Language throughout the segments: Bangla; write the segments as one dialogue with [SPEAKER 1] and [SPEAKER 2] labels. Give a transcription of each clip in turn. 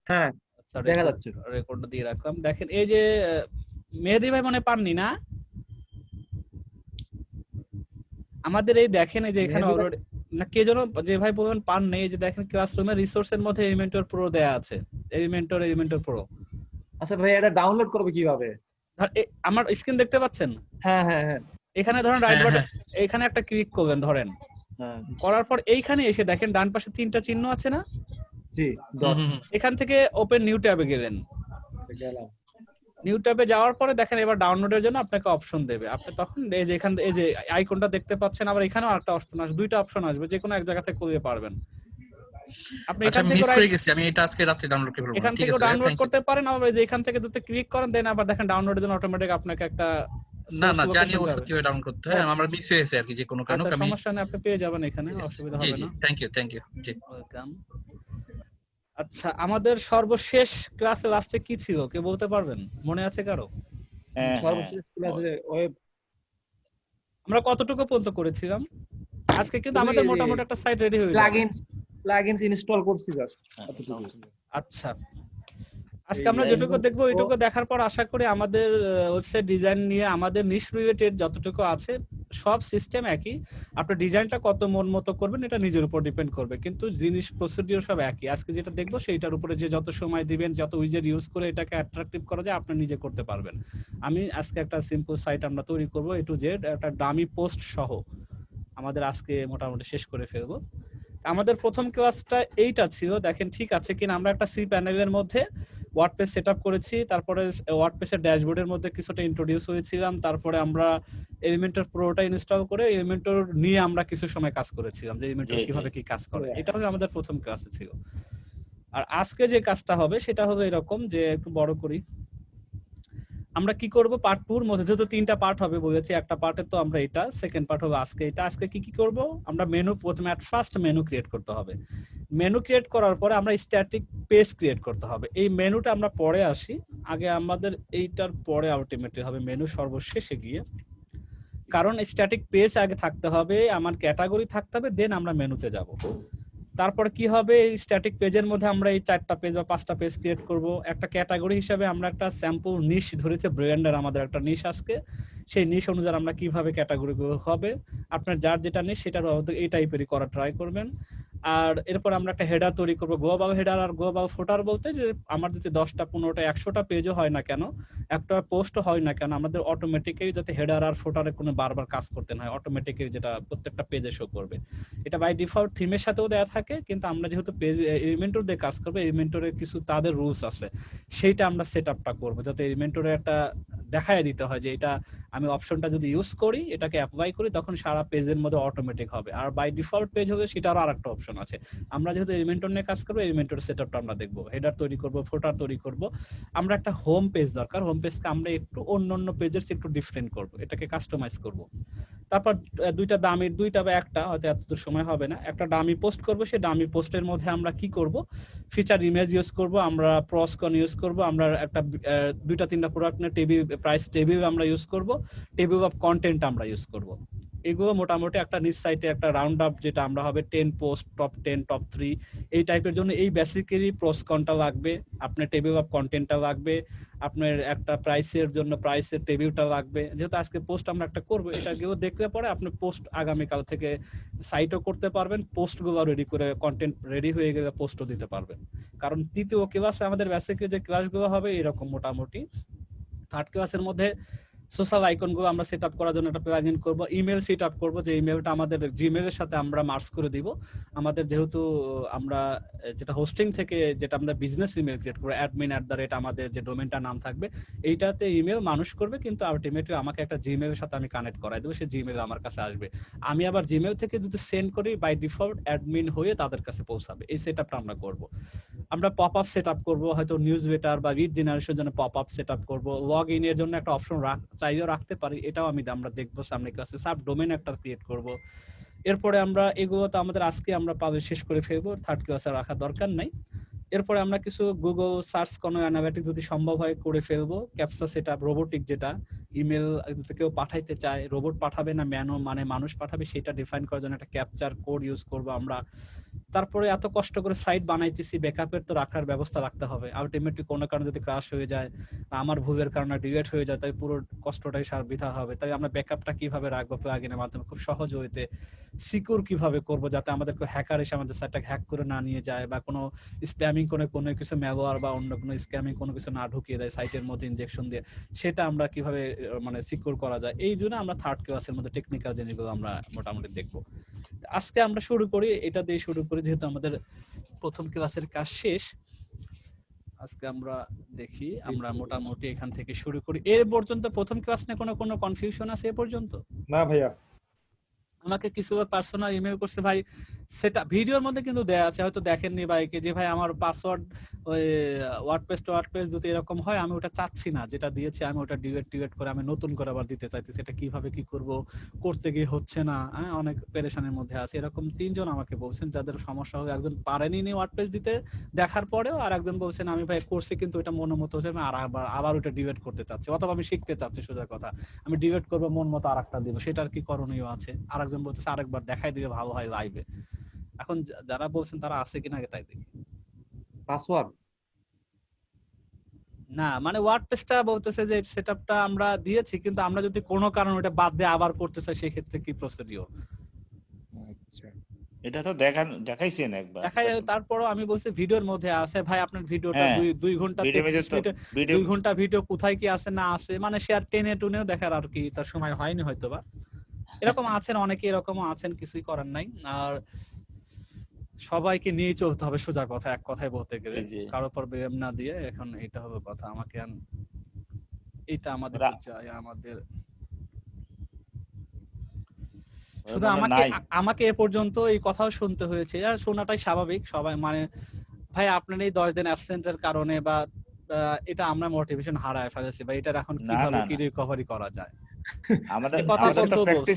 [SPEAKER 1] হ্যাঁ
[SPEAKER 2] আচ্ছা
[SPEAKER 1] দেখা যাচ্ছে।
[SPEAKER 2] রেকর্ড দিয়ে রাখলাম। দেখেন এই যে মেহেদী ভাই মনে পাননি না? আমাদের এই দেখেন এই যে এখানে
[SPEAKER 1] মেহেদী ভাই,
[SPEAKER 2] অলরেডি না কে যেন যে ভাই বলবেন পান নেই, এই যে দেখেন ক্লাসরুমের রিসোর্সের মধ্যে এলিমেন্টর প্রো দেয়া আছে। Elementor pro.
[SPEAKER 1] আচ্ছা ভাই এটা ডাউনলোড করবে কিভাবে?
[SPEAKER 2] আমার স্ক্রিন দেখতে পাচ্ছেন?
[SPEAKER 1] হ্যাঁ হ্যাঁ হ্যাঁ
[SPEAKER 2] এখানে ধরেন রাইট
[SPEAKER 3] হ্যাঁ
[SPEAKER 2] বাটন,
[SPEAKER 3] হ্যাঁ
[SPEAKER 2] এইখানে একটা ক্লিক করবেন ধরেন।
[SPEAKER 1] হ্যাঁ।
[SPEAKER 2] করার পর এইখানে এসে দেখেন ডান পাশে 3টা চিহ্ন আছে না?
[SPEAKER 1] জি
[SPEAKER 3] হুম
[SPEAKER 1] ডট
[SPEAKER 3] হুম হুম।
[SPEAKER 2] এখান থেকে ওপেন নিউ ট্যাবে গেলেন।
[SPEAKER 1] গেলাম।
[SPEAKER 2] নিউ ট্যাবে যাওয়ার পরে দেখেন এবার ডাউনলোডের জন্য আপনাকে অপশন দেবে। আপনি তখন এই যে এখান এই যে আইকনটা দেখতে পাচ্ছেন, আবার এখানেও আরেকটা অপশন আসবে, দুইটা অপশন আসবে, যে কোনো এক জায়গা থেকে করতে পারবেন। আপনি
[SPEAKER 3] আচ্ছা
[SPEAKER 2] এখান
[SPEAKER 3] আমি
[SPEAKER 2] থেকে
[SPEAKER 3] মিস করে গেছি, আমি এটা আজকে রাতে ডাউনলোড করে ফেলবো।
[SPEAKER 2] এখান
[SPEAKER 3] ঠিক
[SPEAKER 2] থেকেও
[SPEAKER 3] আছে ভাই,
[SPEAKER 2] ডাউনলোড
[SPEAKER 3] থ্যাংক ইউ।
[SPEAKER 2] করতে পারেন, আবার এই যে এখান থেকে যদি ক্লিক করেন দেন আবার দেখেন ডাউনলোডের জন্য অটোমেটিক আপনাকে একটা
[SPEAKER 3] না
[SPEAKER 2] সোর্স
[SPEAKER 3] না জানি
[SPEAKER 2] লোকেশন
[SPEAKER 3] অবশ্য
[SPEAKER 2] যাবে।
[SPEAKER 3] কিভাবে ডাউনলোড করতে
[SPEAKER 2] ও
[SPEAKER 3] হয়, আমার মিস হয়েছে আর কি, যে কোনো কারণে
[SPEAKER 2] আচ্ছা
[SPEAKER 3] আমি।
[SPEAKER 2] সমস্যা নেই, আপনি পেয়ে যাবেন এখানে,
[SPEAKER 3] Yes,
[SPEAKER 2] অসুবিধা
[SPEAKER 3] জি
[SPEAKER 2] হবে
[SPEAKER 3] জি
[SPEAKER 2] না।
[SPEAKER 3] Thank you G.
[SPEAKER 2] ওয়েলকাম। আচ্ছা আমাদের সর্বশেষ ক্লাসে লাস্টে কি ছিল কেউ বলতে পারবেন? মনে আছে কারো?
[SPEAKER 4] হ্যাঁ হ্যাঁ
[SPEAKER 1] সর্বশেষ ক্লাসে ওয়েব
[SPEAKER 2] আমরা কতটুকু পর্যন্ত করেছিলাম? আজকে কিন্তু আমাদের মোটামুটি একটা সাইট রেডি হয়ে যাবে।
[SPEAKER 1] প্লাগইনস ইনস্টল করছি জাস্ট
[SPEAKER 4] হ্যাঁ,
[SPEAKER 1] এতটুকু।
[SPEAKER 2] আচ্ছা আজকে
[SPEAKER 1] এই
[SPEAKER 2] আমরা যেটুকু
[SPEAKER 1] এলিমেন্ট
[SPEAKER 2] দেখবো
[SPEAKER 1] প্রো
[SPEAKER 2] ওইটুকু দেখার পর আশা করি আমাদের ওয়েবসাইট ডিজাইন নিয়ে আমাদের নিশ রিলেটেড যতটুকু আছে সব সিস্টেম একই। আপনি ডিজাইনটা কত মন মতো করবেন এটা নিজের উপর ডিপেন্ড করবে, কিন্তু জিনিস প্রসিডিওর সব একই। আজকে যেটা দেখবো সেইটার উপরে যে যত সময় দিবেন, যত উইজেট ইউজ করে এটাকে অ্যাট্রাকটিভ করা যায় আপনি নিজে করতে পারবেন। আমি আজকে একটা সিম্পল সাইট আমরা তৈরি করব A to Z, একটা ডামি পোস্ট সহ আমাদের আজকে মোটামুটি শেষ করে ফেলবো। আমাদের প্রথম ক্লাসটা এইটা ছিল, দেখেন ঠিক আছে কিনা। আমরা একটা সি প্যানেলের মধ্যে ওয়ার্ডপ্রেস সেটআপ করেছি, তারপরে ওয়ার্ডপ্রেসের ড্যাশবোর্ডের মধ্যে কিছুটা ইন্ট্রোডিউস হয়েছিলাম, তারপরে আমরা এলিমেন্টর প্রোটা ইনস্টল করে এলিমেন্টর নিয়ে আমরা কিছু সময় কাজ করেছিলাম যে এলিমেন্টর
[SPEAKER 4] জি, জি।
[SPEAKER 2] কিভাবে কি কাজ করে। এটা হলো আমাদের প্রথম ক্লাসে ছিল। আর আজকে যে কাজটা হবে সেটা হবে এরকম, যে একটু বড় করি। আমরা কি করব, পার্ট 2 এর মধ্যে যেহেতু 3টা পার্ট হবে বলেছি, একটা পার্টে তো আমরা এটা, সেকেন্ড পার্ট হবে আজকে এটা। আজকে কি করব, আমরা মেনু প্রথমে ফার্স্ট মেনু ক্রিয়েট করতে হবে। মেনু ক্রিয়েট করার পরে আমরা স্ট্যাটিক পেজ ক্রিয়েট করতে হবে। এই মেনুটা আমরা পরে আসি, আগে আমাদের এইটার পরে আলটিমেটলি হবে মেনু সর্বশেষে গিয়ে, কারণ স্ট্যাটিক পেজ আগে থাকতে হবে, আমার ক্যাটাগরি থাকতে হবে, দেন আমরা মেনুতে যাব। তারপরে কি হবে, এই স্ট্যাটিক পেজের মধ্যে আমরা এই 4টা পেজ বা 5টা পেজ ক্রিয়েট করব। একটা ক্যাটাগরি হিসেবে আমরা একটা স্যাম্পল নিশ ধরেছে, ব্র্যান্ডের আমাদের একটা নিশ আজকে, সেই নিশ অনুযায়ী আমরা কিভাবে ক্যাটাগরিগুলো হবে, আপনার যার যেটা নিশ সেটার এই টাইপেরই করা ট্রাই করবেন। আর এরপর আমরা একটা হেডার তৈরি করবো, গ্লোবাল হেডার আর গ্লোবাল ফুটার বলতে যে আমার যদি 10টা 15টা 100টা পেজও হয় না কেন, একটা পোস্ট হয় না কেন, আমাদের অটোমেটিক্যালি যাতে হেডার আর ফুটারে কোনো বারবার কাজ করতে না হয়, অটোমেটিক্যালি যেটা প্রত্যেকটা পেজে শো করবে। এটা বাই ডিফল্ট থিমের সাথেও দেয়া থাকে, কিন্তু আমরা যেহেতু পেজ এলিমেন্টর দিয়ে কাজ করবো, এলিমেন্টরের কিছু তাদের রুলস আছে, সেইটা আমরা সেট আপটা করবো যাতে এলিমেন্টরে একটা দেখায় দিতে হয় যে এটা আমি অপশনটা যদি ইউজ করি, এটাকে অ্যাপ্লাই করি, তখন সারা পেজের মধ্যে অটোমেটিক হবে। আর বাই ডিফল্ট পেজ হবে সেটারও আরেকটা অপশন আছে। আমরা যেহেতু এলিমেন্টর নিয়ে কাজ করবো, এলিমেন্টর সেটআপটা আমরা দেখবো, হেডার তৈরি করব, ফুটার তৈরি করব। আমরা একটা হোম পেজ দরকার, হোম পেজকে আমরা একটু অন্যান্য পেজের চেয়ে একটু ডিফারেন্ট করব, এটাকে কাস্টমাইজ করব। তারপর দুইটা দামির, দুইটা বা একটা, হয়তো এতদূর সময় হবে না, একটা ডামি পোস্ট করব। সেই ডামি পোস্টের মধ্যে আমরা কি করব, ফিচার ইমেজ ইউজ করব, আমরা প্রসকন ইউজ করব, আমরা একটা 2টা 3টা প্রোডাক্ট নিয়ে টেবিল প্রাইস টেবিল আমরা ইউজ করব, টেবিল অফ কন্টেন্ট আমরা ইউজ করব। এগুলো মোটামুটি একটা নিজ সাইটে একটা রাউন্ড আপ, যেটা আমরা হবে 10 পোস্ট, টপ 10 টপ 3 এই টাইপের জন্য এই বেসিক্যালি প্রসকনটা লাগবে, আপনার টেবিল অফ কন্টেন্টটা লাগবে, আপনার একটা প্রাইসের জন্য প্রাইসের টেবিলটা লাগবে। যেহেতু আজকে পোস্ট আমরা একটা করবো, এটা কেউ দেখলে পরে আপনি পোস্ট আগামীকাল থেকে সাইটও করতে পারবেন, পোস্টগুলো রেডি করে কন্টেন্ট রেডি হয়ে গেলে পোস্টও দিতে পারবেন। কারণ তৃতীয় ক্লাসে আমাদের বেসিক্যালি যে ক্লাসগুলো হবে এরকম মোটামুটি। থার্ড ক্লাসের মধ্যে সোশ্যাল আইকনগুলো আমরা সেট আপ করার জন্য একটা প্লাগইন করব, ইমেল সেট আপ করবো, যে ইমেলটা আমাদের জিমেলের সাথে আমরা মার্জ করে দিব। আমাদের যেহেতু আমরা যেটা হোস্টিং থেকে যেটা আমরা বিজনেস ইমেল ক্রিয়েট করবো, admin@, আমাদের যে ডোমেনটার নাম থাকবে এইটাতে ইমেল মানুষ করবে, কিন্তু আলটিমেটলি আমাকে একটা জিমেলের সাথে আমি কানেক্ট করাই দেবো, সেই জিমেল আমার কাছে আসবে। আমি আবার জিমেল থেকে যদি সেন্ড করি, বাই ডিফল্ট অ্যাডমিন হয়ে তাদের কাছে পৌঁছাবে। এই সেট আপটা আমরা করবো। আমরা পপ আপ সেট আপ করবো, হয়তো নিউজ লেটার বা রিড জেনারেশনের জন্য পপ আপ সেট আপ করবো, লগ ইন এর জন্য একটা অপশন চাইলেও রাখতে পারি, এটাও আমরা দেখবো সামনে ক্লাসে। সাব ডোমেন একটা ক্রিয়েট করব। এরপরে আমরা এগুলো তো আমাদের আজকে আমরা পাবলিশ শেষ করে ফেলবো, থার্ড ক্লাসে রাখার দরকার নাই। এরপরে আমরা কিছু গুগল সার্চ কোনো অ্যানালিটিক যদি সম্ভব হয় করে ফেলবো, ক্যাপচা সেটআপ, রোবোটিক, যেটা ইমেল যদি কেউ পাঠাইতে চায়, রোবট পাঠাবে না মানে মানুষ পাঠাবে সেটা ডিফাইন করার জন্য একটা ক্যাপচার কোড ইউজ করব আমরা। তারপরে এত কষ্ট করে সাইট বানাইতেছি, ব্যাকআপের তো রাখার ব্যবস্থা রাখতে হবে। আলটিমেটলি কোনো কারণে যদি ক্রাশ হয়ে যায়, আমার ভুলের কারণে ডিলেট হয়ে যায়, তাই পুরো কষ্টটাই সার বৃথা হবে। তাই আমরা ব্যাকআপটা কিভাবে রাখবো প্লাগইনের মাধ্যমে খুব সহজ হইতে, সিকিউর কিভাবে করব যাতে আমাদের কোনো হ্যাকার এসে আমাদের সাইটটা হ্যাক করে না নিয়ে যায়, বা কোনো স্প্যামিং কোনো কিছু ম্যালওয়্যার বা অন্য কোনো স্ক্যামিং কোনো কিছু না ঢুকিয়ে দেয় সাইটের মধ্যে ইনজেকশন দিয়ে, সেটা আমরা কিভাবে মানে সিকিউর করা যায়। এই জন্য আমরা থার্ড ক্লাসের মধ্যে টেকনিক্যাল জিনিসগুলো আমরা মোটামুটি দেখবো। আজকে আমরা শুরু করি, এটা দিয়ে শুরু করি, যেহেতু আমাদের প্রথম ক্লাসের কাজ শেষ। আজকে আমরা দেখি আমরা মোটামুটি এখান থেকে শুরু করি। এর পর্যন্ত প্রথম ক্লাস নিয়ে কোনো কনফিউশন আছে এ পর্যন্ত?
[SPEAKER 1] না ভাইয়া।
[SPEAKER 2] আমাকে কিছু পার্সোনাল ইমেল করছে, ভাই সেটা ভিডিওর মধ্যে কিন্তু দেয়া আছে, হয়তো দেখেননি ভাইকে, যে ভাই আমার পাসওয়ার্ড ওই ওয়ার্ডপ্রেস যদি এরকম হয়, আমি ওটা চাচ্ছি না, যেটা দিয়েছি আমি ওটা ডিলিট করে আমি নতুন করে আবার দিতে চাইতেছি, এটা কিভাবে কি করব, করতে গিয়ে হচ্ছে না, হ্যাঁ অনেক পেরেশানির মধ্যে আছে। এরকম 3 জন আমাকে বলছেন যাদের সমস্যা হবে, একজন পারেনি ওয়ার্ডপ্রেস দিতে দেখার পরেও, আর একজন বলছেন আমি ভাই করছি কিন্তু এটা মন মতো হচ্ছে, আমি আবার ওটা ডিলিট করতে চাচ্ছি, অথবা আমি শিখতে চাচ্ছি, সোজা কথা আমি ডিলিট করবো মন মতো আরেকটা দিব, সেটার কি করণীয় আছে? আরেকজন বলতেছে আরেকবার দেখাই দিবে ভালো হয় লাইভে। এখন যারা বলছেন তারা আছে কিনা আগে তাই দেখি।
[SPEAKER 1] পাসওয়ার্ড
[SPEAKER 2] না মানে ওয়ার্ডপ্রেসটা বলতেছে যে সেটআপটা আমরা দিয়েছি, কিন্তু আমরা যদি কোনো কারণে ওটা বাদ দিয়ে আবার করতে চাই, সেই ক্ষেত্রে কি প্রসিডিওর?
[SPEAKER 1] আচ্ছা,
[SPEAKER 4] এটা তো দেখাইছেন একবার।
[SPEAKER 2] দেখাই, তারপরও আমি বলছি ভিডিওর মধ্যে আছে ভাই, আপনার ভিডিওটা
[SPEAKER 4] হ্যাঁ,
[SPEAKER 2] 2 ঘন্টা
[SPEAKER 4] ভিডিও
[SPEAKER 2] 33 মিনিট,
[SPEAKER 4] ভিডিও
[SPEAKER 2] 2 ঘন্টা ভিডিও কোথায় কি আছে না আছে, মানে সে আর টেনে টুনেও দেখার আর কি তার সময় হয়নি হয়তোবা। এরকম আছেন অনেকে, এরকমও আছেন, কিছুই করার নাই। আর সবাইকে নিয়ে চলতে হবে, সোজা কথা, এক কথায় বলতে গেলে
[SPEAKER 4] জি।
[SPEAKER 2] কারোর উপর ব্লেম না দিয়ে। এখন এটা হবে কথা, আমাকে এটা আমাদের চাই, আমাদের শুধু আমাকে এ পর্যন্ত এই কথাও শুনতে হয়েছে, আর শোনাটাই স্বাভাবিক। সবাই মানে ভাই আপনার এই 10 দিন অ্যাবসেন্টের কারণে বা এটা আমরা মোটিভেশন হারায় ফেলেছি, বা এটার এখন কিভাবে কি রিকভারি করা যায়,
[SPEAKER 4] আমাদের
[SPEAKER 2] কথা বলতে বলছে।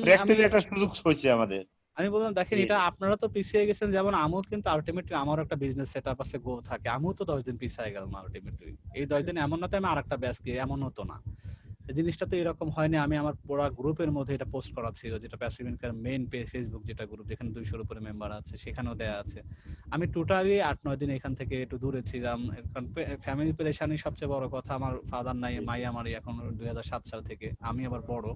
[SPEAKER 4] প্র্যাকটিসের
[SPEAKER 2] এখন
[SPEAKER 4] একটা সুযোগ হয়েছে আমাদের।
[SPEAKER 2] আমি বললাম দেখেন, এটা আপনারা তো পিছিয়ে গেছেন, যেমন আমিও কিন্তু আলটিমেটলি আমার একটা বিজনেস সেটআপ আছে, গোল থাকে, আমিও তো 10 দিন পিছিয়ে গেলাম আলটিমেটলি। এই 10 দিন এমন না তো আমি আরেকটা ব্যাচ কি, এমন হতো না। জিনিসটা তো এরকম হয়নি। আমি আমার পুরো গ্রুপের মধ্যে এটা পোস্ট করা ছিল, যেটা passive income main page Facebook যেটা গ্রুপ, যেখানে 200-এর উপরে মেম্বার আছে, সেখানেও দেয়া আছে। আমি টোটালি 8-9 দিন এখান থেকে একটু দূরে ছিলাম, কারণ ফ্যামিলি প্রেশানি সবচেয়ে বড় কথা। আমার ফাদার নাই, মাই আমারই এখন 2007 সাল থেকে। আমি আবার বড়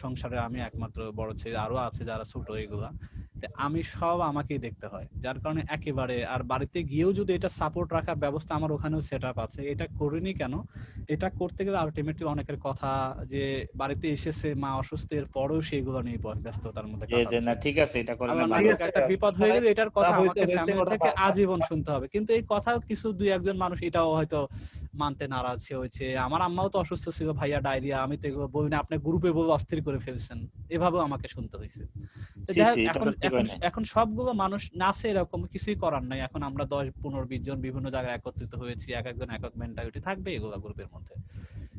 [SPEAKER 2] সংসারে, আমি একমাত্র বড় ছেলে, আরো আছে যারা ছোট, এগুলা আমি সব আমাকেই দেখতে হয়, যার কারণে একেবারে আর বাড়িতে গিয়েও যদি এটা সাপোর্ট রাখার ব্যবস্থা আমার ওখানেও সেটআপ আছে, এটা করিনি কেন? এটা করতে গেলে আলটিমেটলি অনেকের কথা, যে বাড়িতে এসেছে মা অসুস্থ, এর পরেও সেগুলো নিয়ে ব্যস্ততার মধ্যে কাটাচ্ছে।
[SPEAKER 4] না ঠিক আছে, এটা করলে
[SPEAKER 2] আমার
[SPEAKER 4] ভালো।
[SPEAKER 2] একটা বিপদ হয়ে গেলে এটার কথা আমাকে ফ্যামিলি থেকে আজীবন শুনতে হবে। কিন্তু এই কথা কিছু 2-1 মানুষ এটাও হয়তো মানতে নারাজ হয়েছে। আমার আম্মাও তো অসুস্থ ছিল, ভাইয়া ডায়রিয়া, আমি তো এগুলো বলি না, আপনি গ্রুপে বলে অস্থির করে ফেলছেন, এভাবেও আমাকে শুনতে হয়েছে। তো যাই হোক, এখন সবগুলো মানুষ নাচে, এরকম কিছুই করার নাই। এখন আমরা 10-15-20 জন বিভিন্ন জায়গায় একত্রিত হয়েছি, এক একজন এক এক মেন্টালিটি থাকবে এগুলা গ্রুপের মধ্যে।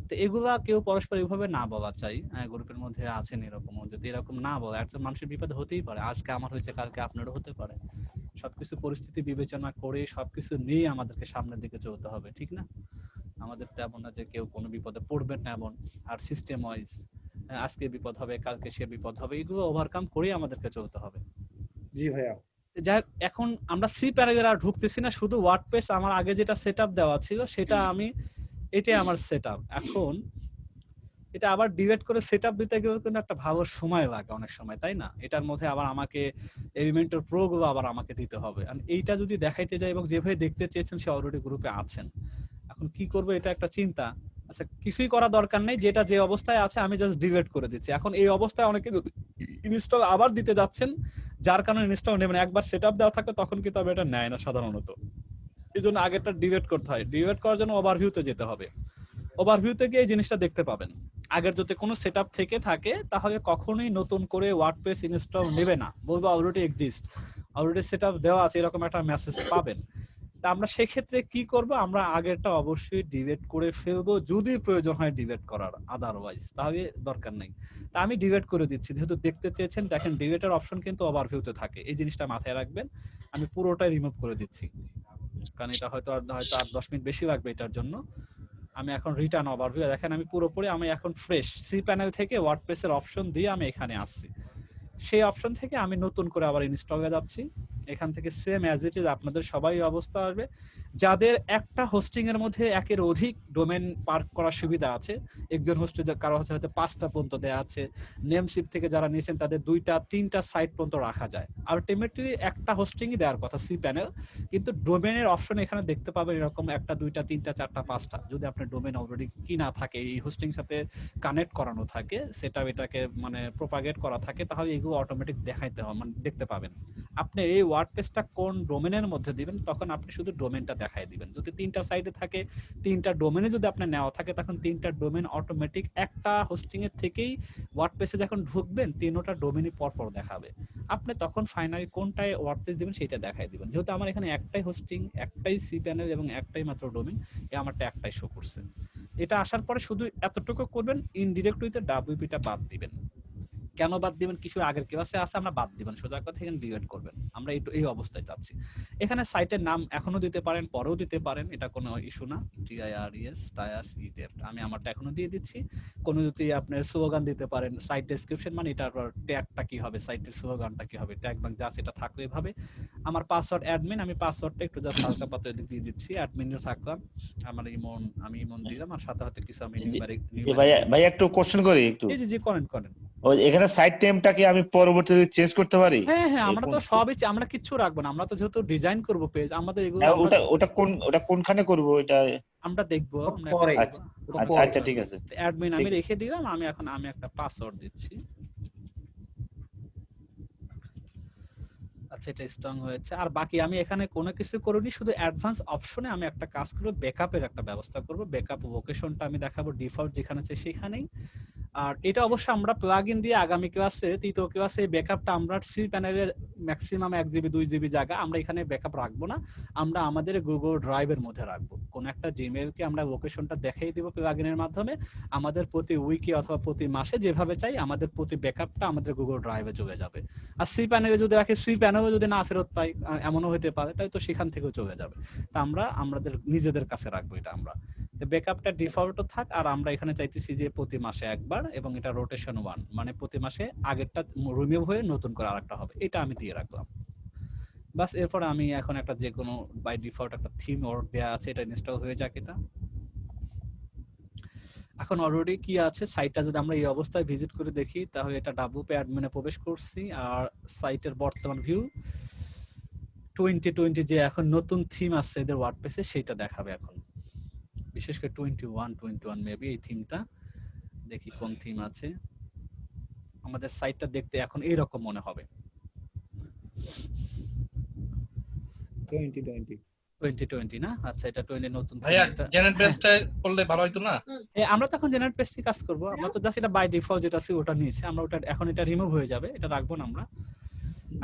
[SPEAKER 2] তো এগুলা কেউ পরস্পর এইভাবে না বলা চাই, গ্রুপের মধ্যে আছেন এরকম, যদি এরকম না বলে একজন মানুষের বিপদ হতেই পারে, আজকে আমার হয়েছে কালকে আপনারও হতে পারে। সবকিছু পরিস্থিতি বিবেচনা করে সবকিছু নিয়ে আমাদেরকে সামনের দিকে চলতে হবে, ঠিক না? আমাদের তেমন না যে কেউ কোনো বিপদে পড়বেন না এমন। আর সিস্টেম ওয়াইজ আজকে বিপদ হবে, কালকে সে বিপদ হবে, এগুলো ওভারকাম করে আমাদেরকে চলতে হবে।
[SPEAKER 1] জি ভাইয়া।
[SPEAKER 2] যাই হোক, এখন আমরা সি প্যারাগ্রাফ আর ঢুকতেছি না, শুধু ওয়ার্ডপ্রেস আমার আগে যেটা সেটআপ দেওয়া ছিল সেটা আমি, এটাই আমার সেটআপ। এখন এটা আবার ডিলিট করে সেটআপ দিতে গেলে কিন্তু একটা ভালো সময় লাগে অনেক সময়, তাই না? এটার মধ্যে আবার আমাকে এলিমেন্টের প্রো গুলো আবার আমাকে দিতে হবে। আর এইটা যদি দেখাইতে যাই, এবং যেভাবে দেখতে চেয়েছেন সে অলরেডি গ্রুপে আছেন, এখন কি করব এটা একটা চিন্তা। আচ্ছা, কিছুই করা দরকার নেই, যেটা যে অবস্থায় আছে আমি জাস্ট ডিলিট করে দিচ্ছি। এখন এই অবস্থায় অনেকে ইনস্টল আবার দিতে যাচ্ছেন, যার কারণে ইনস্টল নেবেন। একবার সেটআপ দেওয়া থাকে তখন কিন্তু এটা নেয় না সাধারণত, এই জন্য আগেরটা ডিলিট করতে হয়। ডিলিট করার জন্য ওভারভিউতে যেতে হবে, ওভারভিউতে গিয়ে এই জিনিসটা দেখতে পাবেন। আগের যদি কোনো সেটআপ থেকে থাকে তাহলে কখনোই নতুন করে ওয়ার্ডপ্রেস ইনস্টল নেবে না, বলবো অলরেডি এক্সিস্ট, অলরেডি সেটআপ দেওয়া আছে, এরকম একটা মেসেজ পাবেন। তা আমরা সেক্ষেত্রে কি করব, আমরা আগেরটা অবশ্যই ডিলিট করে ফেলবো, যদি প্রয়োজন হয় ডিলিট করার, আদারওয়াইজ তাহলে দরকার নেই। তা আমি ডিলিট করে দিচ্ছি, যেহেতু দেখতে চেয়েছেন। দেখেন ডিলিটের অপশন কিন্তু ওভারভিউতে থাকে, এই জিনিসটা মাথায় রাখবেন। আমি পুরোটাই রিমুভ করে দিচ্ছি, কারণ এটা হয়তো 8-10 মিনিট বেশি লাগবে এটার জন্য। আমি এখন রিটার্ন ওভারভিউ, দেখেন আমি পুরোপুরি, আমি এখন ফ্রেশ সি প্যানেল থেকে ওয়ার্ডপ্রেসের অপশন দিয়ে আমি এখানে আসছি। সেই অপশন থেকে আমি নতুন করে আবার ইনস্টলে যাচ্ছি, এখান থেকে সেম অ্যাজ ইট ইজ আপনাদের সবাই অবস্থা আসবে। যাদের একটা হোস্টিং এর মধ্যে একের অধিক ডোমেন পার্ক করার সুবিধা আছে, একজন হোস্টে কারো হয়তো 5টা পর্যন্ত দেওয়া আছে, নেমশিপ থেকে যারা নিয়েছেন তাদের 2টা 3টা সাইট পর্যন্ত রাখা যায়। আলটিমেটলি একটা হোস্টিংই দেওয়ার কথা সি প্যানেল, কিন্তু ডোমেনের অপশন এখানে দেখতে পাবেন এরকম 1টা 2টা 3টা 4টা 5টা। যদি আপনার ডোমেন অলরেডি কিনা থাকে, এই হোস্টিং সাথে কানেক্ট করানো থাকে, সেটা এটাকে মানে প্রপাগেট করা থাকে, তাহলে এগুলো অটোমেটিক দেখাইতে হবে, মানে দেখতে পাবেন। আপনি এই ওয়ার্ডপ্রেসটা কোন ডোমেনের মধ্যে দিবেন, তখন আপনি শুধু ডোমেনটা দেখাই দিবেন। যদি 3টা সাইডে থাকে, 3টা ডোমেনে যদি আপনার নেওয়া থাকে, তখন 3টা ডোমেন অটোমেটিক একটা হোস্টিং এর থেকেই ওয়ার্ডপ্রেসে যখন ঢুকবেন 3টা ডোমেনই পরপর দেখাবে। আপনি তখন ফাইনালি কোনটায় ওয়ার্ডপ্রেস দিবেন সেটা দেখাই দিবেন। যেহেতু আমার এখানে একটাই হোস্টিং, একটাই সি প্যানেল এবং একটাই মাত্র ডোমেন, আমারটা একটাই শো করছে। এটা আসার পরে শুধু এতটুকু করবেন, ইনডিরেক্টলিতে ডাব্লিউপিটা বাদ দিবেন। কেন বাদ দিবেন? কিছু আগের ক্লাসে আছে, আমরা বাদ দিবেন, সোজা কথা এখানে ডিলিট করবেন। আমরা এই অবস্থায় চাচ্ছি। এখানে সাইটের নাম এখনো দিতে পারেন, পরেও দিতে পারেন, এটা কোনো ইস্যু না। TIRES টায়ার্স ইডেফট আমি আমারটা এখনো দিয়ে দিচ্ছি। কোনো যদি আপনি স্লোগান দিতে পারেন, সাইট ডেসক্রিপশন মানে এটার ট্যাগটা কি হবে, সাইটের স্লোগানটা কি হবে, ট্যাগ বাং যা সেটা থাকবে এভাবে। আমার পাসওয়ার্ড অ্যাডমিন, আমি পাসওয়ার্ডটা একটু জাস্ট হালকা পাতলা দিয়ে দিচ্ছি। অ্যাডমিনে থাকলাম, আমার আমি ইমন দিলাম, আর সাথে সাথে কিছু আমি
[SPEAKER 4] ভাই একটু কোশ্চেন করি একটু।
[SPEAKER 2] জি করেন।
[SPEAKER 4] ওই এখানে সাইট নেমটাকে আমি পরবর্তীতে চেঞ্জ করতে পারি?
[SPEAKER 2] হ্যাঁ, আমরা তো সবই আমরা কিচ্ছু রাখবো না, আমরা তো যেহেতু ডিজাইন করব পেজ, আমাদের এগুলো
[SPEAKER 4] ওটা কোনখানে করব এটা
[SPEAKER 2] আমরা দেখবো।
[SPEAKER 4] আচ্ছা ঠিক আছে।
[SPEAKER 2] অ্যাডমিন আমি রেখে দিলাম, আমি একটা পাসওয়ার্ড দিচ্ছি। আচ্ছা, এটা স্ট্রং হয়েছে। আর বাকি আমি এখানে কোনো কিছু করিনি, শুধু অ্যাডভান্স অপশনে আমি একটা কাজ করব, ব্যাকআপের একটা ব্যবস্থা করব। ব্যাকআপ লোকেশনটা আমি দেখাবো ডিফল্ট যেখানে আছে সেখানেই। আর এটা অবশ্য আমরা প্লাগইন দিয়ে আগামী ক্লাসে, তৃতীয় ক্লাসে এই ব্যাকআপটা আমরা সি প্যানেলের ম্যাক্সিমাম 1 জিবি 2 জিবি জায়গা আমরা এখানে ব্যাকআপ রাখবো না, আমরা আমাদের গুগল ড্রাইভের মধ্যে রাখবো। কোন একটা জিমেইলকে আমরা লোকেশনটা দেখিয়ে দিব প্লাগইনের মাধ্যমে, আমাদের প্রতি উইকে অথবা প্রতি মাসে যেভাবে চাই আমাদের প্রতি ব্যাকআপটা আমাদের গুগল ড্রাইভে চলে যাবে। আর সি প্যানেলে যদি রাখি, সি প্যানেলে যদি না ফেরত পাই, এমনও হতে পারে, তাই তো সেখান থেকেও চলে যাবে। তা আমরা আমাদের নিজেদের কাছে রাখবো এটা। আমরা ব্যাকআপটা ডিফল্টও থাক, আর আমরা এখানে চাইতেছি যে প্রতি মাসে একবার, এবং এটা রোটেশন 1, মানে প্রতি মাসে আগেরটা রিমুভ হয়ে নতুন করে আরেকটা হবে, এটা আমি দিয়ে রাখলাম। বাস, এরপর আমি এখন একটা যে কোনো বাই ডিফল্ট একটা থিম ওর দেয়া আছে, এটা ইনস্টল হয়ে যাক। এটা এখন অলরেডি কি আছে, সাইটটা যদি আমরা এই অবস্থায় ভিজিট করে দেখি, তাহলে এটা ডাব্লিউপি অ্যাডমিনে প্রবেশ করছি, আর সাইটের বর্তমান ভিউ 2020 যে এখন নতুন থিম আছে এদের ওয়ার্ডপ্রেসে, সেটা দেখাবে এখন। বিশেষ করে 21 মেবি এই থিমটা। দেখি কোন থিম আছে। আমাদের সাইটটা দেখতে এখন এইরকম মনে হবে। 2020 না? আচ্ছা, এটা 20 নতুন থিম।
[SPEAKER 3] ভাইয়া জেনারেট পেজটা করলে ভালো হতো না?
[SPEAKER 2] আমরা তখন জেনারেট পেজ কাজ করব। আমরা তো জাস্ট এটা বাই ডিফল্ট যেটা আছে ওটা নিয়েছি আমরা, ওটা এখন এটা রিমুভ হয়ে যাবে, এটা রাখবো না আমরা।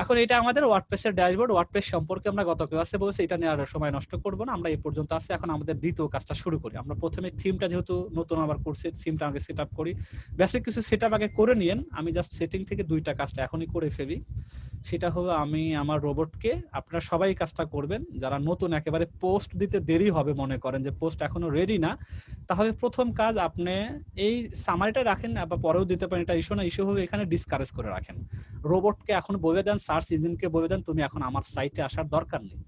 [SPEAKER 2] এখন এটা আমাদের ওয়ার্ডপ্রেসের ড্যাশবোর্ড। ওয়ার্ডপ্রেস সম্পর্কে আমরা গত ক্লাসে বলেছি, এটা নিয়ে আর সময় নষ্ট করব না, আমরা এই পর্যন্ত আছে। এখন আমাদের দ্বিতীয় কাজটা শুরু করি। আমরা প্রথমে থিমটা যেহেতু নতুন আবার করছি, থিমটা আগে সেটআপ করি। বেসিক কিছু সেটআপ আগে করে নিয়েন, আমি জাস্ট সেটিং থেকে 2টা কাজটা এখনই করে ফেলি। সেটা হলো, আমি আমার রোবটকে, আপনারা সবাই কাজটা করবেন যারা নতুন, একেবারে পোস্ট দিতে দেরি হবে, মনে করেন যে পোস্ট এখনো রেডি না, তাহলে প্রথম কাজ আপনি এই সামারিটা রাখেন, বা পরেও দিতে পারেন, এটা ইস্যু না। ইস্যু হলে এখানে ডিসকারেজ করে রাখেন। রোবটকে এখন বলে দেন, সার্চ ইঞ্জিনকে বলে দেন, তুমি এখন আমার সাইটে আসার দরকার নেই,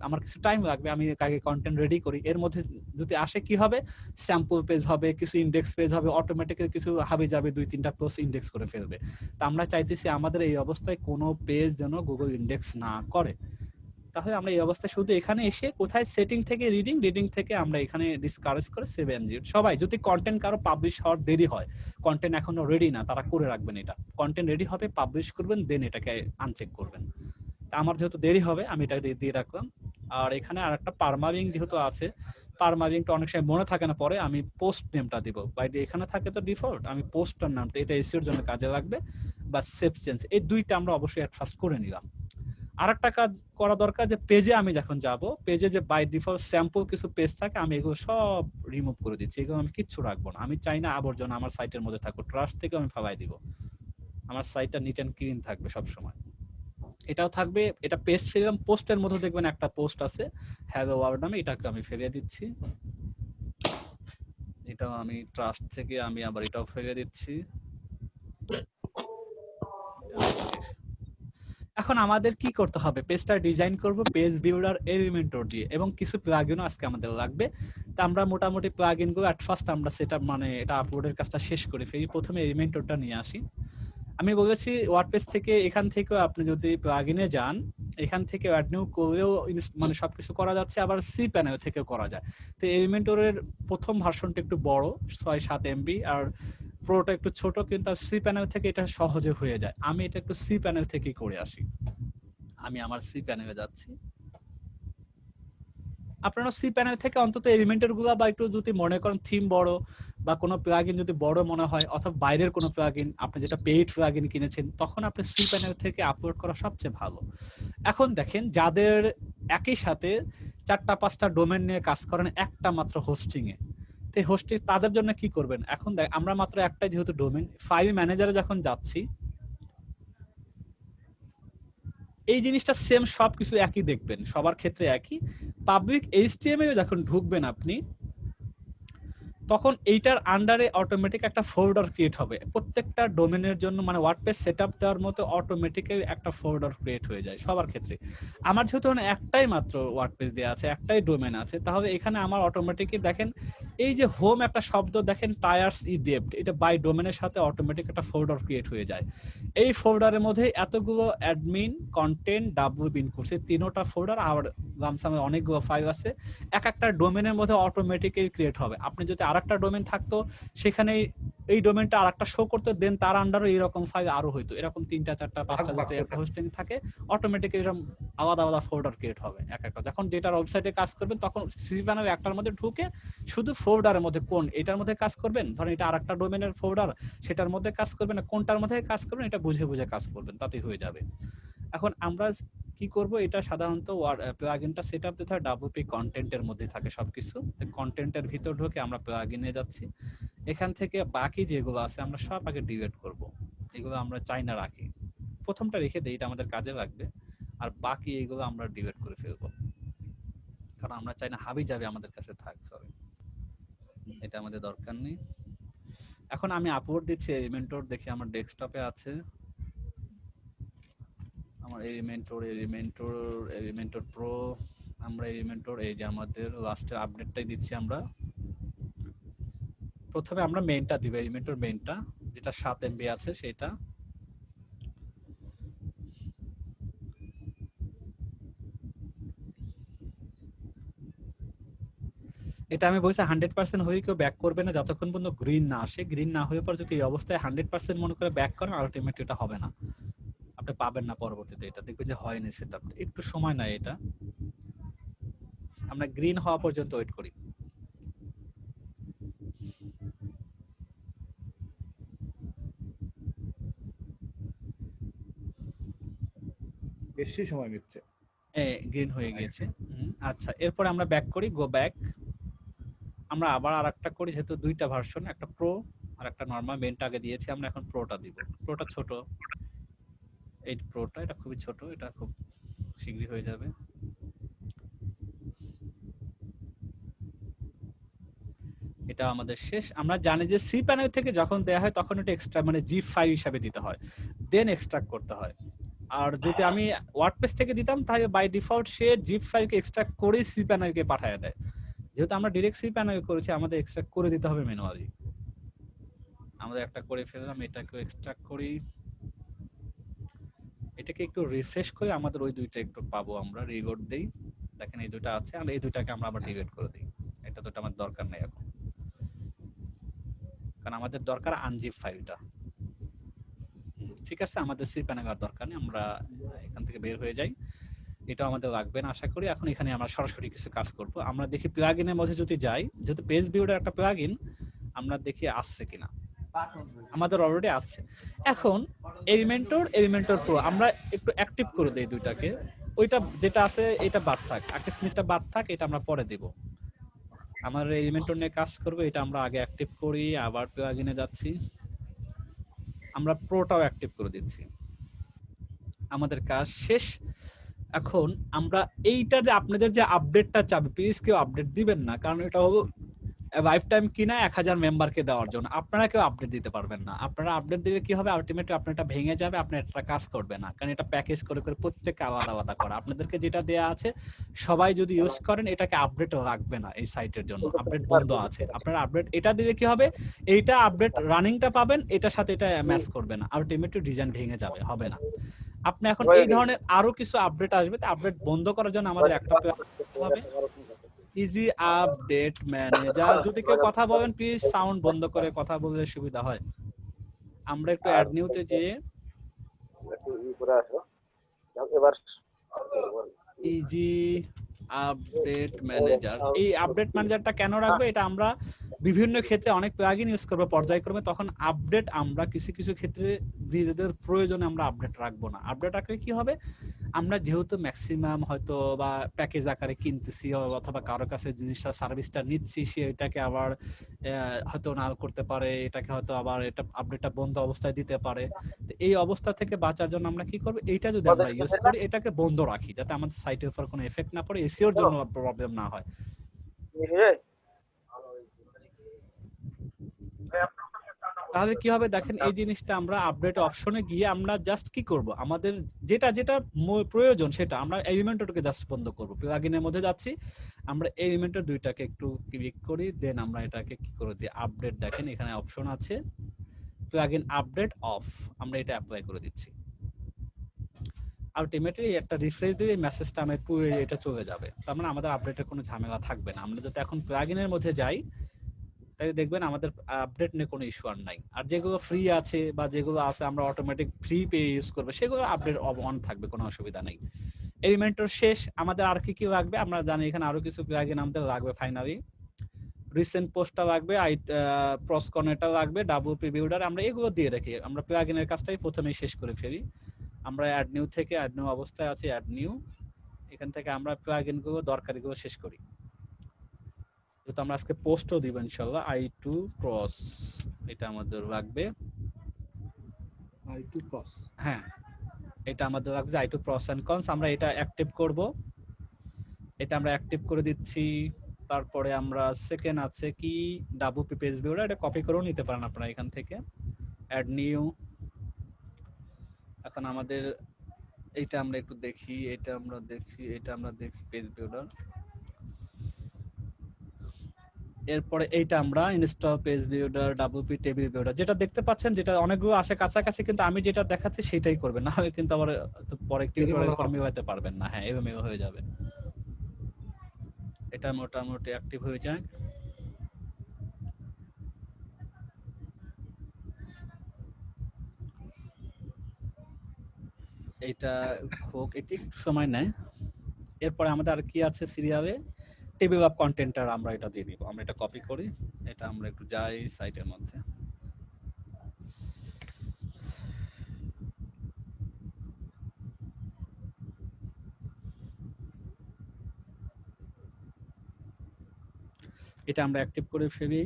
[SPEAKER 2] আমার কিছু টাইম লাগবে, আমি আগে কন্টেন্ট রেডি করি। এর মধ্যে যদি আসে কি হবে, স্যাম্পল পেজ হবে, কিছু ইন্ডেক্স পেজ হবে, অটোমেটিক্যালি কিছু হাবি যাবে, 2-3টা পোস্ট ইন্ডেক্স করে ফেলবে। তা আমরা চাইতেছি আমাদের এই অবস্থায় কোনো পেজ যেন গুগল ইন্ডেক্স না করে। তাহলে আমরা এই অবস্থায় শুধু এখানে এসে কোথায় সেটিং থেকে রিডিং থেকে আমরা এখানে ডিসকারেজ করে 7 সবাই, যদি কন্টেন্ট কারো পাবলিশ হওয়ার দেরি হয়, কন্টেন্ট এখনো রেডি না, তারা করে রাখবেন এটা। কন্টেন্ট রেডি হবে, পাবলিশ করবেন, দেন এটাকে আনচেক করবেন। তা আমার যেহেতু দেরি হবে, আমি এটা দিয়ে রাখলাম। আর এখানে আর একটা পারমালিঙ্ক যেহেতু আছে, পারমালিঙ্কটা অনেক সময় মনে থাকে না, পরে আমি পোস্ট নেমটা দিব। বাই এখানে থাকে তো ডিফল্ট, আমি পোস্টার নামটা, এটা এসইওর জন্য কাজে লাগবে, বা সেভ চেঞ্জ, এই 2টা আমরা অবশ্যই অ্যাড ফার্স্ট করে নিলাম। আরেকটা কাজ করা দরকার, যে পেজে আমি যখন যাব, পেজে যে বাই ডিফল্ট স্যাম্পল কিছু পেজ থাকে, আমি এগুলো সব রিমুভ করে দিচ্ছি। এগুলো আমি কিচ্ছু রাখবো না। আমি চাই না আবর্জনা আমার সাইটের মধ্যে থাকুক, ট্রাস্ট থেকে আমি ফেলাই দিব। আমার সাইটটা নিট এন্ড ক্লিন থাকবে সব সময়। এটাও থাকবে। এটা পেস্ট ফেললাম। পোস্টের মধ্যে দেখবেন একটা পোস্ট আছে হ্যালো ওয়ার্ল্ড নামে, এটাকে আমি ফেলে দিচ্ছি। এটাও আমি ট্রাস্ট থেকে আমি আবার এটাও ফেলে দিচ্ছি। এখন আমাদের কি করতে হবে, পেজটা ডিজাইন করব পেজ বিল্ডার এলিমেন্টর দিয়ে, এবং কিছু প্লাগইনও আজকে আমাদের লাগবে। তা আমরা মোটামুটি প্লাগইনগুলো এট ফার্স্ট আমরা সেটআপ মানে এটা আপলোডের কাজটা শেষ করে ফেলি। প্রথমে এলিমেন্টরটা নিয়ে আসি। আমি বলেছি ওয়ার্ডপ্রেস থেকে, এখান থেকেও আপনি যদি প্লাগইনে যান, এখান থেকে অ্যাড নিউ করেও মানে সবকিছু করা যাচ্ছে, আবার সি প্যানেল থেকেও করা যায়। তো এলিমেন্টরের প্রথম ভার্সনটা একটু বড় 6-7 MB, আর প্রোটা একটু ছোট, কিন্তু সি প্যানেল থেকে এটা সহজে হয়ে যায়। আমি এটা একটু সি প্যানেল থেকেই করে আসি। আমি আমার সি প্যানেলে যাচ্ছি। আপনারা সি প্যানেল থেকে অন্তত এলিমেন্টর গুলা বা একটু যদি মনে করেন থিম বড় বা কোনো প্লাগইন যদি বড় মনে হয়, অথবা বাইরের কোনো প্লাগইন আপনি যেটা পেইড প্লাগইন কিনেছেন, তখন আপনি সি প্যানেল থেকে আপলোড করা সবচেয়ে ভালো। এখন দেখেন, যাদের একই সাথে 4টা-5টা ডোমেন নিয়ে কাজ করেন একটা মাত্র হোস্টিং এ, তো হোস্টিং তাদের জন্য কি করবেন? এখন আমরা মাত্র একটাই যেহেতু ডোমেন, ফাইল ম্যানেজারে যখন যাচ্ছি, এই জিনিসটা সেম সবকিছু একই দেখবেন, সবার ক্ষেত্রে একই। পাবলিক এইচটিএমএল যখন ঢুকবেন আপনি, তখন এইটার আন্ডারে অটোমেটিক একটা ফোল্ডার ক্রিয়েট হবে প্রত্যেকটা ডোমেনের জন্য, মানে ওয়ার্ডপ্রেস সেটআপ দেওয়ার মতো অটোমেটিক্যালি একটা ফোল্ডার ক্রিয়েট হয়ে যায় সবার ক্ষেত্রে। আমার যেহেতু একটাই মাত্র ওয়ার্ডপ্রেস দেওয়া আছে, একটাই ডোমেন আছে, তাহলে এখানে আমার অটোমেটিকই দেখেন এই যে হোম একটা শব্দ দেখেন টায়ার্স ই ডেপ্ট, এটা বাই ডোমেনের সাথে অটোমেটিক একটা ফোল্ডার ক্রিয়েট হয়ে যায়। এই ফোল্ডারের মধ্যে এতগুলো অ্যাডমিন, কন্টেন্ট, ডাব্লিউ বিন করছে, তিনটা ফোল্ডার, আর লামসামে অনেকগুলো ফাইল আছে, এক একটা ডোমেনের মধ্যে অটোমেটিক্যালি ক্রিয়েট হবে। আপনি যদি আরেকটা ডোমেন থাকতো, সেখানে এই ডোমেনটা আরেকটা শো করতে, দেন তার আন্ডারও এরকম ফাইল আরো হইতো, এরকম 3টা 4টা 5টা যদি একটা হোস্টিং থাকে, অটোমেটিক্যালি এরকম আলাদা আলাদা ফোল্ডার ক্রিয়েট হবে এক একটা। যখন যেটার ওয়েবসাইটে কাজ করবেন, তখন সিসি প্যানেল একটার মধ্যে ঢুকে শুধু ফোল্ডারের মধ্যে কোন এটার মধ্যে কাজ করবেন, ধরেন এটা আরেকটা ডোমেনের ফোল্ডার, সেটার মধ্যে কাজ করবেন না কোনটার মধ্যে কাজ করবেন, এটা বুঝে বুঝে কাজ করবেন, তাতেই হয়ে যাবে। এখন আমরা কি করব, এটা সাধারণত প্লাগইনটা সেটআপ দিতে হয় WP কন্টেন্টের মধ্যে থাকে সবকিছু। কন্টেন্টের ভিতর ঢুকে আমরা প্লাগইনে যাচ্ছি। এখান থেকে বাকি যেগুলো আছে আমরা সব আগে ডিলিট করব, এগুলো আমরা চাই না রাখি। প্রথমটা রেখে দেই, এটা আমাদের কাজে লাগবে, আর বাকি এগুলো আমরা ডিলিট করে ফেলবো, কারণ আমরা চাই না হাবি যাবে আমাদের কাছে থাক। সরি, এটা আমাদের দরকার নেই। এখন আমি আপলোড দিচ্ছি এলিমেন্টর, দেখি আমার ডেস্কটপে আছে আমার এলিমেন্টর প্রো। আমরা এলিমেন্টর, এই যে আমাদের লাস্টের আপডেটটাই দিচ্ছি আমরা। প্রথমে আমরা মেইনটা দিব, এলিমেন্টর মেইনটা যেটা 7 MB আছে সেটা। এটা আমি বলছি 100% হয়ে কেউ ব্যাক করবে না যতক্ষণ পর্যন্ত গ্রিন না আসে। গ্রিন না হয়ে পর যদি এই অবস্থায় 100% মনে করে ব্যাক করেন, আলটিমেটলি এটা হবে না, আপনি পাবেন না পরবর্তীতে। এটা দেখবেন যে হয়নি সেটআপটা, একটু সময় নেয় এটা। আমরা গ্রিন হওয়া পর্যন্ত ওয়েট করি।
[SPEAKER 1] বেশি সময় নিচ্ছে।
[SPEAKER 2] গ্রিন হয়ে গিয়েছে। আচ্ছা, এরপর আমরা ব্যাক করি, গো ব্যাক। আমরা আবার আরেকটা করি, যেহেতু দুইটা ভার্সন, একটা প্রো আর একটা নরমাল। মেইনটা আগে দিয়েছি আমরা, এখন প্রোটা দিব। প্রোটা ছোট, এই প্রোটা এটা খুবই ছোট, এটা খুব শীঘ্রই হয়ে যাবে। এটা আমাদের শেষ। আমরা জানি যে সি প্যানেল থেকে যখন দেয়া হয় তখন এটা এক্সট্রা মানে জিপ ফাইল হিসাবে দিতে হয়, দেন এক্সট্রাক্ট করতে হয়। আর যদি আমি ওয়ার্ডপ্রেস থেকে দিতাম, তাহলে বাই ডিফল্ট সে জিপ ফাইলকে এক্সট্রাক্ট করে সি প্যানেলকে পাঠিয়ে দেয়। যেহেতু আমরা ডাইরেক্ট সি প্যানেল করেছি, আমাদের এক্সট্রাক্ট করে দিতে হবে ম্যানুয়ালি। আমাদের একটা করে ফেললাম, এটাকে এক্সট্রাক্ট করি, এটাকে একটু রিফ্রেশ করে আমাদের ওই দুইটা একটু পাবো, আমরা রিলোড দেই, দেখেন এই দুইটা আছে, আর এই দুইটাকে আমরা আবার ডিলিট করে দিই। এটা তো আমার দরকার নেই এখন, কারণ আমাদের দরকার আনজিপ ফাইলটা। ঠিক আছে, আমাদের সি প্যানেল আর দরকার নেই, আমরা এখান থেকে বের হয়ে যাই। এটা আমাদের লাগবে না আশা করি। এখন এখানে আমরা সরাসরি কিছু কাজ করব। আমরা দেখি প্লাগইনের মধ্যে যদি যাই, যেহেতু পেজ বিল্ডার একটা প্লাগইন, আমরা দেখি আসছে কিনা। আমাদের অলরেডি আছে। এখন এলিমেন্টর প্রো আমরা একটু অ্যাক্টিভ করে দেই দুইটাকে। ওইটা যেটা আছে এটা বাদ থাক, আকিসমিটটা বাদ থাক, এটা আমরা পরে দেব। আমার এলিমেন্টর নিয়ে কাজ করবে, এটা আমরা আগে অ্যাক্টিভ করি, আবার প্লাগইনে যাচ্ছি, আমরা প্রোটাও অ্যাক্টিভ করে দিচ্ছি। আমাদের কাজ শেষ। এখন আমরা এইটা যে আপনাদের যে আপডেটটা চাবে, প্লিজ কেউ আপডেট দিবেন না, কারণ এটা হলো লাইফ টাইম কিনা 1000 মেম্বারকে দেওয়ার জন্য। আপনারা কেউ আপডেট দিতে পারবেন না। আপনারা আপডেট দিলে কি হবে, আলটিমেটলি আপনার এটা ভেঙে যাবে, আপনার এটা কাজ করবে না, কারণ এটা প্যাকেজ করে করে প্রত্যেককে আলাদা আলাদা করা। আপনাদেরকে যেটা দেয়া আছে সবাই যদি ইউজ করেন, এটাকে আপডেট লাগবে না এই সাইটের জন্য, আপডেট বন্ধ আছে। আপনারা আপডেট এটা দিলে কি হবে, এইটা আপডেট রানিংটা পাবেন, এটার সাথে এটা ম্যাচ করবে না, আলটিমেটলি ডিজাইন ভেঙে যাবে, হবে না। আপনি এখন এই ধরনের আরো কিছু আপডেট আসবে, তো আপডেট বন্ধ করার জন্য আমাদের একটা হবে ইজি আপডেট ম্যানেজার। যদি কেউ কথা বলেন প্লিজ সাউন্ড বন্ধ করে কথা বললে সুবিধা হয়। আমরা একটু অ্যাড নিউতে যেয়ে ইজি আপডেট ম্যানেজার, এই আপডেট ম্যানেজারটা কেন রাখবে, এটা আমরা বিভিন্ন ক্ষেত্রে অনেক প্লাগইন ইউজ করব পর্যায়ক্রমে, তখন আপডেট আমরা কিছু কিছু ক্ষেত্রে নিজেদের প্রয়োজনে আমরা আপডেট রাখবো না। আপডেট রাখলে কি হবে, আমরা যেহেতু ম্যাক্সিমাম হয়তো বা প্যাকেজ আকারে কিনতেছি অথবা কারো কাছে জিনিসটা সার্ভিসটা নিচ্ছি, সে এটাকে আবার হয়তো না করতে পারে, এটাকে হয়তো আবার এটা আপডেটটা বন্ধ অবস্থায় দিতে পারে। তো এই অবস্থা থেকে বাঁচার জন্য আমরা কি করব, এইটা যদি আমরা ইউজ করি, এটাকে বন্ধ রাখি যাতে আমাদের সাইটের উপর কোনো এফেক্ট না পড়ে, এসইওর জন্য প্রবলেম না হয়। তাহলে কি হবে দেখেন, এই জিনিসটা আমরা আপডেট অপশনে গিয়ে আমরা জাস্ট কি করব, আমাদের যেটা যেটা প্রয়োজন সেটা আমরা এলিমেন্টরকে জাস্ট বন্ধ করব। প্লাগইনের মধ্যে যাচ্ছি, আমরা এলিমেন্টর দুইটাকে একটু ক্লিক করি, দেন আমরা এটাকে কি করে দিই আপডেট। দেখেন এখানে অপশন আছে প্লাগইন আপডেট অফ, আমরা এটা অ্যাপ্লাই করে দিচ্ছি। আলটিমেটলি একটা রিফ্রেশ দিয়ে এই মেসেজটা আমার পুরো এটা চলে যাবে, তার মানে আমাদের আপডেটের কোনো ঝামেলা থাকবে না। আমরা যদি এখন প্লাগইনের মধ্যে যাই, তাই দেখবেন আমাদের আপডেট নিয়ে কোনো ইস্যু আর নাই। আর যেগুলো ফ্রি আছে বা যেগুলো আছে আমরা অটোমেটিক ফ্রি পে ইউজ করবো, সেগুলো আপডেট অন থাকবে, কোনো অসুবিধা নেই। এলিমেন্টর শেষ, আমাদের আর কি কি লাগবে আমরা জানি, এখানে আরো কিছু প্লাগইন আমাদের লাগবে। ফাইনালি রিসেন্ট পোস্টটা লাগবে, প্রসকনেটা লাগবে, ডাব্লিউপি বিল্ডার, আমরা এগুলো দিয়ে রাখি। আমরা প্লাগইনের কাজটাই প্রথমেই শেষ করে ফেলি। আমরা অ্যাড নিউ থেকে, অ্যাড নিউ অবস্থায় আছে, অ্যাড নিউ, এখান থেকে আমরা প্লাগইনগুলো দরকারিগুলো শেষ করি। যেহেতু আমরা আজকে পোস্টও দিব ইনশাআল্লাহ, i2 ক্রস এটা আমাদের লাগবে,
[SPEAKER 1] i2 ক্রস,
[SPEAKER 2] হ্যাঁ এটা আমাদের লাগবে i2 প্রস এন্ড কনস। আমরা এটা অ্যাক্টিভ করব, এটা আমরা অ্যাক্টিভ করে দিচ্ছি। তারপরে আমরা সেকেন্ড আছে কি ডাব্লিউপি পেজ বিল্ডার, এটা কপি করেও নিতে পারেন আপনারা এখান থেকে, অ্যাড নিউ। এখন আমাদের এইটা আমরা একটু দেখি, এটা আমরা দেখি পেজ বিল্ডার। এরপরে এইটা আমরা install page builder, WP table builder, যেটা দেখতে পাচ্ছেন, যেটা অনেকগুলো আসে কাছাকাছি, কিন্তু আমি যেটা দেখাচ্ছি সেটাই করবেন, না হয় কিন্তু আবার পরে টিউটোরিয়াল করে মিলাতে পারবেন না। হ্যাঁ এভাবে হয়ে যাবে, এটা মোটামুটি অ্যাক্টিভ হয়ে যায়। এটা হোক, এটি একটু সময় নেয়। এরপরে আমাদের আর কি আছে সিরিয়ালে, টেবিল অফ কন্টেন্টার, আমরা এটা দিয়ে দিব। আমরা এটা কপি করি, এটা আমরা একটু যাই সাইটের মধ্যে, এটা আমরা অ্যাক্টিভ করে ফেলি।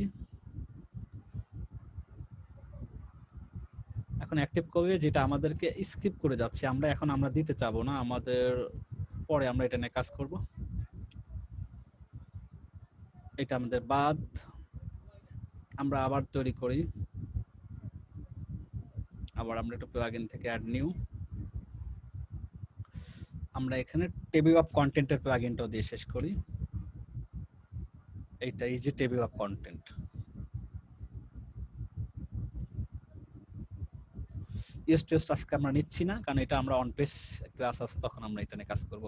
[SPEAKER 2] এখন অ্যাক্টিভ করে যেটা আমাদেরকে স্কিপ করে যাচ্ছে, আমরা এখন আমরা দিতে চাবো না, আমাদের পরে আমরা এটা নিয়ে কাজ করব। এটা আমাদের বাদ, আমরা আবার তৈরি করি, আবার আমরা একটু প্লাগইন থেকে অ্যাড নিউ, আমরা এখানে টেবিল অফ কন্টেন্টের প্লাগইনটাও দিয়ে শেষ করি। এইটা easy table of content. Test আজকে আমরা নিচ্ছি না, কারণ এটা আমরা অন পেজ ক্লাস আছে, তখন আমরা এটা নিয়ে কাজ করব।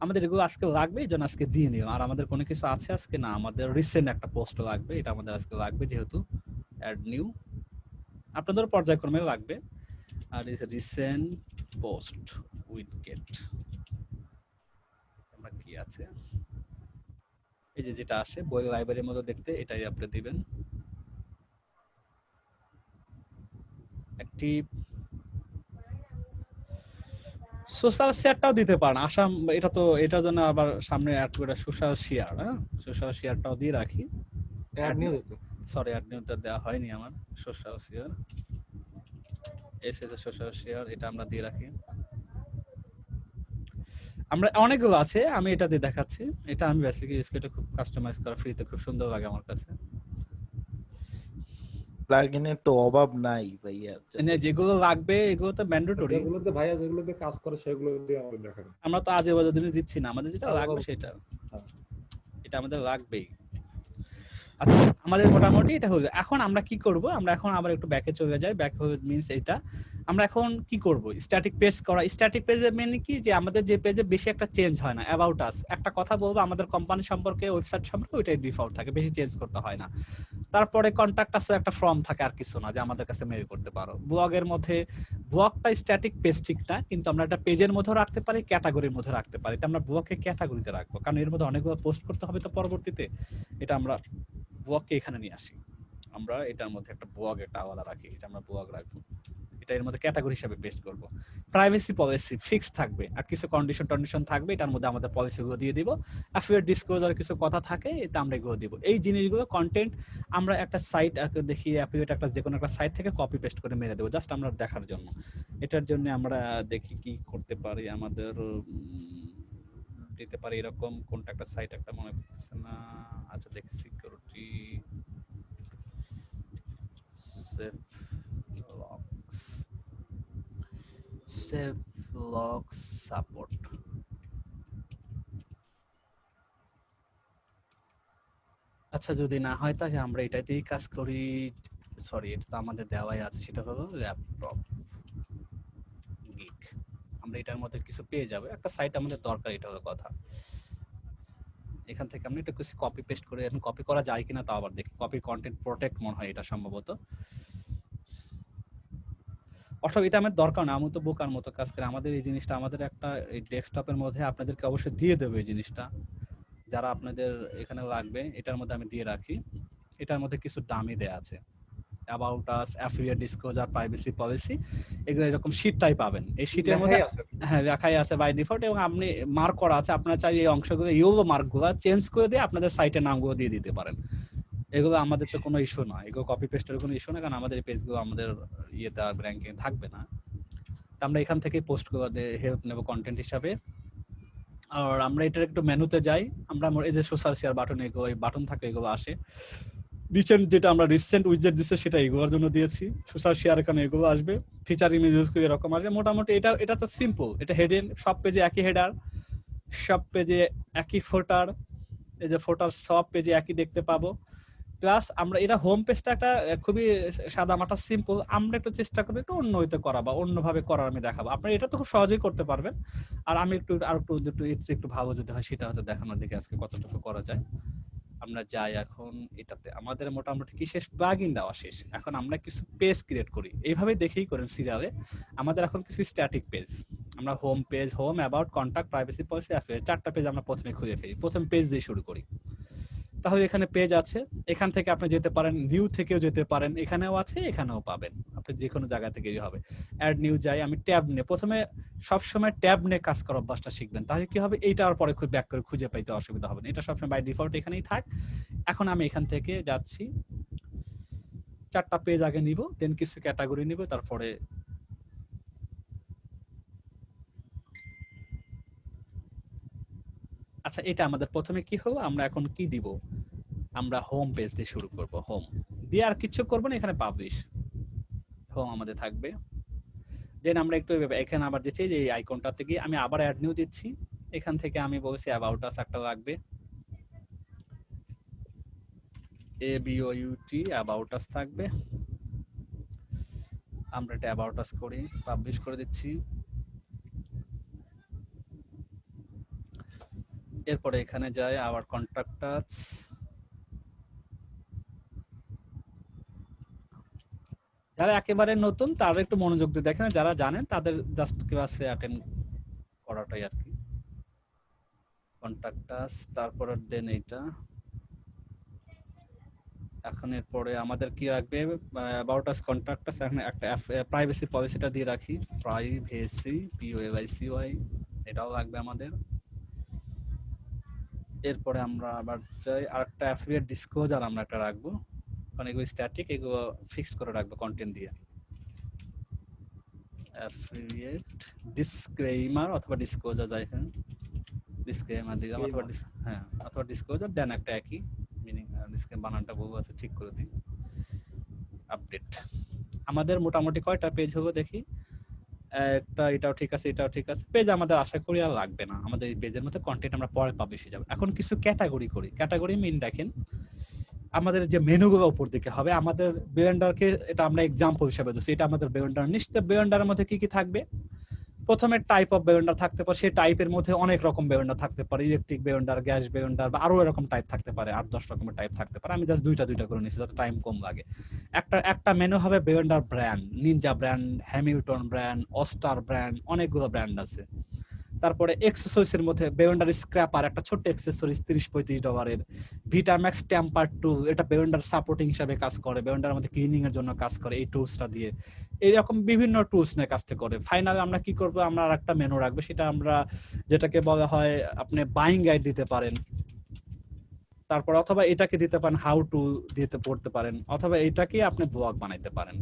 [SPEAKER 2] আমাদের এগুলো আজকে লাগবে, এই জন্য আজকে দিয়ে নিও। আর আমাদের কোনো কিছু আছে আজকে না, আমাদের রিসেন্ট একটা পোস্ট লাগবে, এটা আমাদের আজকে লাগবে যেহেতু অ্যাড নিউ, আপনাদের পর্যায়ক্রমে লাগবে। আর রিসেন্ট পোস্ট উইথ গেট, আমরা কি আছে, এই যে যেটা আসে বই লাইব্রেরির মতো দেখতে, এটাই আপনি দিবেন। অ্যাক্টিভ সোশ্যাল শেয়ারটাও দিতে পারেন, আসাম এটা তো এটার জন্য আবার সামনে অ্যাড করে সোশ্যাল শেয়ার, হ্যাঁ সোশ্যাল শেয়ারটাও দিয়ে রাখি।
[SPEAKER 1] অ্যাড নিউ দিতে,
[SPEAKER 2] সরি অ্যাড নিউটা দেওয়া হয়নি আমার, সোশ্যাল শেয়ার এসে সোশ্যাল শেয়ার, এটা আমরা দিয়ে রাখি। আমরা অনেকগুলো আছে, আমি এটা দিয়ে দেখাচ্ছি, এটা আমি বেসিক্যালি ইউজ করে খুব কাস্টমাইজ করা, ফ্রিতে খুব সুন্দর লাগে আমার কাছে।
[SPEAKER 5] প্লাগইনের তো অভাব নাই ভাইয়া।
[SPEAKER 2] মানে যেগুলো লাগবে এগুলো তো ম্যান্ডেটরি,
[SPEAKER 1] যেগুলোতে ভাইয়া যেগুলোতে কাজ করে সেগুলো দিয়ে আমাদের দেখান।
[SPEAKER 2] আমরা তো আজে বাজে জিনিস দিচ্ছি না, আমাদের যেটা
[SPEAKER 1] আজে
[SPEAKER 2] লাগবে
[SPEAKER 1] বাজে-
[SPEAKER 2] সেটা,
[SPEAKER 1] হ্যাঁ।
[SPEAKER 2] এটা আমাদের লাগবেই। আচ্ছা আমাদের মোটামুটি এটা হলো। এখন আমরা কি করব, আমরা এখন আবার একটু ব্যাকে চলে যাই। ব্যাক মিন্স এটা আমরা এখন কি করব, স্ট্যাটিক পেজ করা। স্ট্যাটিক পেজে মানে কি, যে আমাদের যে পেজে বেশি একটা চেঞ্জ হয় না, অ্যাবাউট আস একটা কথা বলবো আমাদের কোম্পানি সম্পর্কে, ওয়েবসাইট সম্পর্কে, ওইটাই ডিফল্ট থাকে, বেশি চেঞ্জ করতে হয় না। তারপরে কন্টাক্ট আছে, একটা ফর্ম থাকে, আর কিছু না, যে আমাদের কাছে মেইল করতে পারো। ব্লগের মধ্যে ব্লগটা স্ট্যাটিক পেজ ঠিক না, কিন্তু আমরা একটা পেজের মধ্যে রাখতে পারি, ক্যাটাগরির মধ্যে রাখতে পারি। তো আমরা ব্লগকে ক্যাটাগরিতে রাখবো, কারণ এর মধ্যে অনেকগুলো পোস্ট করতে হবে তো পরবর্তীতে। এটা আমরা ব্লগকে এখানে নিয়ে আসি, আমরা এটার মধ্যে একটা ব্লগ একটা আলাদা রাখি, এটা আমরা ব্লগ রাখবো, এটা এর মধ্যে ক্যাটাগরি হিসেবে পেস্ট করব। প্রাইভেসি পলিসি ফিক্স থাকবে, আর কিছু কন্ডিশন থাকবে, এটার মধ্যে আমাদের পলিসিগুলো দিয়ে দিব। অ্যাফিলিয়েট ডিসক্লোজার কিছু কথা থাকে, এতে আমরা এগুলো দিব। এই জিনিসগুলো কন্টেন্ট আমরা একটা সাইট দেখি, অ্যাফিলিয়েট একটা যে কোনো একটা সাইট থেকে কপি পেস্ট করে মেরে দেবো, জাস্ট আমরা দেখার জন্য। এটার জন্য আমরা দেখি কি করতে পারি, আমাদের দিতে পারি এরকম কোনটা একটা সাইট, একটা মনে পড়ছে না। আচ্ছা দেখি, সিকিউরিটি সেভ লক্স সাপোর্ট। আচ্ছা যদি না হয় তাহলে আমরা এটাতেই কাজ করি। সরি, এটা তো আমাদের দেওয়াই আছে, সেটা হলো ল্যাপটপ গিগ। আমরা এটার মধ্যে কিছু পেয়ে যাবো, একটা সাইট আমাদের দরকার, এটা হলো কথা। এখান থেকে আমরা এটা কিছু কপি পেস্ট করে, এখন কপি করা যায় কিনা তা আবার দেখি। কপি কন্টেন্ট প্রোটেক্ট মনে হয় এটা সম্ভবত, অথবা এটা আমার দরকার না, আমি তো বোকার মতো কাজ করে। আমাদের এই জিনিসটা আমাদের একটা এই ডেস্কটপের মধ্যে আপনাদেরকে অবশ্যই দিয়ে দেবো এই জিনিসটা, যারা আপনাদের এখানে লাগবে। এটার মধ্যে আমি দিয়ে রাখি, এটার মধ্যে কিছু দামি দেয়া আছে, about us, affiliate disclosure, privacy policy, এগুলো এরকম শীট টাইপ পাবেন। এই শীটের মধ্যে
[SPEAKER 1] লেখাই আছে।
[SPEAKER 2] হ্যাঁ লেখাই আছে বাই ডিফল্ট, এবং আপনি মার্ক করা আছে। আপনারা চাই এই অংশগুলো ইউলো মার্কগুলো চেঞ্জ করে দিয়ে আপনাদের সাইটের নামগুলো দিয়ে দিতে পারেন। এগুলো আমাদের তো কোনো ইস্যু না, এগুলো কপি পেস্টের কোনো ইস্যু না, কারণ আমাদের এই পেজগুলো আমাদের ইয়েতে র্যাঙ্কিং থাকবে না। তো আমরা এখান থেকে পোস্ট করে হেল্প নেব কন্টেন্ট হিসাবে। আর আমরা এটার একটু মেনুতে যাই, আমরা এই যে সোশ্যাল শেয়ার বাটন, এগুলো এই বাটন থাকে, এগুলো আসে। রিসেন্ট যেটা আমরা রিসেন্ট উইজেট দিচ্ছে সেটা এগুলোর জন্য দিয়েছি। সোশ্যাল শেয়ার এখানে এগুলো আসবে, ফিচার ইমেজেস করে এরকম আসবে। মোটামুটি এটা তো সিম্পল, এটা হেডিং, সব পেজে একই হেডার, সব পেজে একই ফোটার, এই যে ফোটার সব পেজে একই দেখতে পাবো। প্লাস আমরা এটা হোম পেজটা একটা খুবই সাদা মাটা সিম্পল, আমরা একটু চেষ্টা করবো একটু অন্য হইতে করা বা অন্যভাবে করার, আমি দেখাবো। আপনারা এটা তো খুব সহজেই করতে পারবেন, আর আমি একটু ভালো যদি হয় সেটা হয়তো দেখানোর দিকে আজকে কতটুকু করা যায়। আমরা যাই এখন এটাতে, আমাদের মোটামুটি কি শেষ, প্লাগইন দেওয়া শেষ। এখন আমরা কিছু পেজ ক্রিয়েট করি, এইভাবে দেখেই করেন সিরিয়ালে। আমাদের এখন কিছু স্ট্যাটিক পেজ, আমরা home page, home, about, contact, privacy policy, affiliate, 4টা পেজ আমরা প্রথমে খুঁজে ফেলি। প্রথম পেজ দিয়ে শুরু করি। তাহলে এখানে পেজ আছে, এখান থেকে আপনি যেতে পারেন, নিউ থেকেও যেতে পারেন, এখানেও আছে, এখানেও পাবেন, আপনি যে কোনো জায়গা থেকেই হবে। অ্যাড নিউ যাই, আমি ট্যাব নিয়ে, প্রথমে সবসময় ট্যাব নিয়ে কাজ করার অভ্যাসটা শিখবেন, তাহলে কি হবে, এইটার পরে খুব ব্যাক করে খুঁজে পাইতে অসুবিধা হবে না। এটা সবসময় বাই ডিফল্ট এখানেই থাক। এখন আমি এখান থেকে যাচ্ছি, 4টা পেজ আগে নিব, দেন কিছু ক্যাটাগরি নিব, তারপরে আচ্ছা এটা আমাদের প্রথমে কি হলো, আমরা এখন কি দিব, আমরা হোম পেজ দিয়ে শুরু করব। হোম দিয়ে আর কিছু করব না, এখানে পাবলিশ হোম আমাদের থাকবে। দেন আমরা একটু এখানে আবার দিচ্ছি যে এই আইকনটাতে গিয়ে আমি আবার অ্যাড নিউ দিচ্ছি। এখান থেকে আমি বলছি অ্যাবাউট আস একটা লাগবে, ABOUT অ্যাবাউট আস থাকবে। আমরা এটা অ্যাবাউট আস করি, পাবলিশ করে দিচ্ছি। এরপরে এখানে যাই আবার কন্টাক্ট আস, যারা একেবারে নতুন তারা একটু মনোযোগ দিয়ে দেখেন, যারা জানেন তাদের জাস্ট ক্লাসে অ্যাটেন্ড করাটাই আর কি। কন্টাক্ট আস, তারপরে দেন এইটা। এখন এরপরে আমাদের কি রাখবে, অ্যাবাউট আস, কন্টাক্ট আস, এখন একটা প্রাইভেসি পলিসিটা দিয়ে রাখি, প্রাইভেসি POICY, এটাও লাগবে আমাদের। এরপরে আমরা আবার চাই আরেকটা অ্যাফিলিয়েট ডিসক্লোজার আমরা একটা রাখবো, কারণ এগুলো স্ট্যাটিক, এগুলো ফিক্স করে রাখবো কন্টেন্ট দিয়ে। অ্যাফিলিয়েট ডিসক্লেইমার অথবা ডিসক্লোজার, যাই এখানে ডিসক্লেইমার দিলাম, অথবা হ্যাঁ অথবা ডিসক্লোজার, দেন একটা একই মিনিং। ডিসক্লেইমার বানানটা বহু আছে, ঠিক করে দিই। আপডেট। আমাদের মোটামুটি কয়টা পেজ হবে দেখি, একটা, এটাও ঠিক আছে, এটাও ঠিক আছে। পেজ আমাদের আশা করি আর লাগবে না, আমাদের এই পেজের মধ্যে কন্টেন্ট আমরা পরে পাবলিশ হয়ে যাবে। এখন কিছু ক্যাটাগরি করি। ক্যাটাগরি মিন দেখেন আমাদের যে মেনুগুলো উপর দিকে হবে, আমাদের বেন্ডারকে এটা আমরা এক্সাম্পল হিসেবে দিচ্ছি, এটা আমাদের বেন্ডার। নিশ্চিত বেন্ডারের মধ্যে কি কি থাকবে? প্রথমে টাইপ অফ বেন্ডার থাকতে পারে, সেই টাইপের মধ্যে অনেক রকম বেন্ডার থাকতে পারে, ইলেকট্রিক বেন্ডার, গ্যাস বেন্ডার, বা আরো এরকম টাইপ থাকতে পারে, 8-10 রকমের টাইপ থাকতে পারে। আমি জাস্ট দুইটা করে নিচ্ছি যাতে টাইম কম লাগে। একটা মেনু হবে bender brand, Ninja brand, Hamilton brand, austere brand, অনেকগুলো ব্র্যান্ড আছে। তারপরে এক্সেসরিজ এর মধ্যে বেন্ডার স্ক্র্যাপার, একটা ছোট্ট এক্সেসরিজ $30-35 ভিটাম্যাক্স টেম্পার টুল, এটা বেন্ডার সাপোর্টিং হিসেবে কাজ করে, বেন্ডার মধ্যে ক্লিনিং এর জন্য কাজ করে এই টুলসটা দিয়ে। এইরকম বিভিন্ন টুলস নিয়ে কাজ করে। ফাইনালি আমরা কি করব, আমরা আরেকটা মেনু রাখবো, সেটা আমরা যেটাকে বলা হয় আপনি বাইং গাইড দিতে পারেন, তারপর অথবা এটাকে দিতে পারেন হাউ টু দিতে পড়তে পারেন, অথবা এটাকে আপনি ব্লগ বানাইতে পারেন।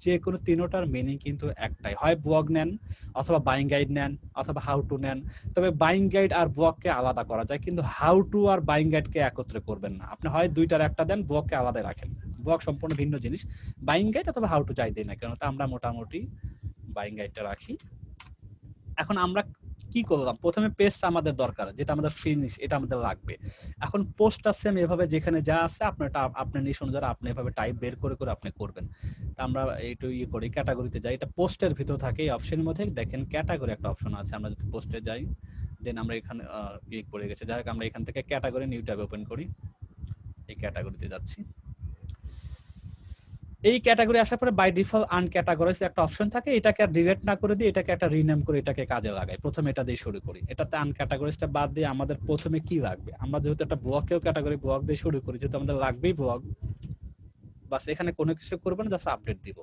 [SPEAKER 2] যে কোনো তিনটার মিনিং কিন্তু একটাই, হয় ব্লগ নেন, অথবা বাইং গাইড নেন, অথবা হাউ টু নেন। তবে বাইং গাইড আর ব্লগকে আলাদা করা যায়, কিন্তু হাউ টু আর বাইং গাইডকে একত্রে করবেন না। আপনি হয় দুইটার একটা দেন, ব্লগকে আলাদা রাখেন। ব্লগ সম্পূর্ণ ভিন্ন জিনিস। বাইং গাইড অথবা হাউ টু যাই দিই না কেন, তা আমরা মোটামুটি বাইং গাইডটা রাখি। এখন আমরা কি করলাম, প্রথমে পেজটা আমাদের দরকার, যেটা আমাদের ফিনিশ, এটা আমাদের লাগবে। এখন পোস্টটা সেম এভাবে যেখানে যা আছে আপনারটা আপনার নিশ অনুযায়ী আপনি এভাবে টাইপ বের করে করে আপনি করবেন। তা আমরা এইটু করি, ক্যাটাগরিতে যাই। এটা পোস্টের ভিতর থাকে, এই অপশনের মধ্যে দেখেন ক্যাটাগরি একটা অপশন আছে। আমরা যদি পোস্টে যাই, দেন আমরা এখানে ক্লিক করে গেছে, যাই হোক আমরা এখান থেকে ক্যাটাগরি নিউ ট্যাব ওপেন করি, এই ক্যাটাগরিতে যাচ্ছি। এই ক্যাটাগরি আসার পরে বাই ডিফল্ট আনক্যাটাগরাইজ একটা অপশন থাকে, এটাকে আর ডিলিট না করে দিয়ে এটাকে একটা রিনেম করে এটাকে কাজে লাগাই। প্রথমে এটা দিয়ে শুরু করি, এটাতে আনক্যাটাগরাইজটা বাদ দিয়ে আমাদের প্রথমে কি লাগবে, আমরা যেহেতু একটা ব্লকেও ক্যাটাগরি ব্লক দিয়ে শুরু করি, যেহেতু আমাদের লাগবেই ব্লক, বাস এখানে কোনো কিছু করবো না, জাস্ট আপডেট দিব।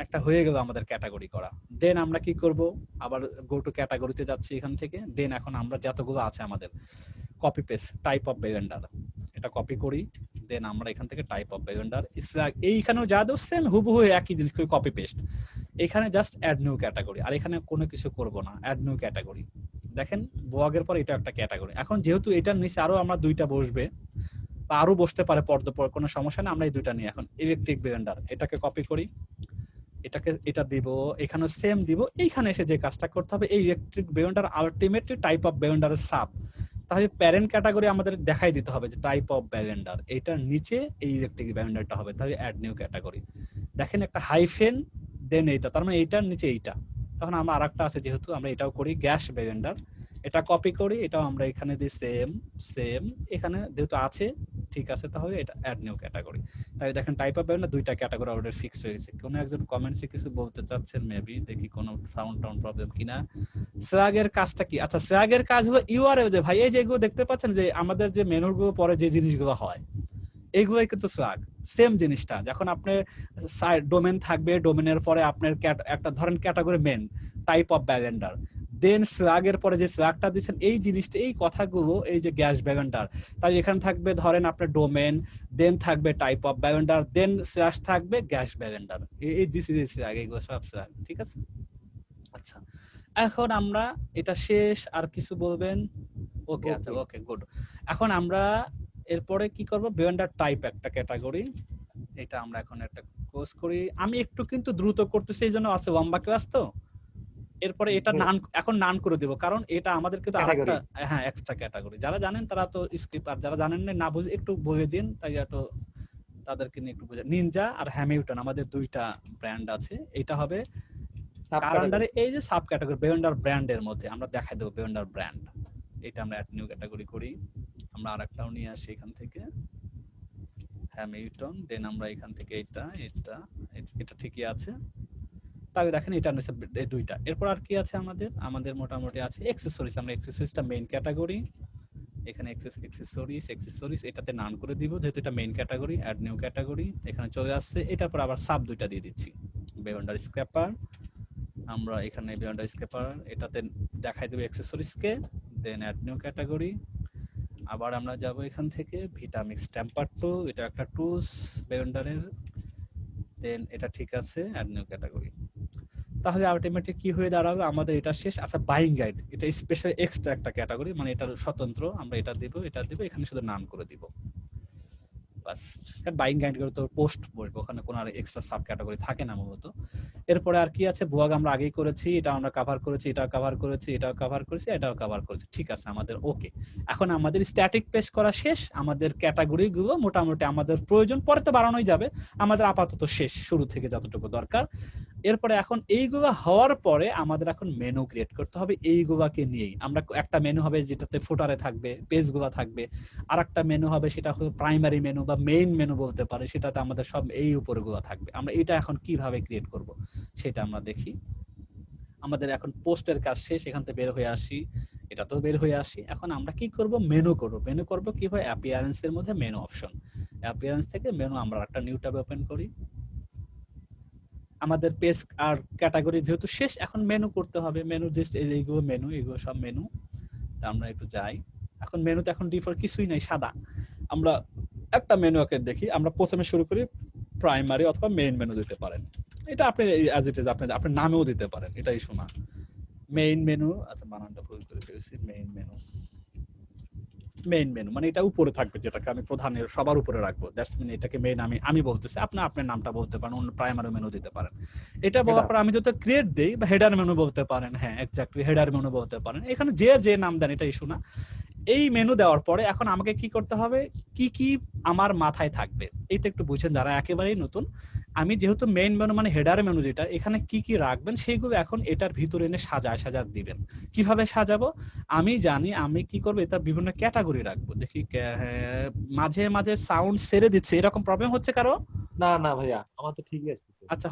[SPEAKER 2] একটা হয়ে গেল আমাদের ক্যাটাগরি করা। দেন আমরা কি করব, আবার গো টু ক্যাটাগরিতে যাচ্ছি এখান থেকে। দেন এখন আমরা যতগুলো আছে আমাদের কপি পেস্ট টাইপ অফ বেগেন্ডার, এটা কপি করি। দেন আমরা এখান থেকে টাইপ অফ বেগেন্ডার এইখানেও যা দেব সেম হুবহু একই জিনিস কপি পেস্ট। এখানে জাস্ট অ্যাড নিউ ক্যাটাগরি, আর এখানে কোনো কিছু করব না, অ্যাড নিউ ক্যাটাগরি। দেখেন ব্লগের পর এটা একটা ক্যাটাগরি। এখন যেহেতু এটার নিচে আরো আমরা দুইটা বসবে বা আরো বসতে পারে পর কোনো সমস্যা নেই, আমরা এই দুইটা নিই। এখন ইলেকট্রিক বেগেন্ডার, এটাকে কপি করি, এটাকে এটা দিব, এখানে সেম দিব। এইখানে এসে যে কাজটা করতে হবে, এই ইলেকট্রিক বেগেন্ডার আলটিমেটলি টাইপ অফ বেগেন্ডারের সাব, তাহলে প্যারেন্ট ক্যাটাগরি আমাদের দেখাই দিতে হবে যে টাইপ অফ বেগেন্ডার, এটার নিচে এই ইলেকট্রিক বেগেন্ডারটা হবে, তাহলে অ্যাড নিউ ক্যাটাগরি। দেখেন একটা হাইফেন, দেন এইটা, তার মানে এইটার নিচে এইটা। তখন আমরা আরেকটা আছে, যেহেতু আমরা এটাও করি গ্যাস বেগেন্ডার, এটা কপি করি, এটাও আমরা এখানে দিই সেম এখানে যেহেতু আছে, ঠিক আছে, তাহলে এটা অ্যাড নিউ ক্যাটাগরি। তাই দেখেন টাইপ অফ বেগেন্ডার দুইটা ক্যাটাগরি অলরেডি ফিক্সড হয়ে গেছে। কোনো একজন কমেন্টসে কিছু বলতে চাচ্ছেন, মেবি দেখি কোনো সাউন্ড প্রবলেম কিনা। সোয়াগের কাজটা কি? আচ্ছা, সোয়াগের কাজ হলো ইউআরএল, যে ভাই এই যেগুলো দেখতে পাচ্ছেন যে আমাদের যে মেনুগুলো পরে যে জিনিসগুলো হয়, এইগুলোই কিন্তু সোয়াগ। সেম জিনিসটা যখন আপনার ডোমেন থাকবে, ডোমেনের পরে আপনার একটা ধরেন ক্যাটাগরি মেন টাইপ অফ বেগেন্ডার, দেন সোয়াগের পরে যে সোয়াগটা দিচ্ছেন, এই জিনিসটা, এই কথাগুলো, এই যে গ্যাস বেগেন্ডার, তাই এখানে থাকবে ধরেন আপনার ডোমেন, দেন থাকবে টাইপ অফ বেগেন্ডার, দেন স্ল্যাশ থাকবে গ্যাস বেগেন্ডার, এই দিস ইজ সোয়াগ, এইগুলো সব সোয়াগ, ঠিক আছে? আচ্ছা, এখন আমরা এটা শেষ, আর কিছু বলবেন? ওকে, আচ্ছা, ওকে, গুড। এখন আমরা এরপরে কি করব, বেগেন্ডার টাইপ একটা ক্যাটাগরি, এটা আমরা এখন একটা ক্লোজ করি। আমি একটু কিন্তু দ্রুত করতেছি, এই জন্য আছে লম্বা ক্লাস তো। এরপরে এটা নান, এখন নান করে দিব, কারণ এটা আমাদের কিন্তু আরেকটা, হ্যাঁ, এক্সট্রা ক্যাটাগরি। যারা জানেন তারা তো স্কিপ, আর যারা জানেন না বুঝে একটু বলে দিন, তাই একটু তাদেরকে নিয়ে একটু বুঝে। নিনজা আর হ্যামিল্টন আমাদের দুইটা ব্র্যান্ড আছে, এটা হবে কার আন্ডারে, এই যে সাব ক্যাটাগরি বেগেন্ডার ব্র্যান্ডের মধ্যে আমরা দেখাই দেব বেগেন্ডার ব্র্যান্ড। এটা আমরা অ্যাড নিউ ক্যাটাগরি করি, আমরা আরেকটাও নিয়ে আসি এখান থেকে হ্যামিল্টন, দেন আমরা এখান থেকে এটা ঠিকই আছে। তাহলে দেখেন এটা নিচে এই দুইটা। এরপর আর কি আছে আমাদের মোটামুটি আছে অ্যাকসেসরিজ, আমরা অ্যাকসেসরিজটা মেইন ক্যাটাগরি, এখানে অ্যাকসেসরিজ এটাতে নান করে দিব, যেহেতু এটা main category. Add new category এখানে চলে আসছে, এটার পর আবার সাব দুইটা দিয়ে দিচ্ছি, বেগেন্ডার স্ক্র্যাপার, আমরা এখানে বেগেন্ডার স্ক্র্যাপার এটাতে দেখাই দেব অ্যাকসেসরিজকে, দেন অ্যাড নিউ ক্যাটাগরি। আবার আমরা যাব এখান থেকে ভিটামিক্স টেম্পার টু, এটা একটা টুলস বেগেন্ডারের, দেন এটা ঠিক আছে, অ্যাড নিউ ক্যাটাগরি। তাহলে আলটিমেটলি কি হয়ে দাঁড়াবে, আমাদের এটা শেষ। আচ্ছা, বাইং গাইড, এটা স্পেশাল এক্সট্রা একটা ক্যাটাগরি, মানে এটা স্বতন্ত্র, আমরা এটা দিব, এখানে শুধু নাম করে দিব, বাস। কারণ বাইং গাইড করে তো পোস্ট বলবো, ওখানে কোনো আর এক্সট্রা সাব ক্যাটাগরি থাকে না মূলত। এরপরে আর কি আছে, ভুয়াগ আমরা আগেই করেছি, এটা আমরা কভার করেছি, এটা কভার করেছি, এটাও কভার করেছি, এটাও কভার করেছি, ঠিক আছে আমাদের ওকে। এখন আমাদের স্ট্যাটিক পেজ করা শেষ, আমাদের ক্যাটাগরি গুলো মোটামুটি আমাদের প্রয়োজন, পরে তো বাড়ানোই যাবে, আমাদের আপাতত শেষ শুরু থেকে যতটুকু দরকার। এরপরে এখন এইগুলো হওয়ার পরে আমাদের এখন মেনু ক্রিয়েট করতে হবে এইগুলাকে নিয়েই। আমরা একটা মেনু হবে যেটাতে ফুটারে থাকবে, পেজগুলো থাকবে, আর একটা মেনু হবে সেটা হলো প্রাইমারি মেনু বা মেইন মেনু বলতে পারে, সেটাতে আমাদের সব এই উপরগুলো থাকবে। আমরা এটা এখন কিভাবে ক্রিয়েট করব সেটা আমরা দেখি। আমাদের এখন পোস্টের কাজ শেষ, এখান থেকে বের হয়ে আসি, এটাতেও বের হয়ে আসি। এখন আমরা কি করব, মেনু করব। মেনু করব কি হয়, অ্যাপিয়ারেন্স এর মধ্যে মেনু অপশন, অ্যাপিয়ারেন্স থেকে মেনু আমরা একটা নিউ ট্যাব ওপেন করি। আমাদের পেজ আর ক্যাটাগরি যেহেতু শেষ, এখন মেনু করতে হবে। মেনু জাস্ট এইগুলো মেনু, এগুলো সব মেনু। তা আমরা একটু যাই, এখন মেনুতে এখন ডিফল্ট কিছুই নাই, সাদা। আমরা একটা মেনু ওকে দেখি, আমরা প্রথমে শুরু করি প্রাইমারি অথবা মেইন মেনু দিতে পারেন, এটা আপনি অ্যাজ ইট ইজ আপনার নামেও দিতে পারেন, এটাই শোনা। মেইন মেনু, আচ্ছা বানানটা ভুল করে ফেলেছি, মেইন মেনু, মেইন মেনু মানে এটা উপরে থাকবে, যেটাকে আমি প্রধানের সবার উপরে রাখবো, দ্যাটস মিন এটাকে মেইন আমি বলতেছি, আপনি আপনার নামটা বলতে পারেন, অন্য প্রাইমারি মেনু দিতে পারেন। এটা বলার পর আমি যদি ক্রিয়েট দেই, বা হেডার মেনু বলতে পারেন, হ্যাঁ এক্স্যাক্টলি হেডার মেনু বলতে পারেন, এখানে যে নাম দেন এটা ইস্যু না। এই মেনু দেওয়ার পরে এখন আমাকে কি করতে হবে, কি কি আমার মাথায় থাকবে এইটা একটু বুঝেন যারা একেবারেই নতুন। আমি যেহেতু মেইন মেনু মানে হেডার মেনু যেটা, এখানে কি কি রাখবেন সেইগুলো এখন এটার ভিতরে এনে সাজা দিবেন। কিভাবে সাজাবো আমি জানি, আমি কি করবো, এটা বিভিন্ন ক্যাটাগরি রাখবো। দেখি মাঝে মাঝে সাউন্ড সেরে দিচ্ছে, এরকম প্রবলেম হচ্ছে কারো?
[SPEAKER 1] না না ভাইয়া, আমার তো ঠিকই আসতেছে।
[SPEAKER 2] আচ্ছা,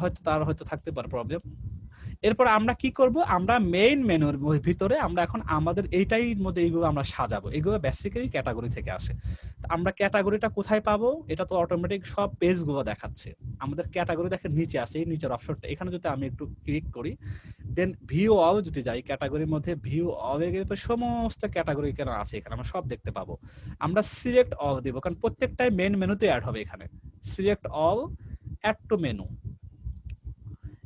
[SPEAKER 2] হয়তো থাকতে পারে প্রবলেম। এরপর আমরা কি করব, আমরা মেইন মেনুর ভিতরে আমরা এখন আমাদের এইটাই মধ্যে এইগুলো আমরা সাজাবো, এগুলো বেসিক্যালি ক্যাটাগরি থেকে আসে। আমরা ক্যাটাগরিটা কোথায় পাবো, এটা তো অটোমেটিক সব পেজগুলো দেখাচ্ছে। আমাদের ক্যাটাগরি দেখেন নিচে আছে, এই নিচের অপশনটা, এখানে যদি আমি একটু ক্লিক করি, দেন ভিউ অল যদি যাই, ক্যাটাগরির মধ্যে ভিউ অল এর সমস্ত ক্যাটাগরি কেন আছে এখানে আমরা সব দেখতে পাবো। আমরা সিলেক্ট অল দিব, কারণ প্রত্যেকটাই মেইন মেনুতে অ্যাড হবে। এখানে select all, add to menu.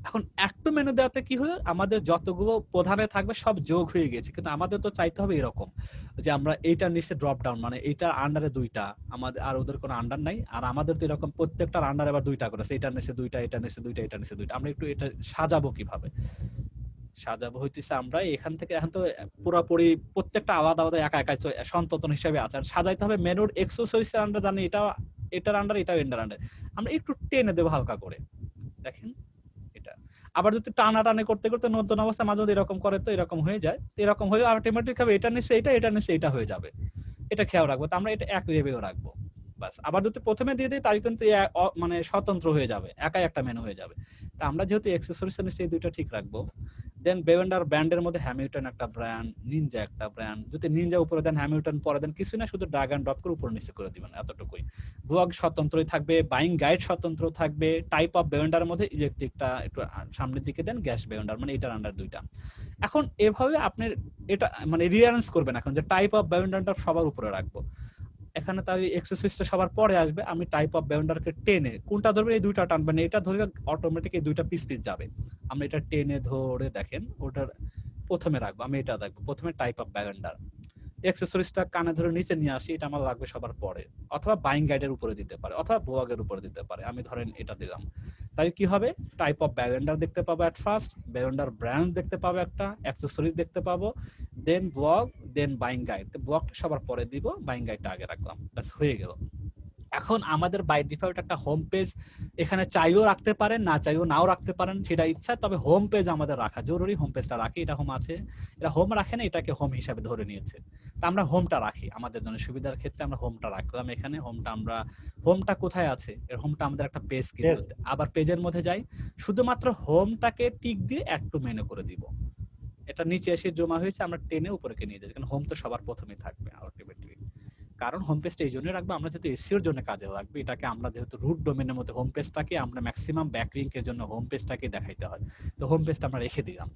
[SPEAKER 2] এখন একটু মেনু দেওয়াতে কি হলো, আমাদের যতগুলো প্রধানে থাকবে সব যোগ হয়ে গেছে, কিন্তু আমাদের তো চাইতে হবে এরকম যে আমরা এইটার নিচে ড্রপ ডাউন, মানে এইটার আন্ডারে দুইটা, আমাদের আর ওদের কোনো আন্ডার নাই, আর আমাদের তো এরকম প্রত্যেকটার আন্ডারে আবার দুইটা করে, এইটার নিচে দুইটা, এটার নিচে দুইটা, এটার নিচে দুইটা। আমরা একটু এটা সাজাবো, কিভাবে সাজাবো হইতেছে, আমরা এখান থেকে এখন তো পুরোপুরি প্রত্যেকটা আলাদা আলাদা একা একা সন্ততন হিসেবে আছে, সাজাইতে হবে মেনুর এক্সেসরিজের আন্ডার, জানি এটার আন্ডার, এটাও এন্ডার আন্ডার, আমরা একটু টেনে দেবো হালকা করে, দেখেন। আবার যদি টানাটানি করতে করতে নতুন অবস্থা মাঝে মধ্যে এরকম করে, তো এরকম হয়ে যায়, এরকম হয়ে অটোমেটিক হবে এটা নিচে এটা, এটা নিচে এটা হয়ে যাবে, এটা খেয়াল রাখবো। তো আমরা এটা এক লেভেলে রাখবো বাস। আবার যদি প্রথমে দিয়ে দিই তাই কিন্তু মানে স্বতন্ত্র হয়ে যাবে, একাই একটা মেনু হয়ে যাবে। তা আমরা যেহেতু অ্যাকসেসরিজ এর নিচে এই দুইটা ঠিক রাখবো। দেন বেভেন্ডার ব্র্যান্ডের মধ্যে হ্যামিল্টন একটা ব্র্যান্ড, নিনজা একটা ব্র্যান্ড, যদি নিনজা উপরে দেন হ্যামিল্টন পরে দেন, কিছু না, শুধু ড্র্যাগ এন্ড ড্রপ করে উপর নিচে করে দিবেন, এতটুকুই। ব্লগ স্বতন্ত্রই থাকবে, বাইং গাইড স্বতন্ত্র থাকবে, টাইপ অফ বেভেন্ডারের মধ্যে ইলেকট্রিকটা একটু সামনের দিকে দেন, গ্যাস বেভেন্ডার মানে এটার আন্ডার দুইটা। এখন এভাবে আপনি এটা মানে রিঅ্যারেঞ্জ করবেন, এখন যে টাইপ অফ বেভেন্ডারটা সবার উপরে রাখবো, এখানে তাই এক্সেসরিজটা সবার পরে আসবে। আমি টাইপ অফ বেভেন্ডারকে টেনে কোনটা ধরবে, এই দুইটা টানবেন, এটা ধরে অটোমেটিক এই দুইটা পিস যাবে। আমরা এটা টেনে ধরে দেখেন ওটার প্রথমে রাখবো, আমি এটা দেখবো প্রথমে টাইপ অফ বেভেন্ডার, অ্যাকসেসরিজটা কানে ধরে নিচে নিয়ে আসি, এটা আমার লাগবে সবার পরে, অথবা বাইং গাইডের উপরে দিতে পারে, অথবা ব্লগের উপরে দিতে পারে। আমি ধরেন এটা দিলাম, তাই কি হবে, টাইপ অফ বেভেন্ডার দেখতে পাবো এট ফার্স্ট, বেভেন্ডার ব্র্যান্ড দেখতে পাবো একটা, অ্যাকসেসরিজ দেখতে পাবো, দেন ব্লগ, দেন বাইং গাইড। ব্লগটা সবার পরে দিব, বাইং গাইডটা আগে রাখলাম, ব্যাস হয়ে গেল। এখন আমাদের বাই ডিফল্ট একটা হোম পেজ এখানে চাইও রাখতে পারেন, না চাইও নাও রাখতে পারেন, সেটা ইচ্ছা। তবে হোম পেজ আমাদের রাখা জরুরি, হোম পেজটা রাখি, এটা হোম আছে, এটা হোম রাখে না, এটাকে হোম হিসাবে ধরে নিয়েছে। তা আমরা হোমটা রাখি, আমাদের জন্য সুবিধার ক্ষেত্রে আমরা হোমটা রাখলাম এখানে। হোমটা কোথায় আছে, এর হোমটা আমাদের একটা পেজ কিন্তু, আবার পেজের মধ্যে যাই, শুধুমাত্র হোমটাকে টিক দিয়ে অ্যাড টু মেনু করে দিব। এটা নিচে এসে জমা হয়েছে, আমরা টেনে উপরে নিয়ে যাই, কারণ হোম তো সবার প্রথমেই থাকবে আলটিমেটলি। কারণ হোম পেজটা এই জন্য রাখবো, আমরা যেহেতু এসইওর জন্য কাজে লাগবে, এটাকে আমরা যেহেতু রুট ডোমেনের মধ্যে হোম পেজটাকে আমরা ম্যাক্সিমাম ব্যাকলিংকের জন্য হোম পেজটাকে দেখাইতে হয়, তো হোম পেজটা আমরা রেখে দিলাম।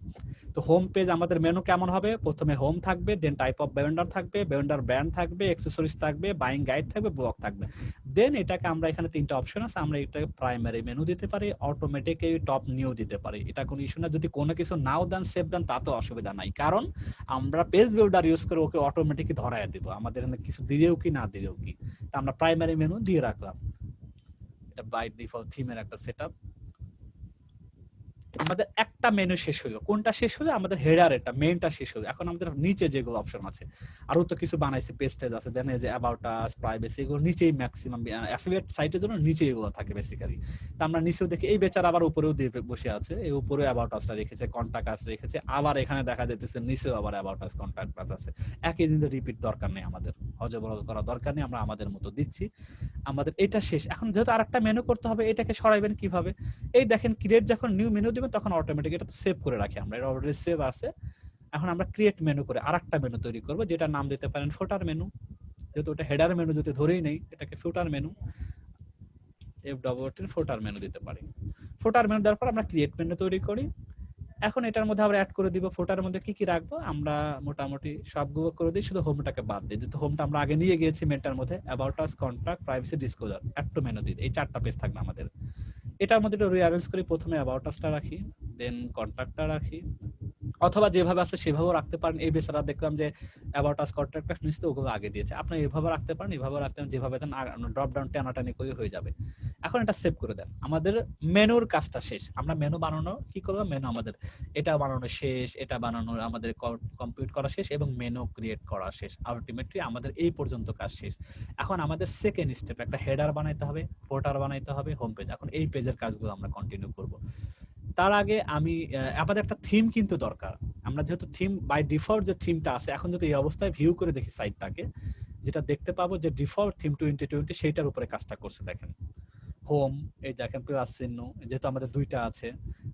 [SPEAKER 2] তো হোম পেজ আমাদের মেনু কেমন হবে, প্রথমে হোম থাকবে, দেন টাইপ অফ বেভেন্ডার থাকবে, বেভেন্ডার ব্র্যান্ড থাকবে, অ্যাকসেসরিজ থাকবে, বাইং গাইড থাকবে, ব্লগ থাকবে। দেন এটাকে আমরা এখানে তিনটা অপশন আছে, আমরা এটাকে প্রাইমারি মেনু দিতে পারি, অটোমেটিক টপ নিউ দিতে পারি, এটা কোনো ইস্যু না। যদি কোনো কিছু নাও দেন, সেভ দেন, তাতেও অসুবিধা নাই, কারণ আমরা পেজ বিল্ডার ইউজ করে ওকে অটোমেটিক ধরায় দিব, আমাদের এখানে কিছু দিলেও কি না দিলেও কি। তা আমরা প্রাইমারি মেনু দিয়ে রাখলাম। এটা বাই ডিফল্ট থিমের একটা সেটআপ। আমাদের একটা মেনু শেষ হলো, কোনটা শেষ হলো? আমাদের হেডার, এটা মেইনটা শেষ হলো। এখন আমাদের নিচে যেগুলো অপশন আছে, আরো তো কিছু বানাইছে, পেজটেজ আছে, দেন এই যে অ্যাবাউট আস, প্রাইভেসি, এগুলো নিচেই ম্যাক্সিমাম অ্যাফিলিয়েট সাইটের জন্য নিচে এগুলো থাকে বেসিক্যালি। তো আমরা নিচেও দেখি এই বেচারা আবার উপরেও দিয়ে বসে আছে, এই উপরে অ্যাবাউট আসটা রেখেছে, কন্টাক্ট আস রেখেছে, আবার এখানে দেখা যাইতেছে নিচেও আবার অ্যাবাউট আস, কন্টাক্ট আস আছে। একই জিনিস রিপিট দরকার নেই, আমাদের হজবরল করা দরকার নেই, আমরা আমাদের মতো দিচ্ছি। আমাদের এটা শেষ। এখন যেহেতু আরেকটা মেনু করতে হবে, এটাকে সরাইবেন কিভাবে? এই দেখেন ক্রিয়েট যখন নিউ মেনু দিবেন তখন অটোমেটিক এটা তো সেভ করে রাখি আমরা, এটা অলরেডি সেভ আছে। এখন আমরা ক্রিয়েট মেনু করে আরেকটা মেনু তৈরি করব, যেটা নাম দিতে পারেন ফুটার মেনু, যেহেতু এটা হেডার মেনু যদি ধরেই নেই, এটাকে ফুটার মেনু, এফ ফুটার মেনু দিতে পারি। ফুটার মেনু দেওয়ার পর আমরা ক্রিয়েট মেনু তৈরি করি। এখন এটার মধ্যে আমরা অ্যাড করে দিব, ফুটার মধ্যে কি কি রাখবো আমরা মোটামুটি সবগুলো করে দিই, শুধু হোমটাকে বাদ দিই, যেহেতু হোমটা আমরা আগে নিয়ে গিয়েছি মেনটার মধ্যে। About us, contact, privacy, disclosure, add to menu দিই, এই 4টা পেজ থাকবে আমাদের। এটার মধ্যে একটু রিঅ্যারেঞ্জ করি, প্রথমে অ্যাবাউট আসটা রাখি, দেন কন্টাক্টটা রাখি, অথবা যেভাবে আছে সেভাবেও রাখতে পারেন। এই বেচারা দেখলাম যে অ্যাবাউট আস, কন্টাক্ট আস নিচে ওগুলো আগে দিয়েছে, আপনি এভাবে রাখতে পারেন, এভাবে রাখতে পারেন, যেভাবে দেন ড্রপ ডাউন টানাটানি করে হয়ে যাবে। এখন এটা সেভ করে দেন। আমাদের মেনুর কাজটা শেষ। আমরা মেনু বানানো কি করব? মেনু আমাদের এটা বানানো শেষ, এটা বানানো আমাদের কমপ্লিট করা শেষ, এবং মেনু ক্রিয়েট করা শেষ। আলটিমেটলি আমাদের এই পর্যন্ত কাজ শেষ। এখন আমাদের সেকেন্ড স্টেপ, একটা হেডার বানাইতে হবে, ফুটার বানাইতে হবে, হোম পেজ। এখন এই পেজের কাজগুলো আমরা কন্টিনিউ করব। তার আগে আমি আমাদের একটা থিম কিন্তু দরকার। আমরা যেহেতু থিম বাই ডিফল্ট যে থিমটা আছে, এখন যদি এই অবস্থায় ভিউ করে দেখি সাইটটাকে, যেটা দেখতে পাবো যে ডিফল্ট থিম 2020 সেইটার উপরে কাজটা করছে। দেখেন হোম, এই দেখেন প্লাস চিহ্ন, যেহেতু আমাদের দুইটা আছে,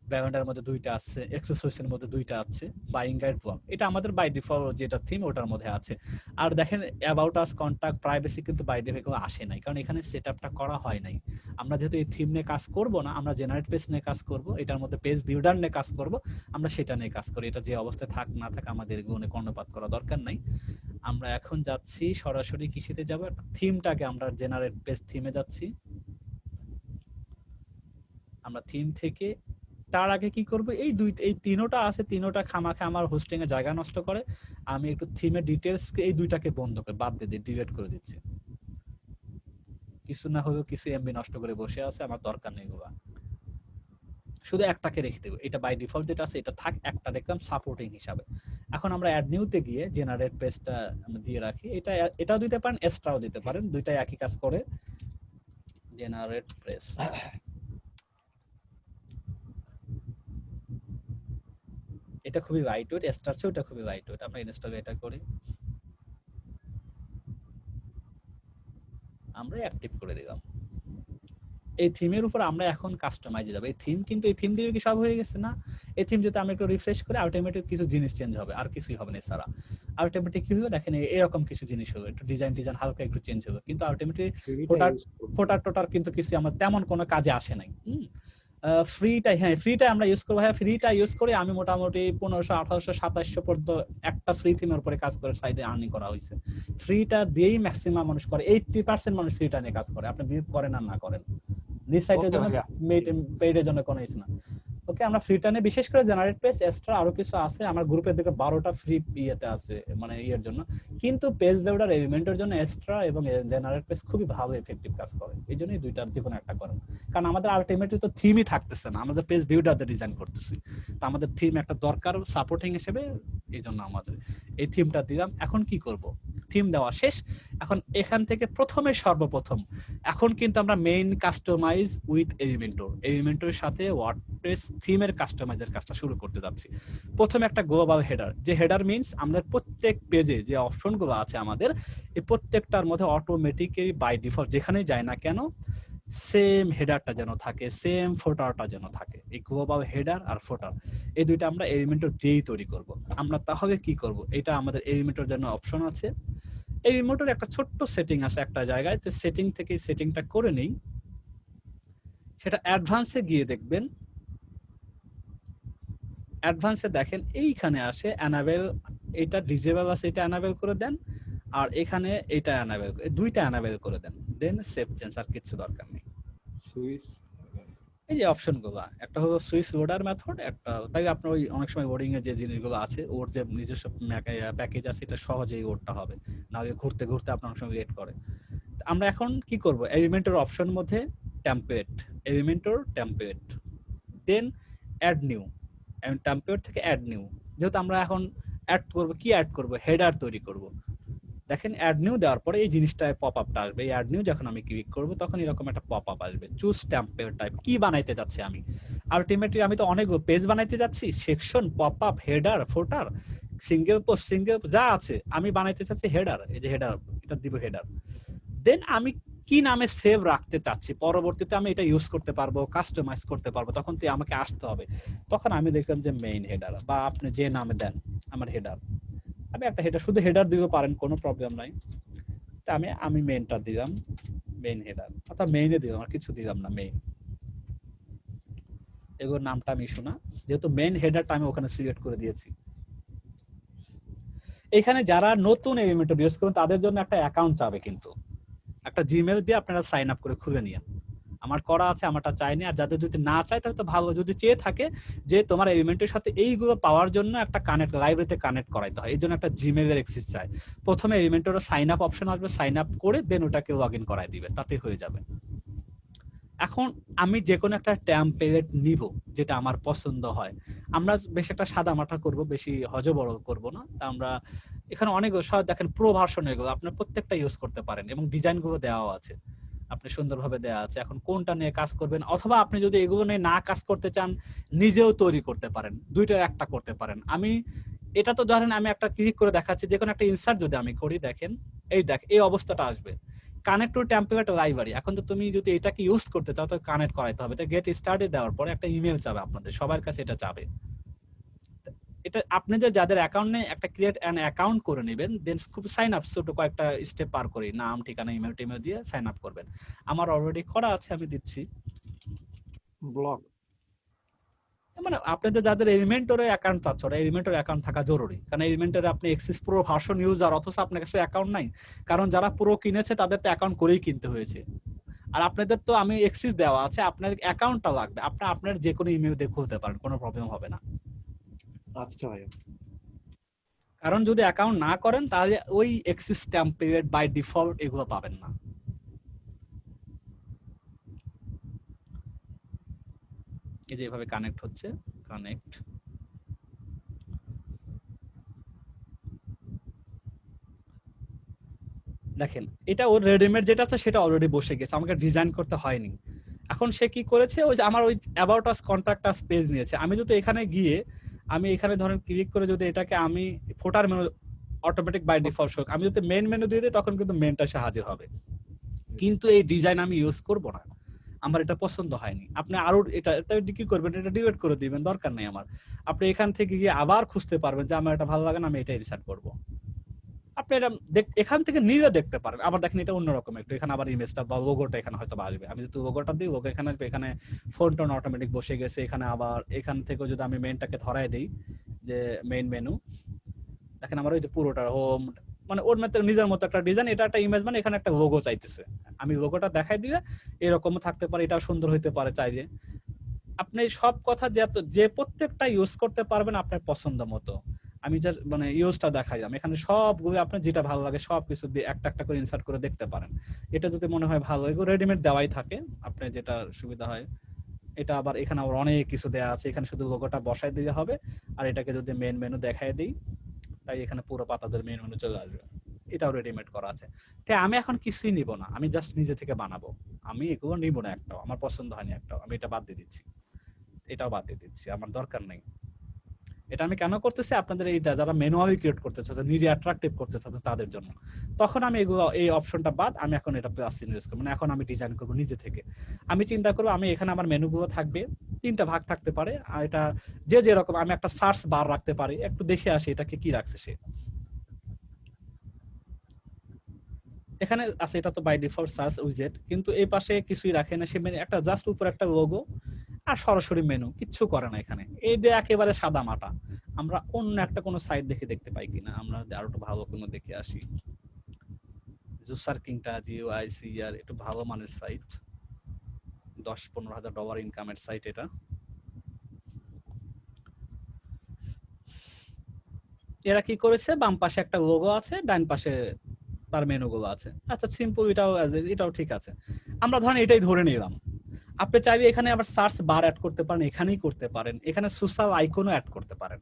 [SPEAKER 2] ব্যাকগ্রাউন্ডের মধ্যে দুইটা আছে, এক্সেসরিজের মধ্যে দুইটা আছে, বাইং গাইড ব্লগ, এটা আমাদের বাই ডিফল্ট যেটা থিম ওটার মধ্যে আছে। আর দেখেন অ্যাবাউট আস, কন্টাক্ট, প্রাইভেসি কিন্তু বাই ডিফল্ট আসে নাই, কারণ এখানে সেটআপটা করা হয় নাই। আমরা যেহেতু এই থিম নিয়ে কাজ করব না, আমরা জেনারেট পেজ নিয়ে কাজ করব, এটার মধ্যে পেজ বিল্ডার নিয়ে কাজ করব, আমরা সেটা নিয়ে কাজ করি। এটা যে অবস্থায় থাক না থাক আমাদের গুণে কর্ণপাত করা দরকার নাই। আমরা এখন যাচ্ছি সরাসরি কৃষিতে যাব, থিমটাকে আমরা জেনারেট পেজ থিমে যাচ্ছি। আমরা থিম থেকে তার আগে কি করব, এই তিনোটা আছে, তিনোটা খামাখা আমার হোস্টিং এ জায়গা নষ্ট করে। আমি একটু থিমের ডিটেইলস এই দুইটাকে বন্ধ করে বাদ দিয়ে ডিলিট করে দিচ্ছি। কিছু না হলেও কিছু এমবি নষ্ট করে বসে আছে, আমার দরকার নেই এগুলো, শুধু একটাকে রেখে দেবো। এটা বাই ডিফল্ট যেটা আছে এটা থাক, একটা দেখলাম সাপোর্টিং হিসাবে। এখন আমরা অ্যাড নিউতে গিয়ে জেনারেট পেজটা দিয়ে রাখি, এটাও দিতে পারেন, এক্সট্রাও দিতে পারেন, দুইটাই একই কাজ করে। জেনারেট পেজ, এটা খুবই লাইট ওয়েট, এক্সট্রা আছে, ওটা খুবই লাইট ওয়েট। আমরা ইনস্টল এটা করি, আমরা অ্যাক্টিভ করে দিলাম। এই থিমের উপর আমরা এখন কাস্টমাইজে যাব। এই থিম কিন্তু এই থিম দিয়ে কি সব হয়ে গেছে না? এই থিম যদি আমরা একটু রিফ্রেশ করে আলটিমেটলি কিছু জিনিস চেঞ্জ হবে, আর কিছুই হবে না। এছাড়া আলটিমেটলি কি হবে দেখেন, এরকম কিছু জিনিস হবে, একটু ডিজাইন হালকা একটু চেঞ্জ হবে, কিন্তু আলটিমেটলি ফোটার কিন্তু কিছু আমার তেমন কোনো কাজে আসে নাই। ফ্রিটা, হ্যাঁ ফ্রিটা আমরা ইউজ করবো। হ্যাঁ ফ্রিটা ইউজ করে আমি মোটামুটি 1500, 1800, 2700 পর্যন্ত একটা ফ্রি থিমের উপরে কাজ করে সাইডে আর্নিং করা হয়েছে। ফ্রিটা দিয়েই ম্যাক্সিমাম মানুষ করে, 80% মানুষ ফ্রিটা নিয়ে কাজ করে, আপনি বিলিভ করেন আর না করেন। নিজ সাইটের জন্য, পেইডের জন্য কোনো ইস্যু না। ওকে, আমরা ফ্রিটা নিয়ে বিশেষ করে জেনারেট পেজ, এক্সট্রা আরো কিছু আছে আমার গ্রুপের দিকে 12টা ফ্রি ইয়েতে আছে, মানে ইয়ের জন্য। কিন্তু পেজ বিল্ডার এলিমেন্টের জন্য এক্সট্রা এবং জেনারেট পেজ খুবই ভালো এফেক্টিভ কাজ করে। এই জন্যই দুইটার যে কোনো একটা করেন, কারণ আমাদের আলটিমেটলি তো থিমই থাকতেছে না, আমাদের পেজ বিল্ডারদের ডিজাইন করতেছি, তো আমাদের থিম একটা দরকার সাপোর্টিং হিসেবে। এই জন্য আমাদের এই থিমটা দিলাম। এখন কি করব, থিম দেওয়া শেষ। এখন এখান থেকে সর্বপ্রথম এখন কিন্তু আমরা মেইন কাস্টমাইজ উইথ এলিমেন্টরের সাথে ওয়ার্ডপ্রেস থিমের কাস্টমাইজের কাজটা শুরু করতে যাচ্ছি। প্রথমে একটা গ্লোবাল হেডার, যে হেডার মিন্স আমাদের প্রত্যেক পেজে যে অপশনগুলো আছে আমাদের এই প্রত্যেকটার মধ্যে অটোমেটিক্যালি বাই ডিফল্ট যেখানেই যায় না কেন সেম হেডারটা যেন থাকে, সেম ফোটারটা যেন থাকে। এই গ্লোবাল হেডার আর ফোটার এই দুইটা আমরা এলিমেন্টর দিয়েই তৈরি করব। আমরা তাহলে কি করব, এটা আমাদের এলিমেন্টর জন্য অপশন আছে। এই রিমোটের একটা ছোট্ট সেটিং আছে একটা জায়গায়, তো সেটিং থেকে সেটিংটা করে নেই, সেটা অ্যাডভান্সে গিয়ে দেখবেন। অ্যাডভান্সে দেখেন এইখানে আসে অ্যানাবেল, এটা ডিসেবল আছে, এটা অ্যানাবেল করে দেন, আর এখানে এটা অ্যানাবেল, দুইটা অ্যানাবেল করে দেন, দেন সেভ চেঞ্জ, আর কিছু দরকার নেই।
[SPEAKER 1] সুইচ
[SPEAKER 2] এই যে অপশনগুলো, একটা হলো সুইচ ওর্ডার মেথড, একটা তাই আপনার ওই অনেক সময় ওর্ডিং এর যে জিনিসগুলো আছে, ওর যে নিজস্ব প্যাকেজ আছে এটা সহজেই ওরটা হবে, না ঘুরতে ঘুরতে আপনার অনেক সময় ওয়েট করে। আমরা এখন কি করব, এলিমেন্টের অপশন মধ্যে template, Elementor template, then add new, and template থেকে add new, যেহেতু আমরা এখন অ্যাড করব, কি অ্যাড করব, হেডার তৈরি করব। দেখেন অ্যাড নিউ দেওয়ার পরে এই জিনিসটায় পপ আপটা আসবে। এই অ্যাড নিউ যখন আমি ক্লিক করব তখন এরকম একটা পপ আপ আসবে, চুজ টেমপ্লেট টাইপ। কি বানাইতে যাচ্ছি আমি? আলটিমেটলি আমি তো অনেক পেজ বানাইতে যাচ্ছি, সেকশন, পপ আপ, হেডার, ফুটার, সিঙ্গেল পোস্ট, সিঙ্গেল যা আছে আমি বানাইতে চাচ্ছি হেডার। এই যে হেডার, এটা দিব হেডার। দেন আমি কি নামে সেভ রাখতে চাচ্ছি, পরবর্তীতে আমি এটা ইউজ করতে পারবো, কাস্টমাইজ করতে পারবো, তখন তো আমাকে আসতে হবে। তখন আমি দেখলাম যে মেইন হেডার, বা আপনি যে নামে দেন আমার হেডার, আমি একটা হেডার, শুধু হেডার দিতে পারেন, কোনো প্রবলেম নাই। তা আমি মেইনটা দিলাম, মেইন হেডার, অর্থাৎ মেইনে দিলাম, আর কিছু দিলাম না, মেইন। এগুলোর নামটা আমি ইস্যু না, যেহেতু মেইন হেডারটা আমি ওখানে সিলেক্ট করে দিয়েছি। এখানে যারা নতুন এলিমেন্টর ইউজ করবেন তাদের জন্য একটা অ্যাকাউন্ট চাবে, কিন্তু একটা জিমেইল দিয়ে আপনারা সাইন আপ করে খুলে নিন। আমার করা আছে, আমারটা চাইনি। আর যাদের যদি না চায় তাহলে তো ভালো, যদি চেয়ে থাকে যে তোমার এলিমেন্টের সাথে এইগুলো পাওয়ার জন্য একটা কানেক্ট, লাইব্রেরিতে কানেক্ট করাইতে হয়, এই জন্য একটা জিমেইলের অ্যাক্সেস চাই। প্রথমে এলিমেন্টের সাইন আপ অপশন আসবে, সাইন আপ করে দেন ওটাকে লগ ইন করাই দিবে, তাতে হয়ে যাবে। এখন আমি যে কোনো একটা টেমপ্লেট নিব যেটা আমার পছন্দ হয়। আমরা বেশ একটা সাদা মাথা করব, বেশি হজবরল করব না। তা আমরা এখানে অনেকগুলো দেখেন প্রো ভার্সন, এগুলো আপনার প্রত্যেকটা ইউজ করতে পারেন, এবং ডিজাইনগুলো দেওয়া আছে, আপনি সুন্দরভাবে দেওয়া আছে। এখন কোনটা নিয়ে কাজ করবেন, অথবা আপনি যদি এগুলো নিয়ে না কাজ করতে চান নিজেও তৈরি করতে পারেন, দুইটার একটা করতে পারেন। আমি এটা তো ধরেন আমি একটা ক্লিক করে দেখাচ্ছি, যে কোনো একটা ইনসার্ট যদি আমি করি, দেখেন এই অবস্থাটা আসবে, কানেক্ট টু টেমপ্লেট লাইব্রেরি। এখন তো তুমি যদি এটাকে ইউজ করতে চাও তো কানেক্ট করাইতে হবে। তো গেট স্টার্টেড দেওয়ার পরে একটা ইমেল যাবে, আপনাদের সবার কাছে এটা যাবে। এটা আপনাদের যাদের অ্যাকাউন্ট নেই একটা ক্রিয়েট অ্যান অ্যাকাউন্ট করে নেবেন, দেন খুব সাইন আপ, ছোট কয়েকটা স্টেপ পার করে নাম, ঠিকানা, ইমেল টিমেল দিয়ে সাইন আপ করবেন। আমার অলরেডি করা আছে, আমি দিচ্ছি।
[SPEAKER 1] ব্লক
[SPEAKER 2] মানে আপনাদের যাদের এলিমেন্টরে অ্যাকাউন্ট আছে, ওরা এলিমেন্টর অ্যাকাউন্ট থাকা জরুরি, কারণ এলিমেন্টরে আপনি এক্সিস প্রো ভার্সন ইউজার, অথচ আপনার কাছে অ্যাকাউন্ট নাই। কারণ যারা প্রো কিনেছে তাদের তো অ্যাকাউন্ট করেই কিনতে হয়েছে, আর আপনাদের তো আমি এক্সিস দেওয়া আছে, আপনার অ্যাকাউন্টটা লাগবে। আপনার যে কোনো ইমেল দিয়ে খুলতে পারেন, কোনো প্রবলেম হবে না।
[SPEAKER 1] আচ্ছা ভাইয়া।
[SPEAKER 2] কারণ যদি অ্যাকাউন্ট না করেন তাহলে ওই এক্সিস টেমপ্লেট বাই ডিফল্ট এগুলো পাবেন না। এই যে এভাবে কানেক্ট হচ্ছে, কানেক্ট। দেখেন এটা ওর রেডিমেড যেটা আছে সেটা অলরেডি বসে গেছে, আমাকে ডিজাইন করতে হয়নি। এখন সে কি করেছে, ওই যে আমার ওই about us contact us page নিয়েছে। আমি যদি এখানে গিয়ে আমি এখানে ধরেন ক্লিক করে যদি এটাকে আমি footer menu automatic by default show, আমি যদি মেইন মেনু দিয়ে দিই তখন কিন্তু মেইনটা সে হাজির হবে, কিন্তু এই ডিজাইন আমি ইউজ করব না, আমার এটা পছন্দ হয়নি। আপনি আরো এটা কি করবেন, এটা ডিলিট করে দিবেন, দরকার নেই আমার। আপনি এখান থেকে গিয়ে আবার খুঁজতে পারবেন যে আমার এটা ভালো লাগে না, আমি এটাই রিসেট করব। আপনি এটা এখান থেকে নিয়ে দেখতে পারেন। আবার দেখেন এটা অন্যরকম একটু, এখানে আবার ইমেজটা বা লোগোটা এখানে হয়তো আসবে। আমি যদি লোগোটা দিই, লোগো এখানে আসবে, এখানে ফোন টোন অটোমেটিক বসে গেছে। এখানে আবার এখান থেকে যদি আমি মেইনটাকে ধরাই দেই, যে মেইন মেনু, দেখেন আমার ওই যে পুরোটা হোম, মানে ওর মতো নিজের মতো একটা ডিজাইন, এটা একটা ইমেজ, মানে এখানে একটা লোগো চাইতেছে। আমি লোগোটা দেখাই দিলে এরকম থাকতে পারে, এটা সুন্দর হইতে পারে চাইলে। আপনি সব কথা যে প্রত্যেকটা ইউজ করতে পারবেন আপনার পছন্দ মতো। আমি জাস্ট মানে ইউজটা দেখাইলাম, এখানে সবগুলো আপনার যেটা ভালো লাগে সবকিছু দিয়ে একটা একটা করে ইনসার্ট করে দেখতে পারেন। এটা যদি মনে হয় ভালো, এগুলো রেডিমেড দেওয়াই থাকে, আপনার যেটা সুবিধা হয়। এটা আবার এখানে আবার অনেক কিছু দেওয়া আছে, এখানে শুধু লোগোটা বসাই দিলে হবে। আর এটাকে যদি মেইন মেনু দেখাই দিই, তাই এখানে পুরো পাতা ধরে মেইন মেনু চলে আসবে। এটাও রেডিমেড করা আছে। তাই আমি এখন কিছুই নিব না, আমি জাস্ট নিজে থেকে বানাবো। আমি এগুলো নিব না, একটাও আমার পছন্দ হয়নি, একটাও। আমি এটা বাদ দিয়ে দিচ্ছি, এটাও বাদ দিয়ে দিচ্ছি, আমার দরকার নেই। এটা আমি কেন করতেছি, আপনাদের এইটা যারা ম্যানুয়ালি ক্রিয়েট করতে চাচ্ছে, নিজে অ্যাট্রাকটিভ করতে চাচ্ছে তাদের জন্য। তখন আমি এগুলো এই অপশনটা বাদ, আমি এখন এটা প্লাস চিহ্ন ইউজ করব। মানে এখন আমি ডিজাইন করব নিজে থেকে। আমি চিন্তা করব আমি এখানে আমার মেনুগুলো থাকবে, 3টা ভাগ থাকতে পারে। আর এটা যে যেরকম, আমি একটা সার্চ বার রাখতে পারি, একটু দেখে আসি এটাকে কি রাখছে সে। এখানে আছে, এটা তো বাই ডিফল্ট সার্চ উইজেট, কিন্তু এই পাশে কিছুই রাখে না সে, একটা জাস্ট উপর একটা লোগো আর সরাসরি মেনু, কিচ্ছু করে না এখানে। এইটা একেবারে সাদা মাটা। আমরা অন্য একটা কোনো সাইট দেখতে পাই কিনা, আমরা আরো একটু ভালো কোনো দেখে আসি। জুসার কিংটা, জিওআইসিআর, একটু ভালো মানের সাইট, 10-15 হাজার ডলার ইনকামের সাইট এটা। এরা কি করেছে, বাম পাশে একটা লোগো আছে, ডান পাশে তার মেনুগুলো আছে। আচ্ছা সিম্পল, এটাও ঠিক আছে। আমরা ধরেন এটাই ধরে নিলাম, আপনি চাইলে এখানে আবার সার্চ বার অ্যাড করতে পারেন, এখানেই করতে পারেন, এখানে সোশ্যাল আইকনও অ্যাড করতে পারেন।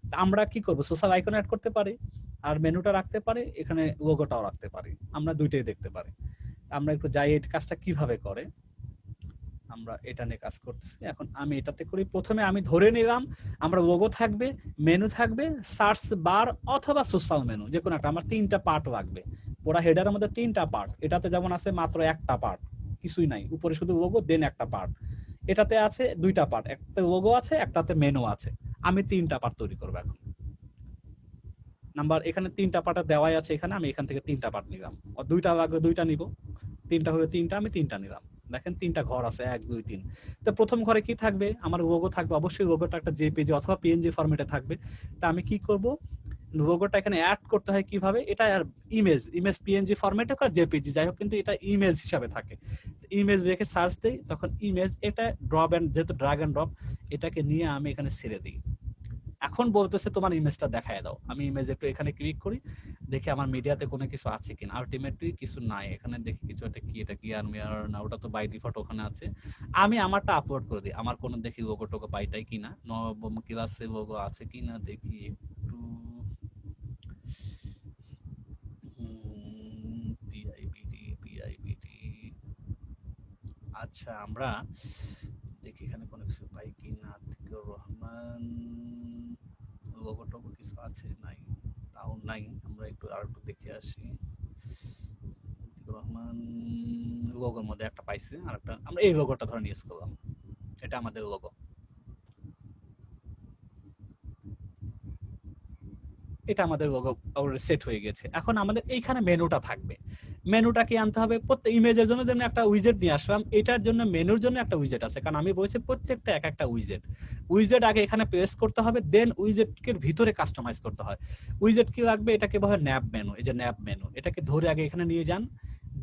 [SPEAKER 2] তা আমরা কি করব, সোশ্যাল আইকন অ্যাড করতে পারি আর মেনুটা রাখতে পারি, এখানে লোগোটাও রাখতে পারি, আমরা দুইটাই দেখতে পারি। আমরা একটু যাই এই কাজটা কিভাবে করে, আমরা এটা নিয়ে কাজ করতেছি। এখন আমি এটাতে করি, প্রথমে আমি ধরে নিলাম আমরা লোগো থাকবে, মেনু থাকবে, সার্চ বার অথবা সোশ্যাল মেনু, যে কোনো একটা। আমার 3টা পার্ট লাগবে, পুরা হেডারের মধ্যে 3টা পার্ট। এটাতে যেমন আছে মাত্র একটা পার্ট, কিছুই নাই, উপরে শুধু লোগো দেন একটা পার্ট। এটাতে আছে 2টা পার্ট, একটা লোগো আছে, একটাতে মেনু আছে। আমি 3টা পার্ট তৈরি করবো এখন। নাম্বার এখানে 3টা পার্ট দেওয়াই আছে, এখানে আমি এখান থেকে 3টা পার্ট নিলাম। 2টা লাগবে 2টা নিব, 3টা হবে 3টা, আমি 3টা নিলাম। দেখেন 3টা ঘর আছে, 1 2 3। তো প্রথম ঘরে কি থাকবে, আমার লোগো থাকবে, অবশ্যই লোগোটা একটা জেপিজি অথবা পিএনজি ফরম্যাটে থাকবে। তা আমি কি করব, লোগোটা এখানে অ্যাড করতে হয় কিভাবে, এটা আর ইমেজ পিএনজি ফরম্যাটে হোক আর জেপিজি যাই হোক, কিন্তু এটা ইমেজ হিসাবে থাকে। ইমেজ রেখে সার্চ দেই, তখন ইমেজ, এটা ড্রপ এন্ড, যেহেতু ড্র্যাগ এন্ড ড্রপ, এটাকে নিয়ে আমি এখানে ছেড়ে দিই। এখন বলতেছে তোমার ইমেজটা দেখায় দাও। আমি ইমেজ একটু এখানে ক্লিক করি, দেখি আমার মিডিয়াতে কোনো কিছু আছে কিনা। আলটিমেটলি কিছু নাই, এখানে দেখি কিছু একটা কি, এটা গিয়ার মিয়ার না, ওটা তো বাই ডিফল্ট ওখানে আছে। আমি আমারটা আপলোড করে দিই, আমার কোনো দেখি লোগো টোগো পাইটাই কিনা, নবম ক্লাসে লোগো আছে কিনা দেখি একটু। পিআইবিটি, আচ্ছা আমরা দেখি এখানে কোনো কিছু পাই কিনা। আতিকুর রহমান লোগো টোগো কিছু আছে, নাই, তাও নাই। আমরা একটু আর একটু দেখে আসি। আতিকুর রহমান লোগোর মধ্যে একটা পাইছি, আর একটা আমরা এই লোগোটা ধরে ইউজ করলাম, এটা আমাদের লোগো। এটা আমাদের লোগো অলরেডি সেট হয়ে গেছে। এখন আমাদের এইখানে মেনুটা থাকবে। মেনুটা কি আনতে হবে, প্রত্যেক ইমেজের জন্য যেমন একটা উইজেট নিয়ে আসলাম, এটার জন্য মেনুর জন্য একটা উইজেট আছে, কারণ আমি বলছি প্রত্যেকটা এক একটা উইজেট। উইজেট আগে এখানে প্রেস করতে হবে, দেন উইজেটের ভিতরে কাস্টমাইজ করতে হয়। উইজেট কি লাগবে, এটাকে বলা হয় ন্যাব মেনু। এই যে ন্যাব মেনু, এটাকে ধরে আগে এখানে নিয়ে যান,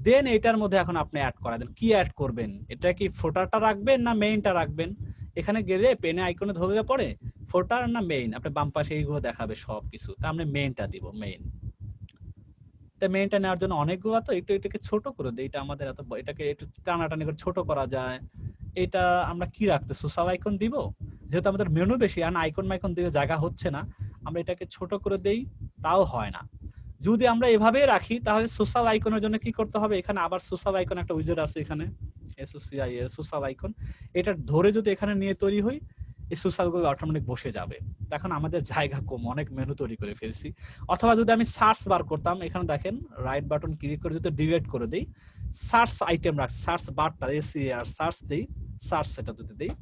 [SPEAKER 2] দেন এটার মধ্যে এখন আপনি অ্যাড করা দেন। কি অ্যাড করবেন, এটা কি ফোটারটা রাখবেন না মেইনটা রাখবেন। এখানে গেলে পেনে আইকনে ধরে পড়ে ফোটার না মেইন, আপনি বাম পাশে এইগুলো দেখাবে সবকিছু। তা আমরা মেইনটা দিব, মেইন। তা মেইনটা নেওয়ার জন্য অনেকগুলো, তো একটু এটাকে ছোট করে দিই, এটা আমাদের এত, এটাকে একটু টানাটানি করে ছোট করা যায়। এটা আমরা কি রাখতে, সোশ্যাল আইকন দিব, যেহেতু আমাদের মেনু বেশি আর আইকন মাইকন দিয়ে জায়গা হচ্ছে না, আমরা এটাকে ছোট করে দেই, তাও হয় না। যদি আমরা এভাবেই রাখি তাহলে সোশ্যাল আইকনের জন্য কি করতে হবে, এখানে আবার সোশ্যাল আইকন একটা উইজেট আছে, এখানে এসওসিআই সোশ্যাল আইকন, এটা ধরে যদি এখানে নিয়ে তৈরি হই, এই সোশ্যাল গুলো অটোমেটিক বসে যাবে। এখন আমাদের জায়গা কম, অনেক মেনু তৈরি করে ফেলছি। অথবা যদি আমি সার্চ বার করতাম, এখানে দেখেন রাইট বাটন ক্লিক করে যদি ডিলিট করে দেই, সার্চ আইটেম রাখ, সার্চ বারটা আর সার্চ দেই, সার্চ সেটা যদি দেই,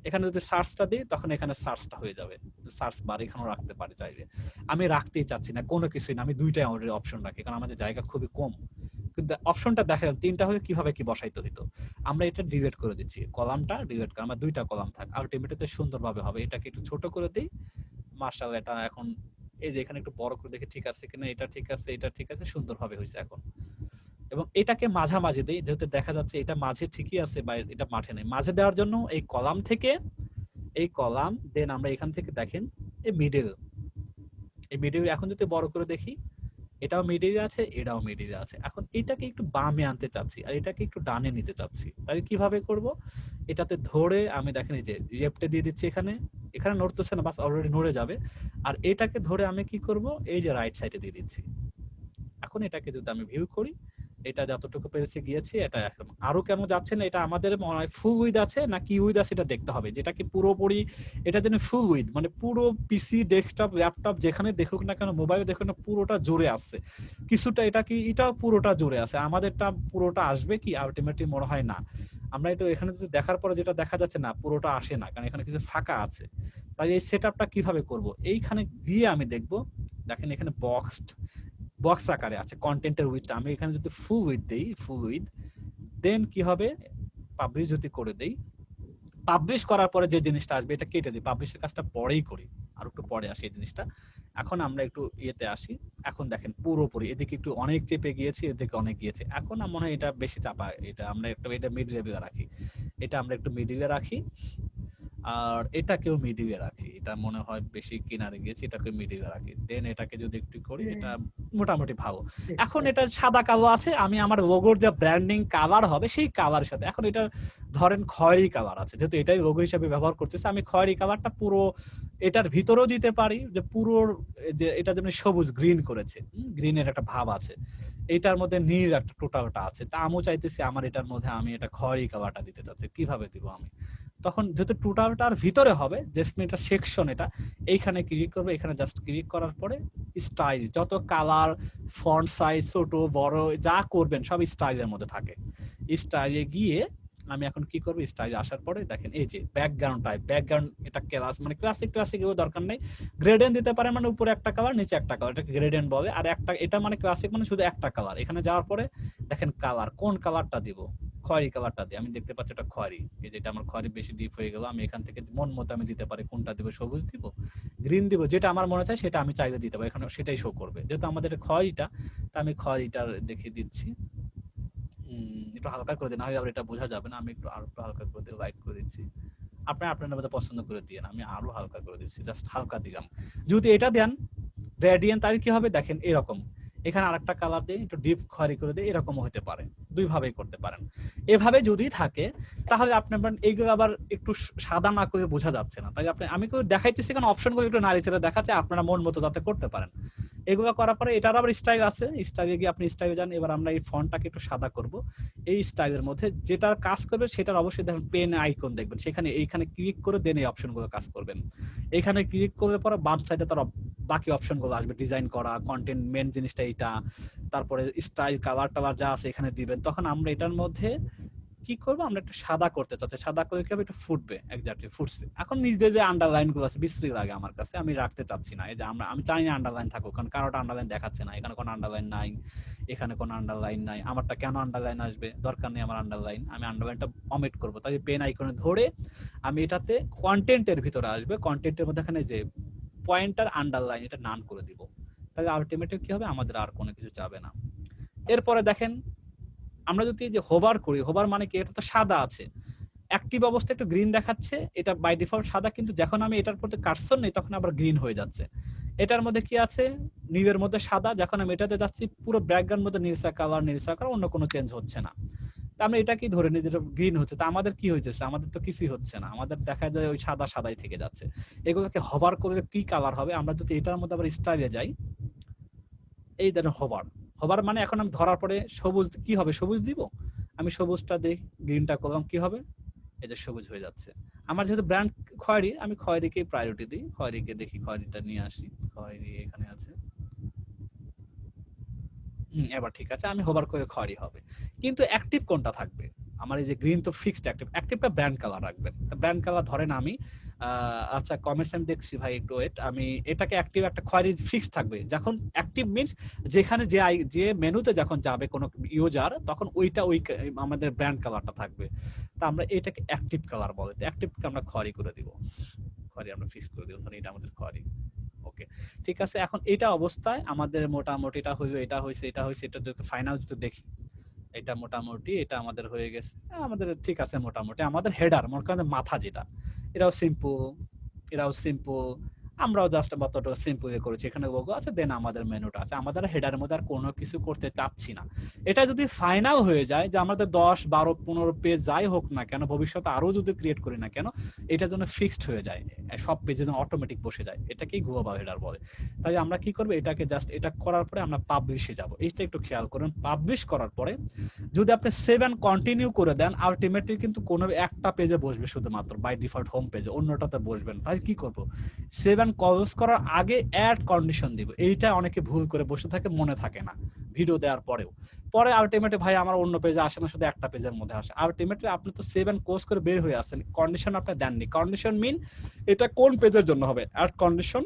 [SPEAKER 2] এখানে যদি সার্চটা দিই, তখন এখানে সার্চটা হয়ে যাবে। সার্চ বার এখানেও রাখতে পারি চাইলে। আমি রাখতেই চাচ্ছি না কোনো কিছুই না, আমি দুইটাই অলরেডি অপশন রাখি, কারণ আমাদের জায়গা খুবই কম। কিন্তু অপশনটা দেখালাম 3টা হলে কিভাবে কি বসাইতে হইতো। আমরা এটা ডিলিট করে দিচ্ছি, কলামটা ডিলিট করে আমার 2টা কলাম থাক, আলটিমেটলি সুন্দরভাবে হবে। এটাকে একটু ছোট করে দেই, মার্শাল এটা এখন এই যে এখানে একটু বড় করে দেখি ঠিক আছে কিনা, এটা ঠিক আছে, এটা ঠিক আছে, সুন্দরভাবে হয়েছে এখন। এবং এটাকে মাঝামাঝি দেই, যেহেতু দেখা যাচ্ছে এটা মাঝে ঠিকই আছে বা এটা মাঠে নেই, মাঝে দেওয়ার জন্য এই কলাম থেকে, এই কলাম, দেন আমরা এখান থেকে দেখেন এই মিডল, এই মিডল এখন যদি বড় করে দেখি, এটাও মিডিলে আছে, এটাও মিডিলে আছে। এখন এটাকে একটু বামে আনতে চাচ্ছি আর এটাকে একটু ডানে নিতে চাচ্ছি, তাহলে কিভাবে করব, এটাতে ধরে আমি দেখেন এই যে লেফটে দিয়ে দিচ্ছি, এখানে এখানে নড়তেছে না, বাস অলরেডি নড়ে যাবে। আর এটাকে ধরে আমি কি করব, এই যে রাইট সাইডে দিয়ে দিচ্ছি। এখন এটাকে যদি আমি ভিউ করি, এটা যতটুকু পেরেছে গিয়েছি, এটা এখন আরো কেন যাচ্ছে না, এটা আমাদের মনে হয় ফুল উইথ আছে না কি উইথ আছে এটা দেখতে হবে, যেটা কি পুরোপুরি এটা যেন ফুল উইথ, মানে পুরো পিসি ডেস্কটপ ল্যাপটপ যেখানে দেখুক না কেন, মোবাইল দেখুক না, পুরোটা জোরে আসছে কিছুটা, এটা কি এটা পুরোটা জোরে আছে, আমাদেরটা পুরোটা আসবে কি, আলটিমেটলি মনে হয় না। আমরা এটা এখানে যদি দেখার পরে যেটা দেখা যাচ্ছে না, পুরোটা আসে না, কারণ এখানে কিছু ফাঁকা আছে। তাই এই সেটআপটা কিভাবে করব, এইখানে গিয়ে আমি দেখব, দেখেন এখানে বক্স আকারে আছে কন্টেন্টের উইথটা, আমি এখানে যদি ফুল উইথ দেই, ফুল উইথ, দেন কি হবে, পাবলিশ যদি করে দেই, পাবলিশ করার পরে যে জিনিসটা আসবে এটা কেটে দিই, পাবলিশের কাজটা পরেই করি, আর একটু পরে আসে এই জিনিসটা। এখন আমরা একটু ইয়েতে আসি, এখন দেখেন পুরোপুরি এদিকে একটু অনেক চেপে গিয়েছি, এদিকে অনেক গিয়েছে, এখন আমার মনে হয় এটা বেশি চাপা, এটা আমরা একটু এটা মিডিলে রাখি, এটা আমরা একটু মিডিলে রাখি। আর এটাকেও মিডিয়ে রাখি, এটা মনে হয় বেশি কিনারে গেছি, এটাকে মিডিয়ে রাখি। দেন এটাকে যদি একটু করি, এটা মোটামুটি ভালো। এখন এটা সাদা কালো আছে, আমি আমার লোগোর যে ব্র্যান্ডিং কালার হবে সেই কালারের সাথে, এখন এটা ধরেন খয়েরি কালার আছে, যেহেতু এটাই লোগো হিসেবে ব্যবহার করতেছে, আমি খয়েরি কালারটা পুরো এটার ভিতরেও দিতে পারি, যে পুরো যে এটা যেমন সবুজ গ্রিন করেছে, গ্রিনের একটা ভাব আছে, এটার মধ্যে নীল একটা টোটালটা আছে, তা আমিও চাইতেছি আমার এটার মধ্যে আমি এটা খয়েরি কালারটা দিতে চাচ্ছি, কিভাবে দিব আমি? তখন যেহেতু টোটালটার ভিতরে হবে, জাস্ট এটা সেকশন, এটা এইখানে ক্লিক করবে, এখানে জাস্ট ক্লিক করার পরে স্টাইল, যত কালার, ফন্ট সাইজ, ছোট বড় যা করবেন সব স্টাইলের মধ্যে থাকে। স্টাইলে গিয়ে আমি এখন কি করবো, স্টাইলে আসার পরে দেখেন এই যে ব্যাকগ্রাউন্ড টাইপ, ব্যাকগ্রাউন্ড এটা ক্লাস মানে ক্লাসিক এগুলো দরকার নেই, গ্রেডিয়েন্ট দিতে পারে, মানে উপরে একটা কালার নিচে একটা কালার, এটাকে গ্রেডিয়েন্ট বলে। আর একটা এটা মানে ক্লাসিক মানে শুধু একটা কালার, এখানে যাওয়ার পরে দেখেন কালার, কোন কালারটা দিব, খয়েরি কালারটা দিই, আমি দেখতে পাচ্ছি এটা খয়েরি, এই যেটা আমার খয়েরি বেশি ডিপ হয়ে গেল, আমি এখান থেকে মন মতো আমি দিতে পারি, কোনটা দিব, সবুজ দিব, গ্রিন দিব, যেটা আমার মনে চায় সেটা আমি চাইলে দিতে পারি, এখানে সেটাই শো করবে, যেহেতু আমাদের খয়েরিটা, তা আমি খয়েরিটার দেখিয়ে দিচ্ছি। একটু হালকা করে দিন, না হয় আবার এটা বোঝা যাবে না, আমি একটু আরো হালকা করে দিয়ে লাইট করে দিচ্ছি, আপনার মধ্যে পছন্দ করে দিয়ে, আমি আরো হালকা করে দিচ্ছি, জাস্ট হালকা দিলাম। যদি এটা দেন গ্রেডিয়েন্ট, তাহলে কি হবে দেখেন এরকম, এখানে আরেকটা কালার দিয়ে একটু ডিপ খয়েরি করে দিয়ে, এরকমও হতে পারে, দুই ভাবেই করতে পারেন। এভাবে যদি থাকে তাহলে আপনি এইগুলো আবার একটু সাদা না করে বোঝা যাচ্ছে না, তাই আমি করে দেখাইতেছি কারণ অপশনগুলো একটু নাড়ি চেড়ে দেখাচ্ছে, আপনারা মন মতো যাতে করতে পারেন। এগুলো করার পরে এটার আবার স্টাইল আছে, স্টাইলে গিয়ে আপনি স্টাইলে যান, এবার আমরা এই ফন্টটাকে একটু সাদা করব, এই স্টাইলের মধ্যে যেটা কাজ করবে সেটার অবশ্যই দেখেন পেন আইকন দেখবেন, সেখানে এইখানে ক্লিক করে দেন এই অপশনগুলো কাজ করবেন, এখানে ক্লিক করলে পরে বাম সাইডে তার বাকি অপশনগুলো আসবে, ডিজাইন করা, কন্টেন্ট, মেন জিনিসটা এইটা, তারপরে স্টাইল, কালার টালার যা আছে এখানে দিবেন। তখন আমরা এটার মধ্যে কি করবো, আমরা একটু সাদা করতে চাচ্ছি, সাদা করে কি হবে, একটু ফুটবে, এক্স্যাক্টলি ফুটছে। এখন নিজে যে আন্ডারলাইন গুলো আছে বিশ্রী লাগে আমার কাছে, আমি রাখতে চাচ্ছি না, এই যে আমি চাই না আন্ডারলাইন থাকুক, কারণ কারোটা আন্ডারলাইন দেখাচ্ছে না, এখানে কোনো আন্ডারলাইন নাই, এখানে কোনো আন্ডারলাইন নাই, আমারটা কেন আন্ডারলাইন আসবে, দরকার নেই আমার আন্ডারলাইন, আমি আন্ডারলাইনটা অমিট করবো। তাই পেন আইকনে ধরে আমি এটাতে কন্টেন্টের ভিতরে আসবে, কন্টেন্টের মধ্যে এখানে যে পয়েন্টার আন্ডারলাইন, এটা নান করে দিব, তাহলে আলটিমেটলি কি হবে, আমাদের আর কোনো কিছু যাবে না। এরপরে দেখেন আমরা যদি যে হোভার করি, হোভার মানে কি, এটা তো সাদা আছে, অ্যাক্টিভ অবস্থায় একটু গ্রিন দেখাচ্ছে, এটা বাই ডিফল্ট সাদা, কিন্তু যখন আমি এটার প্রতি কার্সর নেই তখন আবার গ্রিন হয়ে যাচ্ছে। এটার মধ্যে কি আছে, নীলের মধ্যে সাদা, যখন আমি এটাতে যাচ্ছি পুরো ব্যাকগ্রাউন্ড মধ্যে নীলসা কালার, অন্য কোনো চেঞ্জ হচ্ছে না। তা আমরা এটা কি ধরে নিই যেটা গ্রিন হচ্ছে, তা আমাদের কি হইতেছে, আমাদের তো কিছুই হচ্ছে না, আমাদের দেখা যায় ওই সাদা সাদাই থেকে যাচ্ছে। এগুলোকে হোভার করলে কি কালার হবে, আমরা যদি এটার মধ্যে আবার স্টাইলে যাই, এই ধরেন হোভার মানে এখন আমি ধরার পরে সবুজ কি হবে, সবুজ দিব, আমি সবুজটা দিই, গ্রিনটা করলাম, কি হবে, এই যে সবুজ হয়ে যাচ্ছে। আমার যেহেতু ব্র্যান্ড খয়েরি, আমি খয়েরিকে প্রায়োরিটি দিই, খয়েরিকে দেখি, খয়েরিটা নিয়ে আসি, খয়েরি এখানে আছে, এবার ঠিক আছে, আমি হোভার করে খয়েরি হবে। কিন্তু অ্যাক্টিভ কোনটা থাকবে, আমার এই যে গ্রিন তো ফিক্সড, অ্যাক্টিভটা ব্র্যান্ড কালার রাখবেন, ব্র্যান্ড কালার ধরেন আমি আচ্ছা কমেন্টস আমি দেখছি ভাই, একটু ওয়েট, আমি এটাকে অ্যাক্টিভ একটা খয়েরি ফিক্স থাকবে, যখন অ্যাক্টিভ মিন্স যেখানে যে মেনুতে যখন যাবে কোনো ইউজার, তখন ওইটা ওই আমাদের ব্র্যান্ড কালারটা থাকবে। তা আমরা এটাকে অ্যাক্টিভ কালার বলে, তো অ্যাক্টিভকে আমরা খয়েরি করে দিব, খয়েরি আমরা ফিক্স করে দিব, ধরেন এটা আমাদের খয়েরি। ওকে, ঠিক আছে। এখন এটা অবস্থায় আমাদের মোটামুটি এটা হইলো, এটা হইছে, এটা হইছে, এটা যদি ফাইনাল যদি দেখি, এটা মোটামুটি এটা আমাদের হয়ে গেছে, আমাদের ঠিক আছে মোটামুটি। আমাদের হেডার মনে করেন মাথা যেটা, এটাও সিম্পল, আমরাও জাস্ট কতটা সিম্পল করেছি, এখানে লোগো আছে, দেন আমাদের মেনুটা আছে, আমাদের হেডারের মধ্যে আর কোনো কিছু করতে চাচ্ছি না। এটা যদি ফাইনাল হয়ে যায় যে আমাদের 10, 12, 15 পেজ যাই হোক না কেন, ভবিষ্যতে আরো যদি ক্রিয়েট করি না কেন, এটা যেন ফিক্সড হয়ে যায়, সব পেজে যেন অটোমেটিক বসে যায়, এটাকেই গ্লোবাল হেডার বলে। তাই আমরা কি করবো, এটাকে জাস্ট এটা করার পরে আমরা পাবলিশে যাব, এইটা একটু খেয়াল করুন। পাবলিশ করার পরে যদি আপনি সেভ এন্ড কন্টিনিউ করে দেন, আলটিমেটলি কিন্তু কোনো একটা পেজে বসবে শুধুমাত্র বাই ডিফল্ট হোম পেজে, অন্যটাতে বসবেন। তাই কি করব, সেভ এন্ড ক্লোজ করার আগে অ্যাড কন্ডিশন দিব, এইটা অনেকে ভুল করে বসে থাকে, মনে থাকে না ভিডিও দেওয়ার পরেও, পরে আলটিমেটলি ভাই আমার অন্য পেজে আসে না, শুধু একটা পেজের মধ্যে আসে। আলটিমেটলি আপনি তো সেভ এন্ড ক্লোজ করে বের হয়ে আসেন, কন্ডিশন আপনি দেননি। কন্ডিশন মিন এটা কোন পেজের জন্য হবে, add condition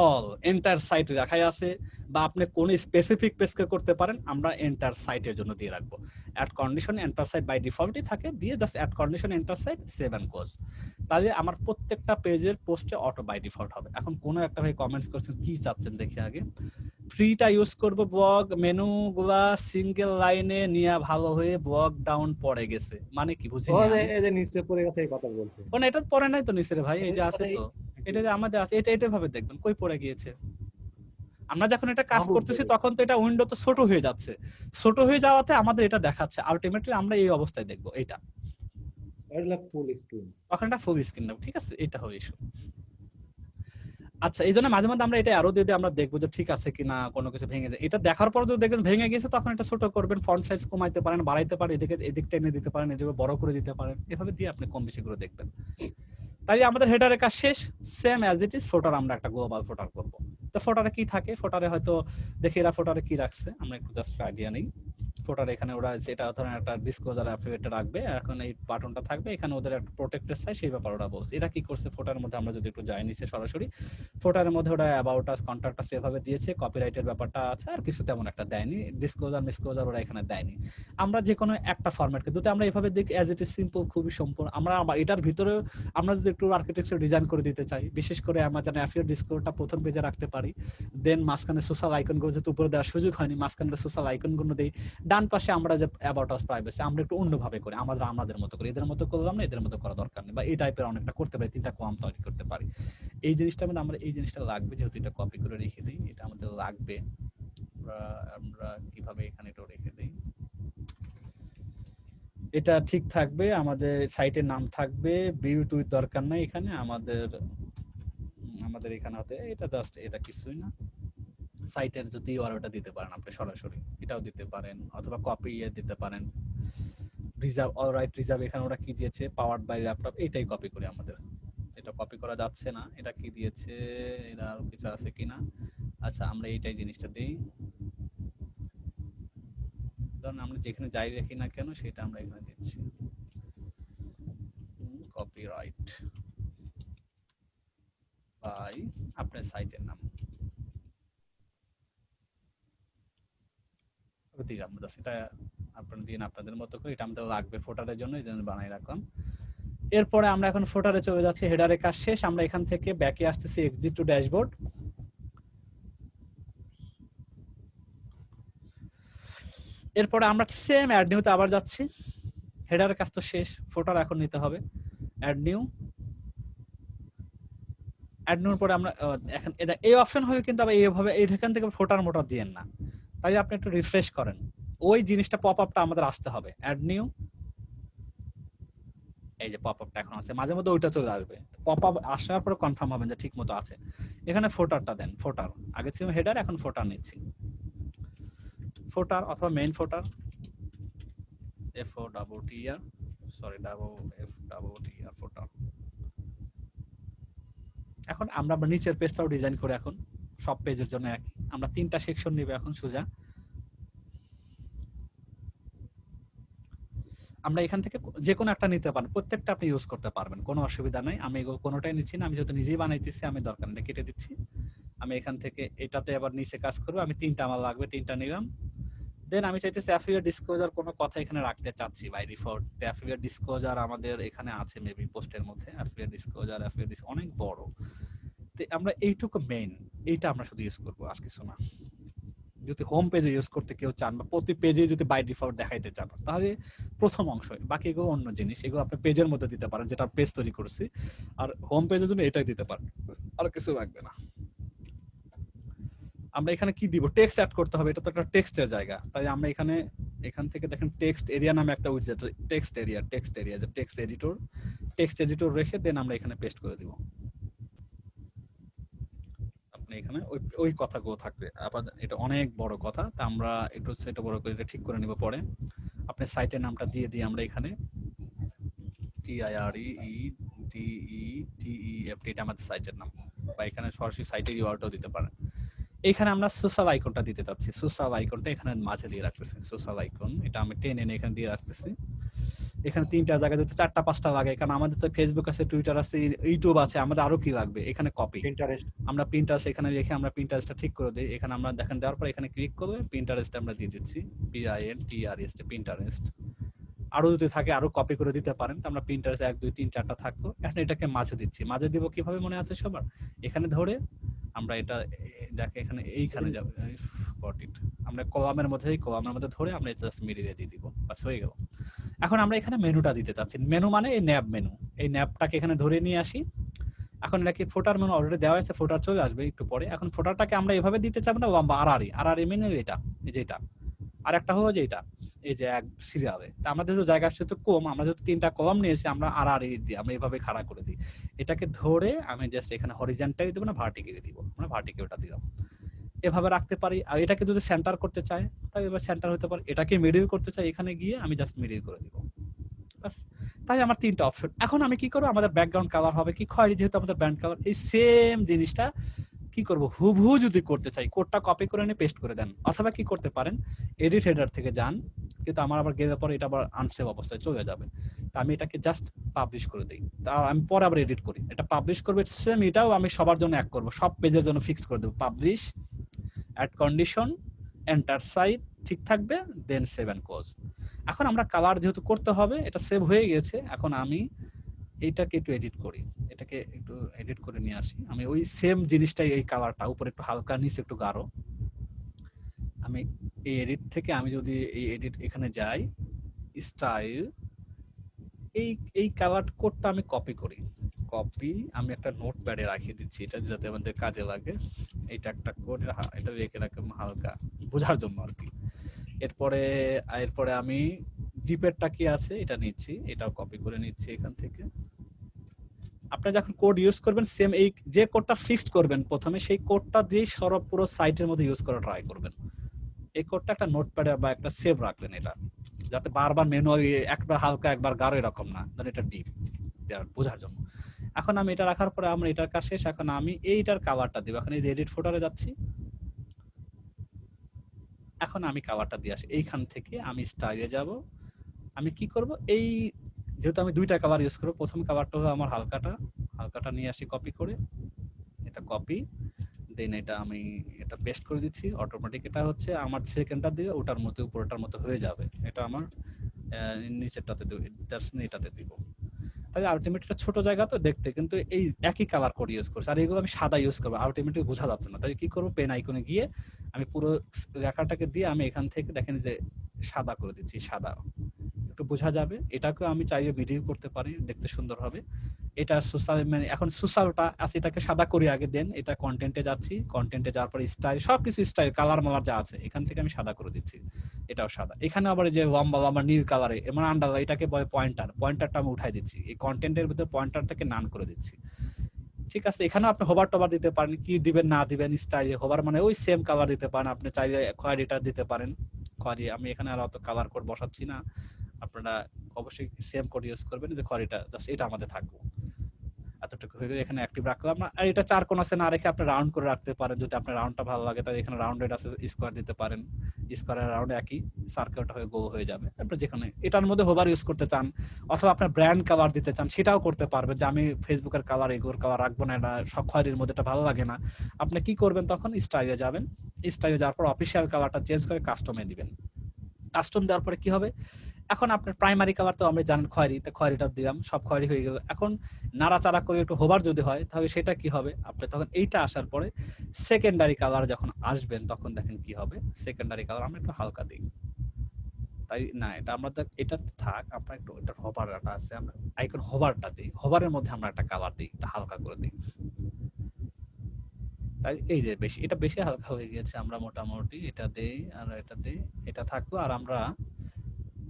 [SPEAKER 2] all entire site রাখাই আছে, বা আপনি কোন স্পেসিফিক পেজকে করতে পারেন, আমরা এন্টার সাইটের জন্য দিয়ে রাখবো। Add condition enter site by ডিফল্টই থাকে, দিয়ে just add condition enter site save and close, তাহলে আমার প্রত্যেকটা পেজের পোস্টে অটো বাই ডিফল্ট হবে। এখন কোন একটা ভাই কমেন্টস করছেন কি চাচ্ছেন দেখি আগে, ট্রিটা ইউজ করব ব্লক মেনু গুলা সিঙ্গেল লাইনে নিয়ে ভালো হয়ে ব্লক ডাউন পড়ে গেছে মানে কি বুঝিনি
[SPEAKER 1] ও যে
[SPEAKER 2] আমি।
[SPEAKER 1] এই যে নিচে পড়ে গেছে এই কথা বলছে।
[SPEAKER 2] ও না, এটা পড়ে নাই তো নিচে রে ভাই, এই যে আছে
[SPEAKER 1] এই-
[SPEAKER 2] তো, এটা যে আমাদের আছে, এটা ভাবে দেখবেন কই পড়ে গিয়েছে। আমরা যখন এটা কাজ
[SPEAKER 1] মাহবুব
[SPEAKER 2] করতেছি
[SPEAKER 1] বলে।
[SPEAKER 2] তখন তো এটা উইন্ডো তো ছোট হয়ে যাচ্ছে, ছোট হয়ে যাওয়াতে আমাদের এটা দেখাচ্ছে, আলটিমেটলি আমরা এই অবস্থায় দেখবো এটা,
[SPEAKER 1] এটা ফুল স্ক্রিন।
[SPEAKER 2] তখন এটা ফুল স্ক্রিন দেবো, ঠিক আছে, এটা হবে ইস্যু। আচ্ছা, এই জন্য মাঝে মাঝে আমরা এটা আরো দিয়ে আমরা দেখবো যে ঠিক আছে কিনা, কোনো কিছু ভেঙে যায়, এটা দেখার পর যদি দেখেন ভেঙে গেছে তখন এটা ছোট করবেন, ফন্ট সাইজ কমাইতে পারেন, বাড়াইতে পারেন, এদিক টেনে দিতে পারেন, এদিকে বড় করে দিতে পারেন, এভাবে দিয়ে আপনি কম বেশি করে দেখবেন। তাই আমাদের হেডারের কাজ শেষ, সেম অ্যাজ ইট ইজ ফোটার আমরা একটা গ্লোবাল ফোটার করব। তো ফোটারে কি থাকে, ফোটারে হয়তো দেখি এরা ফোটারে কি রাখছে, আমরা একটু জাস্ট আইডিয়া নেই। ফোটার এখানে ওরা যেটা ধরেন একটা ডিসক্লোজার অ্যাফিলিয়েট রাখবে, এখন এই বাটনটা থাকবে, এখানে ওদের একটা প্রোটেক্টেড চাই, সেই ব্যাপারে ওরা বলছে। এরা কি করছে ফোটার মধ্যে আমরা যদি একটু যাই নিচে সরাসরি, ফোটারের মধ্যে ওরা অ্যাবাউট আস কন্ট্যাক্ট আস এভাবে দিয়েছে, কপিরাইটের ব্যাপারটা আছে, আর কিছু তেমন একটা দেয়নি, ডিসক্লোজার মিসক্লোজার ওরা এখানে দেয়নি। আমরা যে কোনো একটা ফরম্যাটকে যদি আমরা এভাবে দেখি অ্যাজ ইট ইজ সিম্পল, খুবই সম্পূর্ণ, আমরা এটার ভিতরে আমরা যদি একটু আর্কিটেকচার ডিজাইন করে দিতে চাই, বিশেষ করে আমরা যেন অ্যাফিলিয়েট ডিসক্লোজারটা প্রথম পেজে রাখতে পারি, দেন মাঝখানে সোশ্যাল আইকনগুলো যেহেতু উপরে দেওয়ার সুযোগ হয়নি, মাঝখানে সোশ্যাল আইকনগুলো দেই, ডান পাশে আমরা যে অ্যাবাউট আস প্রাইভেসি আমরা একটু অন্যভাবে করি, আমাদের মতো করে, এদের মতো করলাম না, এদের মতো করা দরকার নেই, বা এই টাইপের অনেকটা করতে পারি, তিনটা কম তৈরি করতে পারি। এই জিনিসটা মানে আমরা এই জিনিসটা লাগবে, যেহেতু এটা কপি করে রেখে দিই, এটা আমাদের লাগবে। আমরা কিভাবে এখানে এটা রেখে দিই, এটা ঠিক থাকবে, আমাদের সাইটের নাম থাকবে, ভিউ টুইট দরকার নাই, এখানে আমাদের এখানে হতে এটা জাস্ট এটা কিছুই না, সাইটের যদি ওটা দিতে পারেন আপনি সরাসরি, এটাও দিতে পারেন, অথবা কপি দিতে পারেন, রিজার্ভ অলরাইট রিজার্ভ, এখানে ওরা কি দিয়েছে পাওয়ার্ড বাই ল্যাপটপ, এটাই কপি করি, আমাদের এটা কপি করা যাচ্ছে না, এটা কি দিয়েছে, এটা আরো কিছু আছে কিনা, আচ্ছা আমরা এইটাই জিনিসটা দিই, ধরুন আমরা যেখানে যাই রাখি না কেন সেটা আমরা এখানে দিচ্ছি, কপিরাইট বাই আপনার সাইটের নাম দিলাম, এটা আপনারা দিন আপনাদের মতো করে, এটা আমাদের লাগবে ফোটারের জন্য, এই জন্য বানাই রাখলাম। এরপরে আমরা এখন ফোটারে চলে যাচ্ছি, হেডারের কাজ শেষ, আমরা এখান থেকে ব্যাকে আসতেছি, এক্সিট টু ড্যাশবোর্ড। এরপরে আমরা সেম অ্যাড নিউতে আবার যাচ্ছি, হেডারের কাজ তো শেষ, ফোটার এখন নিতে হবে, অ্যাড নিউ। অ্যাড নিউর পরে আমরা এখন এই অপশন হবে, কিন্তু আবার এইভাবে এখান থেকে ফোটার মোটার দিয়েন না, তাই আপনি একটু রিফ্রেশ করেন, ওই জিনিসটা পপ আপটা আমাদের আসতে হবে, অ্যাড নিউ, এই যে পপ আপটা এখন আছে, মাঝে মধ্যে ওইটা চলে আসবে, পপ আপ আসার পরে কনফার্ম হবেন যে ঠিক মতো আছে। এখানে ফোটারটা দেন, ফোটার আগে ছিল হেডার, এখন ফোটার নিচ্ছি, ফোটার অথবা main footer, F O double T R sorry double F double T R footer. এখন আমরা নিচের পেজটাও ডিজাইন করে, এখন সব পেজের জন্য একই, আমরা তিনটা সেকশন নিব এখন সোজা, আমরা এখান থেকে যে কোনো একটা নিতে পারেন, প্রত্যেকটা আপনি ইউজ করতে পারবেন, কোনো অসুবিধা নাই, আমি এগুলো কোনোটাই নিচ্ছি না, আমি যেহেতু নিজেই বানাইতেছি আমি দরকার নেই কেটে দিচ্ছি। আমি এখান থেকে এটাতে আবার নিচে কাজ করবো, আমি তিনটা আমার লাগবে, তিনটা নিলাম। দেন আমি চাইতেছি অ্যাফিলিয়েট ডিসক্লোজার কোনো কথা এখানে রাখতে চাচ্ছি, বাই ডিফল্ট অ্যাফিলিয়েট ডিসক্লোজার আমাদের এখানে আছে মেবি পোস্টের মধ্যে, অ্যাফিলিয়েট ডিসক্লোজার অনেক বড়, তো আমরা এইটুকু মেইন, এইটা আমরা শুধু ইউজ করবো, আর কিছু না। যদি হোম পেজে ইউজ করতে কেউ চান বা প্রতি পেজে যদি বাই ডিফল্ট দেখাইতে চান, তাহলে প্রথম অংশ, বাকি এগুলো অন্য জিনিস, এগুলো আপনি পেজের মধ্যে দিতে পারেন, যেটা পেজ তৈরি করছি, আর হোম পেজের জন্য এটাই দিতে পারেন, আর কিছু লাগবে না। আমরা এখানে কি দিব, টেক্সট অ্যাড করতে হবে, এটা তো একটা টেক্সটের জায়গা, তাই আমরা এখান থেকে দেখেন টেক্সট এরিয়া নামে একটা উইজেট, টেক্সট এরিয়া যে টেক্সট এডিটর রেখে দেন আমরা এখানে পেস্ট করে দিব, আপনি এখানে ওই কথাগুলো থাকবে। আবার এটা অনেক বড় কথা, তা আমরা একটু সেটা বড় করে এটা ঠিক করে নিব পরে। আপনি সাইটের নামটা দিয়ে দিই আমরা এখানে TIREEDETEF, এটা আমাদের সাইটের নাম, বা এখানে সরাসরি সাইটের ইউআরএলটাও দিতে পারেন। এখানে আমরা সোশ্যাল আইকনটা দিতে চাচ্ছি, সোশ্যাল আইকনটা এখানে মাঝে দিয়ে রাখতেছি, সোশ্যাল আইকন এটা আমি টেনে এনে এখানে দিয়ে রাখতেছি। এখানে তিনটা জায়গা যদি চারটা পাঁচটা লাগে, কারণ আমাদের তো ফেসবুক আছে, টুইটার আছে, ইউটিউব আছে, আমাদের আরো কি লাগবে, এখানে কপি,
[SPEAKER 1] পিন্টারেস্ট,
[SPEAKER 2] আমরা প্রিন্টারেস্ট এখানে রেখে আমরা প্রিন্টারেস্টটা ঠিক করে দিই, এখানে আমরা দেখেন দেওয়ার পর এখানে ক্লিক করলে প্রিন্টারেস্ট আমরা দিয়ে দিচ্ছি, PINTREST প্রিন্টারেস্ট। আরো যদি থাকে আরো কপি করে দিতে পারেন, তো আমরা প্রিন্টারেস্ট 1 2 3 4টা থাকলো, এখন এটাকে মাঝে দিচ্ছি, মাঝে দিব কিভাবে মনে আছে সবার, এখানে ধরে আমরা এটা দেখে এখানে এইখানে যাবে got it। আমরা কলামের মধ্যে ধরে আমরা জাস্ট মিডিলে দিয়ে দিব, বাস হয়ে গেল। এখন আমরা এখানে মেনুটা দিতে চাচ্ছি, মেনু মানে এই ন্যাব মেনু, এই ন্যাবটাকে এখানে ধরে নিয়ে আসি। এখন এটা কি ফোটার মেনু অলরেডি দেওয়া আছে, ফোটার চলে আসবে একটু পরে। এখন ফোটারটাকে আমরা এভাবে দিতে চাবো না লম্বা, আরআরই মেনু এটা, এই যে এটা, আর একটা হলো যে এটা, এই যে এক সিরিয়ালে। তা আমাদের যেহেতু জায়গা সেহেতু কম, আমরা যেহেতু 3টা কলাম নিয়েছি, আমরা আরআরই দিই, আমরা এভাবে খাড়া করে দিই। এটাকে ধরে আমি জাস্ট এখানে হরিজন্টালি দেবো না ভার্টিক্যালি দিব, আমরা ভার্টিক্যালটা দিলাম, এভাবে রাখতে পারি। আর এটাকে যদি সেন্টার করতে চাই তাহলে এবার সেন্টার হতে পারে, এটাকে মিডল করতে চাই এখানে গিয়ে আমি জাস্ট মিডল করে দিব, বাস। তাই আমার 3টা অপশন। এখন আমি কি করব, আমাদের ব্যাকগ্রাউন্ড কালার হবে কি খয়েরি, যেহেতু আমাদের ব্যাকগ্রাউন্ড কালার, এই সেম জিনিসটা কি করব, হুবহু যদি করতে চাই কোডটা কপি করে নিয়ে পেস্ট করে দেন, অথবা কি করতে পারেন এডিট হেডার থেকে যান, কিন্তু আমার আবার গেলে পরে এটা আবার আনসেভ অবস্থায় চলে যাবে। তা আমি এটাকে জাস্ট পাবলিশ করে দিই, তা আমি পরে আবার এডিট করি, এটা পাবলিশ করবে সেম, এটাও আমি সবার জন্য এক করব, সব পেজের জন্য ফিক্স করে দেব, publish add condition enter site ঠিক থাকবে, দেন সেভ এন্ড ক্লোজ। এখন আমরা কালার যেহেতু করতে হবে, এটা সেভ হয়ে গেছে। এখন আমি এইটাকে একটু এডিট করি, এটাকে একটু এডিট করে নিয়ে আসি। আমি ওই সেম জিনিসটাই, এই কালারটা উপরে একটু হালকা, নিচে একটু গাঢ়। আমি এই এডিট থেকে আমি যদি এই এডিট এখানে যাই, স্টাইল, এই কালার কোডটা আমি কপি করি, কপি আমি একটা নোটপ্যাডে রাখিয়ে দিচ্ছি, এটা যাতে আমাদের কাজে লাগে। এটা একটা কোড, এটা রেখে রাখলাম হালকা বোঝার জন্য আর কি। এরপরে আমি ডিপেরটা কি আছে এটা নিচ্ছি, এটাও কপি করে নিচ্ছি এখান থেকে। আপনি যখন কোড ইউজ করবেন, সেম এই যে কোডটা ফিক্সড করবেন প্রথমে, সেই কোডটা দিয়ে পুরো সাইটের মধ্যে ইউজ করা ট্রাই করবেন। এই কোডটা একটা নোটপ্যাডে বা একটা সেভ রাখলেন, এটা যাতে বারবার মেনু একবার হালকা একবার গাঢ় এরকম না, ধরেন এটা ডিপ বোঝার জন্য। এখন আমি এটা রাখার পরে আমরা এটার কাজ শেষ। এখন আমি এইটার কালারটা দিব, এখন এই যে এডিট ফোল্ডারে যাচ্ছি, এখন আমি কালারটা দিয়ে আসি। এইখান থেকে আমি স্টাইলে যাব, আমি কি করব, এই যেহেতু আমি 2টা কালার ইউজ করব, প্রথম কালারটা হলো আমার হালকাটা নিয়ে আসি কপি করে, এটা কপি, দেন এটা আমি এটা পেস্ট করে দিচ্ছি অটোমেটিক। এটা হচ্ছে আমার সেকেন্ডটা দিয়ে ওটার মতো উপরটার মতো হয়ে যাবে, এটা আমার নিচেরটাতে দেব, এটাতে দিব। তাহলে আলটিমেটলি ছোট জায়গা তো দেখতে, কিন্তু এই একই কালার কোড ইউজ করছি, আর এগুলো আমি সাদা ইউজ করবো, আলটিমেটলি বোঝা যাচ্ছে না। তাই কি করবো, পেন আইকনে গিয়ে আমি পুরো রেখাটাকে দিয়ে আমি এখান থেকে দেখেন যে সাদা করে দিচ্ছি, সাদা একটু বোঝা যাবে। এটাকেও আমি চাইলে ভিডিও করতে পারি, দেখতে সুন্দর হবে। এটা সোশ্যাল, মানে এখন সোশ্যালটা আছে, এটাকে সাদা করি আগে, দেন এটা কন্টেন্টে যাচ্ছি, কন্টেন্টে যাওয়ার পর স্টাইল, সবকিছু স্টাইল কালার মালার যা আছে এখান থেকে আমি সাদা করে দিচ্ছি, এটাও সাদা। এখানে আবার যে লম্বা লম্বা নীল কালারে মানে আন্ডারলাইন, এটাকে বলে পয়েন্টারটা আমি উঠাই দিচ্ছি, এই কন্টেন্টের ভিতরে পয়েন্টার থেকে নান করে দিচ্ছি। ঠিক আছে, এখানেও আপনি হোভার টোভার দিতে পারেন, কি দিবেন না দিবেন স্টাইলে, হোভার মানে ওই সেম কালার দিতে পারেন, আপনি চাইলে কোয়ারিটা দিতে পারেন, কোয়ারি। আমি এখানে আর অত কালার কোড বসাচ্ছি না, আপনারা অবশ্যই সেম কোড ইউজ করবেন, যে কোয়ারিটা জাস্ট এটা আমাদের থাকবে। এতটুকু হয়ে গেলে এখানে অ্যাক্টিভ রাখলাম না। আর এটা 4 কোণ আছে না রেখে আপনি রাউন্ড করে রাখতে পারেন, যদি আপনার রাউন্ডটা ভালো লাগে তাহলে এখানে রাউন্ডেড আছে, স্কোয়ার দিতে পারেন, স্কোয়ারের রাউন্ড একই, সার্কেলটা হয়ে গোল হয়ে যাবে। আপনি যেখানে এটার মধ্যে হোভার ইউজ করতে চান, অথবা আপনার ব্র্যান্ড কালার দিতে চান, সেটাও করতে পারবেন, যে আমি ফেসবুকের কালার এগুলোর কালার রাখবো না, এটা সব খয়েরির মধ্যে এটা ভালো লাগে না। আপনি কি করবেন, তখন স্টাইলে যাবেন, স্টাইলে যাওয়ার পর অফিসিয়াল কালারটা চেঞ্জ করে কাস্টমে দিবেন। কাস্টম দেওয়ার পরে কি হবে, এখন আপনার প্রাইমারি কালার তো আমরা জানেন খয়েরি, তো খয়েরিটা দিলাম, সব খয়েরি হয়ে গেল। এখন নাড়াচাড়া করে একটু হোভার যদি হয় তাহলে সেটা কি হবে, আপনি তখন এইটা আসার পরে সেকেন্ডারি কালার যখন আসবেন তখন দেখেন কি হবে, সেকেন্ডারি কালার আমরা একটু হালকা দিই, তাই না এটা আমাদের এটা থাক, আমরা একটু এটা হোভারটা আছে, আমরা আইকন হোভারটা দিই, হোভারের মধ্যে আমরা একটা কালার দিই, এটা হালকা করে দিই। তাই এই যে এটা বেশি হালকা হয়ে গেছে, আমরা মোটামুটি এটা দেই আর এটা দেই, এটা থাকলো। আর আমরা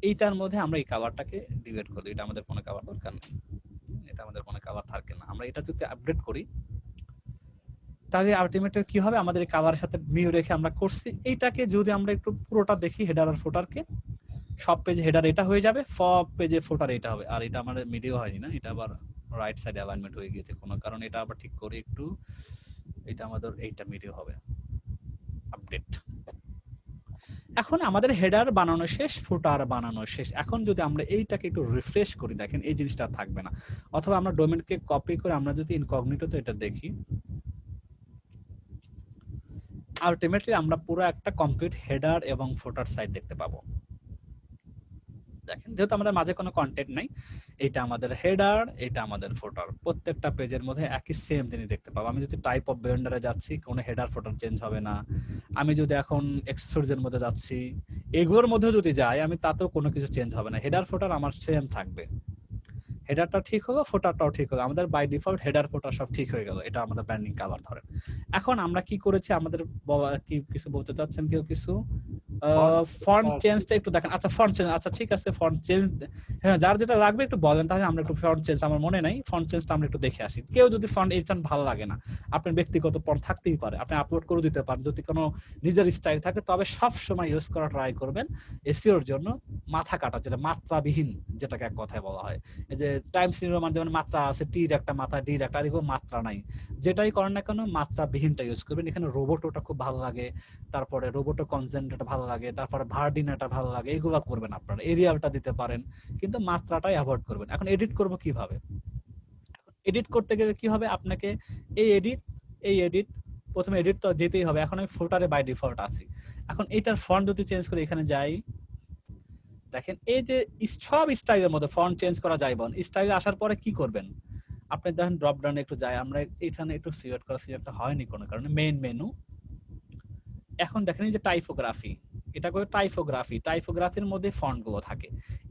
[SPEAKER 2] এইটার মধ্যে আমরা এই কালারটাকে ডিলিট করে দিই, এটা আমাদের কোনো কালার দরকার নেই, এটা আমাদের কোনো কালার থাকে না। আমরা এটা যদি আপডেট করি তাহলে আলটিমেটলি কি হবে, আমাদের এই কালারের সাথে মিল রেখে আমরা করছি। এইটাকে যদি আমরা একটু পুরোটা দেখি, হেডার আর ফুটারকে, সব পেজে হেডার এটা হয়ে যাবে, সব পেজে ফুটার এটা হবে। আর এটা আমাদের মিডিও হয়নি না, এটা আবার রাইট সাইডে অ্যালাইনমেন্ট হয়ে গিয়েছে কোনো কারণে, এটা আবার ঠিক করি একটু, এটা আমাদের এইটা মিডিও হবে, আপডেট। এখন আমাদের হেডার বানানো শেষ, ফুটার বানানো শেষ। এখন যদি আমরা এইটাকে একটু রিফ্রেশ করি, দেখেন এই জিনিসটা থাকবে না। অথবা আমরা ডোমেনকে কপি করে আমরা যদি ইনকগনিটোতে এটা দেখি, আলটিমেটলি আমরা পুরো একটা কমপ্লিট হেডার এবং ফুটার সাইট দেখতে পাবো। দেখেন যেহেতু আমাদের মাঝে কোনো কন্টেন্ট নাই, এটা আমাদের হেডার, এটা আমাদের ফুটার, প্রত্যেকটা পেজের মধ্যে একই সেম জিনিস দেখতে পাবো। আমি যদি টাইপ অফ ব্লেন্ডারে যাচ্ছি কোনো হেডার ফুটার চেঞ্জ হবে না। আমি যদি এখন এক্সেসরিজের মধ্যে যাচ্ছি, এগুলোর মধ্যেও যদি যাই আমি, তাতেও কোনো কিছু চেঞ্জ হবে না, হেডার ফুটার আমার সেম থাকবে। হেডারটা ঠিক হলো, ফুটারটাও ঠিক হলো, আমাদের বাই ডিফল্ট হেডার ফুটার সব ঠিক হয়ে গেল। এটা আমাদের ব্র্যান্ডিং কালার ধরেন। এখন আমরা কি করেছি, আমাদের কি কিছু বলতে চাচ্ছেন কেউ কিছু? ফন্ট চেঞ্জটা একটু দেখেন। আচ্ছা ফন্ট চেঞ্জ, আচ্ছা ঠিক আছে ফন্ট চেঞ্জ, হ্যাঁ যার যেটা লাগবে একটু বলেন, তাহলে আমরা একটু ফন্ট চেঞ্জ, আমার মনে নাই ফন্ট চেঞ্জটা আমরা একটু দেখে আসি। কেউ যদি ফন্ট এইটান ভালো লাগে না, আপনার ব্যক্তিগত ফন্ট থাকতেই পারে, আপনি আপলোড করে দিতে পারেন। যদি কোনো নিজের স্টাইল থাকে, তবে সব সময় ইউজ করা ট্রাই করবেন এসইওর জন্য মাথা কাটা, যেটা মাত্রাবিহীন, যেটাকে এক কথায় বলা হয়। এই যে টাইমস নিউ রোমান যেমন মাত্রা আছে, টির একটা মাথা, ডির একটা, আর এগুলো মাত্রা নাই। যেটাই করেন না কেন মাত্রাবিহীনটা ইউজ করবেন। এখানে রোবটটা খুব ভালো লাগে, তারপরে রোবটো কনসেন্টটা ভালো লাগে, তারপরে ভার্ডিনাটা ভালো লাগে, এগুলো করবেন আপনারা। এরিয়ালটা দিতে পারেন, কিন্তু মাত্রাটাই অ্যাভয়েড করবেন। এখন এডিট করব কিভাবে? এডিট করতে গেলে কি হবে, আপনাকে এই এডিট প্রথমে এডিট তো যেতেই হবে। এখন আমি ফুটারে বাই ডিফল্ট আছি। এখন এটার ফন্ট যদি চেঞ্জ করে এখানে যাই, দেখেন এই যে সব স্টাইলের মধ্যে ফন্ট চেঞ্জ করা যায়। স্টাইলে আসার পরে কি করবেন, আপনি দেখেন ড্রপ ডাউনে একটু যাই, আমরা এখানে একটু সিলেক্ট হয়নি কোনো কারণে, মেইন মেনু। এখন দেখেন এই যে টাইপোগ্রাফি, এটা করে টাইপোগ্রাফির মধ্যে ফন্ট গুলো থাকে।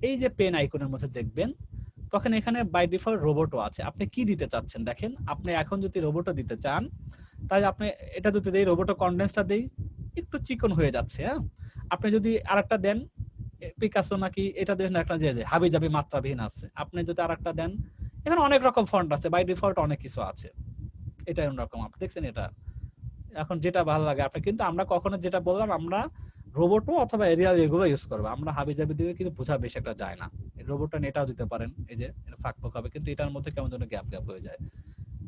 [SPEAKER 2] এই যে পেন আইকনের মধ্যে দেখবেন, তখন এখানে বাই ডিফল্ট রোবটও আছে। আপনি কি দিতে চাচ্ছেন দেখেন, আপনি এখন যদি রোবটও দিতে চান, তাহলে আপনি এটা যদি দেই, রোবটো কনডেন্সটা দেই, একটু চিকন হয়ে যাচ্ছে। হ্যাঁ, আপনি যদি আরেকটা দেন পিকাসো নাকি এটা দেন, একটা যে হাবি জাবি মাত্রাবিহীন আছে, আপনি যদি আরেকটা দেন, এখানে অনেক রকম ফন্ট আছে, বাই ডিফল্ট অনেক কিছু আছে। এটা অন্যরকম, আপনি দেখছেন এটা। এখন যেটা ভালো লাগে আপনি, কিন্তু আমরা কখনো যেটা বললাম, আমরা রোবটও অথবা এরিয়াল এগুলো ইউজ করবো। আমরা হাবি জাবি দিয়ে কিন্তু বোঝা বেশি একটা যায় না। রোবটটা এটাও দিতে পারেন, এই যে ফাঁক ফোক হবে, কিন্তু এটার মধ্যে কেমন যেন গ্যাপ গ্যাপ হয়ে যায়।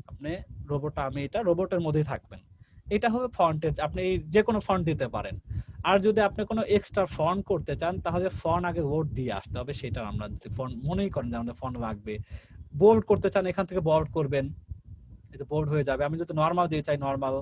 [SPEAKER 2] আপনি রোবটটা, আমি এটা রোবটের মধ্যেই থাকবেন। এটা হবে ফন্টের, আপনি যে কোনো ফন্ট দিতে পারেন। আর যদি আপনি কোনো এক্সট্রা ফন্ট করতে চান, তাহলে ফন্ট আগে ওয়ার্ড দিয়ে আসতে হবে। সেটা আমরা যদি ফন্ট মনেই করেন যে আমাদের ফন্ট লাগবে, বোল্ড করতে চান, এখান থেকে বোল্ড করবেন, এটা বোল্ড হয়ে যাবে। আমি যদি নরমাল দিয়ে চাই, নরমাল,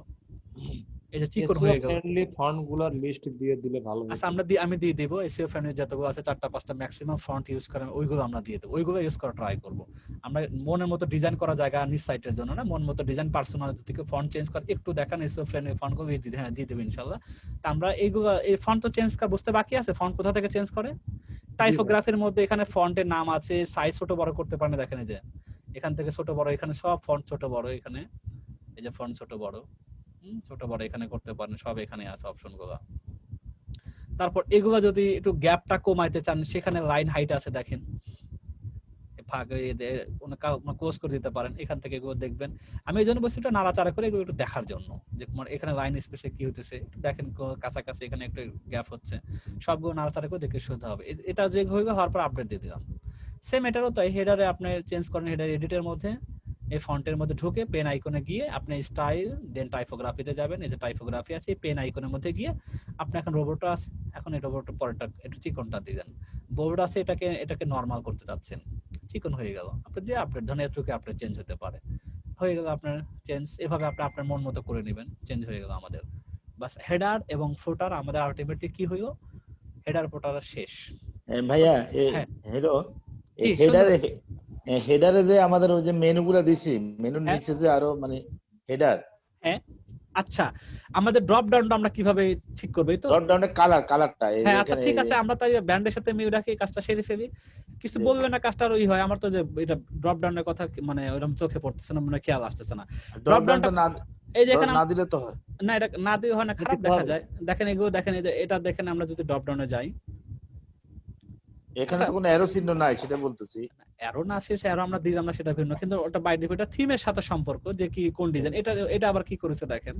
[SPEAKER 2] এই যে চিকন হয়ে গেল।
[SPEAKER 1] ফ্রেন্ডলি ফন্ট গুলোর লিস্ট দিয়ে দিলে ভালো হতো।
[SPEAKER 2] আচ্ছা আমি দিয়ে দেবো, এসইও ফ্রেন্ডলি যতগুলো আছে 4টা 5টা ম্যাক্সিমাম ফন্ট ইউজ করেন, ওইগুলো আমরা দিয়ে দেবো, ওইগুলো ইউজ করা ট্রাই করব। আমরা মনের মতো ডিজাইন করা জায়গা নিজ সাইটের জন্য না, মন মতো ডিজাইন পার্সোনালিটি থেকে ফন্ট চেঞ্জ করে একটু দেখান, এসইও ফ্রেন্ডলি ফন্ট গুলো দিয়ে দেবো ইনশাআল্লাহ। তা আমরা এইগুলো, এই ফন্ট তো চেঞ্জ করা বুঝতে বাকি আছে, ফন্ট কোথা থেকে চেঞ্জ করে? টাইপোগ্রাফির মধ্যে এখানে ফন্টের নাম আছে, সাইজ ছোট বড় করতে পারেন। দেখেন এই যে এখান থেকে ছোট বড়, এখানে সব ফন্ট ছোট বড়, এখানে এই যে ফন্ট ছোট বড়, ছোট বড় এখানে করতে পারেন, সব এখানে আছে অপশন গুলো। তারপর এগুলো যদি একটু গ্যাপটা কমাইতে চান, সেখানে লাইন হাইট আছে, দেখেন ক্লোজ করে দিতে পারেন। এখান থেকে এগুলো দেখবেন। আমি এই জন্য বলছি একটু নাড়াচাড়া করে এগুলো একটু দেখার জন্য, যে এখানে লাইন স্পেসে কি হতেছে একটু দেখেন, কাছাকাছি এখানে একটু গ্যাপ হচ্ছে, সবগুলো নাড়াচাড়া করে দেখে শুনতে হবে। এটা যে হওয়ার পর আপডেট দিয়ে দিলাম। সেম এটারও তাই, হেডারে আপনি চেঞ্জ করেন, হেডার এডিটের মধ্যে এই ফন্টের মধ্যে ঢুকে পেন আইকনে গিয়ে আপনি স্টাইল দেন টাইপোগ্রাফিতে যাবেন। এই যে টাইপোগ্রাফি আছে, এই পেন আইকনের মধ্যে গিয়ে আপনি এখন রোবটটা আছে, এখন এই রোবটটা পরেরটা একটু চিকনটা দিবেন। বোর্ড আছে, এটাকে নরমাল করতে চাচ্ছেন, চিকন হয়ে গেল। আপনি যে আপডেট ধরনের এটুকু আপডেট চেঞ্জ হতে পারে, হয়ে গেল আপনার চেঞ্জ। এভাবে আপনি আপনার মন মতো করে নেবেন, চেঞ্জ হয়ে গেল আমাদের। বাস হেডার এবং ফুটার আমাদের আলটিমেটলি কি হইল, হেডার ফুটার শেষ।
[SPEAKER 5] ভাইয়া
[SPEAKER 2] হ্যাঁ
[SPEAKER 5] হ্যালো,
[SPEAKER 2] কি
[SPEAKER 5] হেডারে যে আমাদের ওই যে মেনুগুলো দিছি, মেনুর
[SPEAKER 2] হ্যাঁ।
[SPEAKER 5] নিচে যে আরো মানে হেডার,
[SPEAKER 2] হ্যাঁ আচ্ছা, আমাদের ড্রপ ডাউনটা আমরা কিভাবে ঠিক করব? এই তো
[SPEAKER 5] ডট ডাউনের কালারটা
[SPEAKER 2] হ্যাঁ আচ্ছা ঠিক আছে, আমরা তাই ব্যান্ডের সাথে মিউ রাখি, কাজটা সেরে ফেলি। কিছু বলবে না, কাজটা ওই হয়। আমার তো যে এটা ড্রপ ডাউনের কথা মানে ওরকম চোখে পড়তেছে না, মানে খেয়াল আসতেছে না।
[SPEAKER 5] ডট ডাউনটা না,
[SPEAKER 2] এই যে এখানে
[SPEAKER 5] না দিলে তো হয়
[SPEAKER 2] না, এটা না দিয়ে হয় না, খারাপ দেখা যায়। দেখেন এগুলো দেখেন, এই যে এটা দেখেন, আমরা যদি ড্রপ ডাউনে যাই,
[SPEAKER 5] এখানে তো কোনো অ্যারো চিহ্ন নাই, সেটা বলতেছি।
[SPEAKER 2] অ্যারো না শেষ অ্যারো আমরা দিলাম না, সেটা ভিন্ন, কিন্তু ওটা বাই ডিফল্ট থিমের সাথে সম্পর্ক, যে কি কোন ডিজাইন। এটা আবার কি করেছে দেখেন,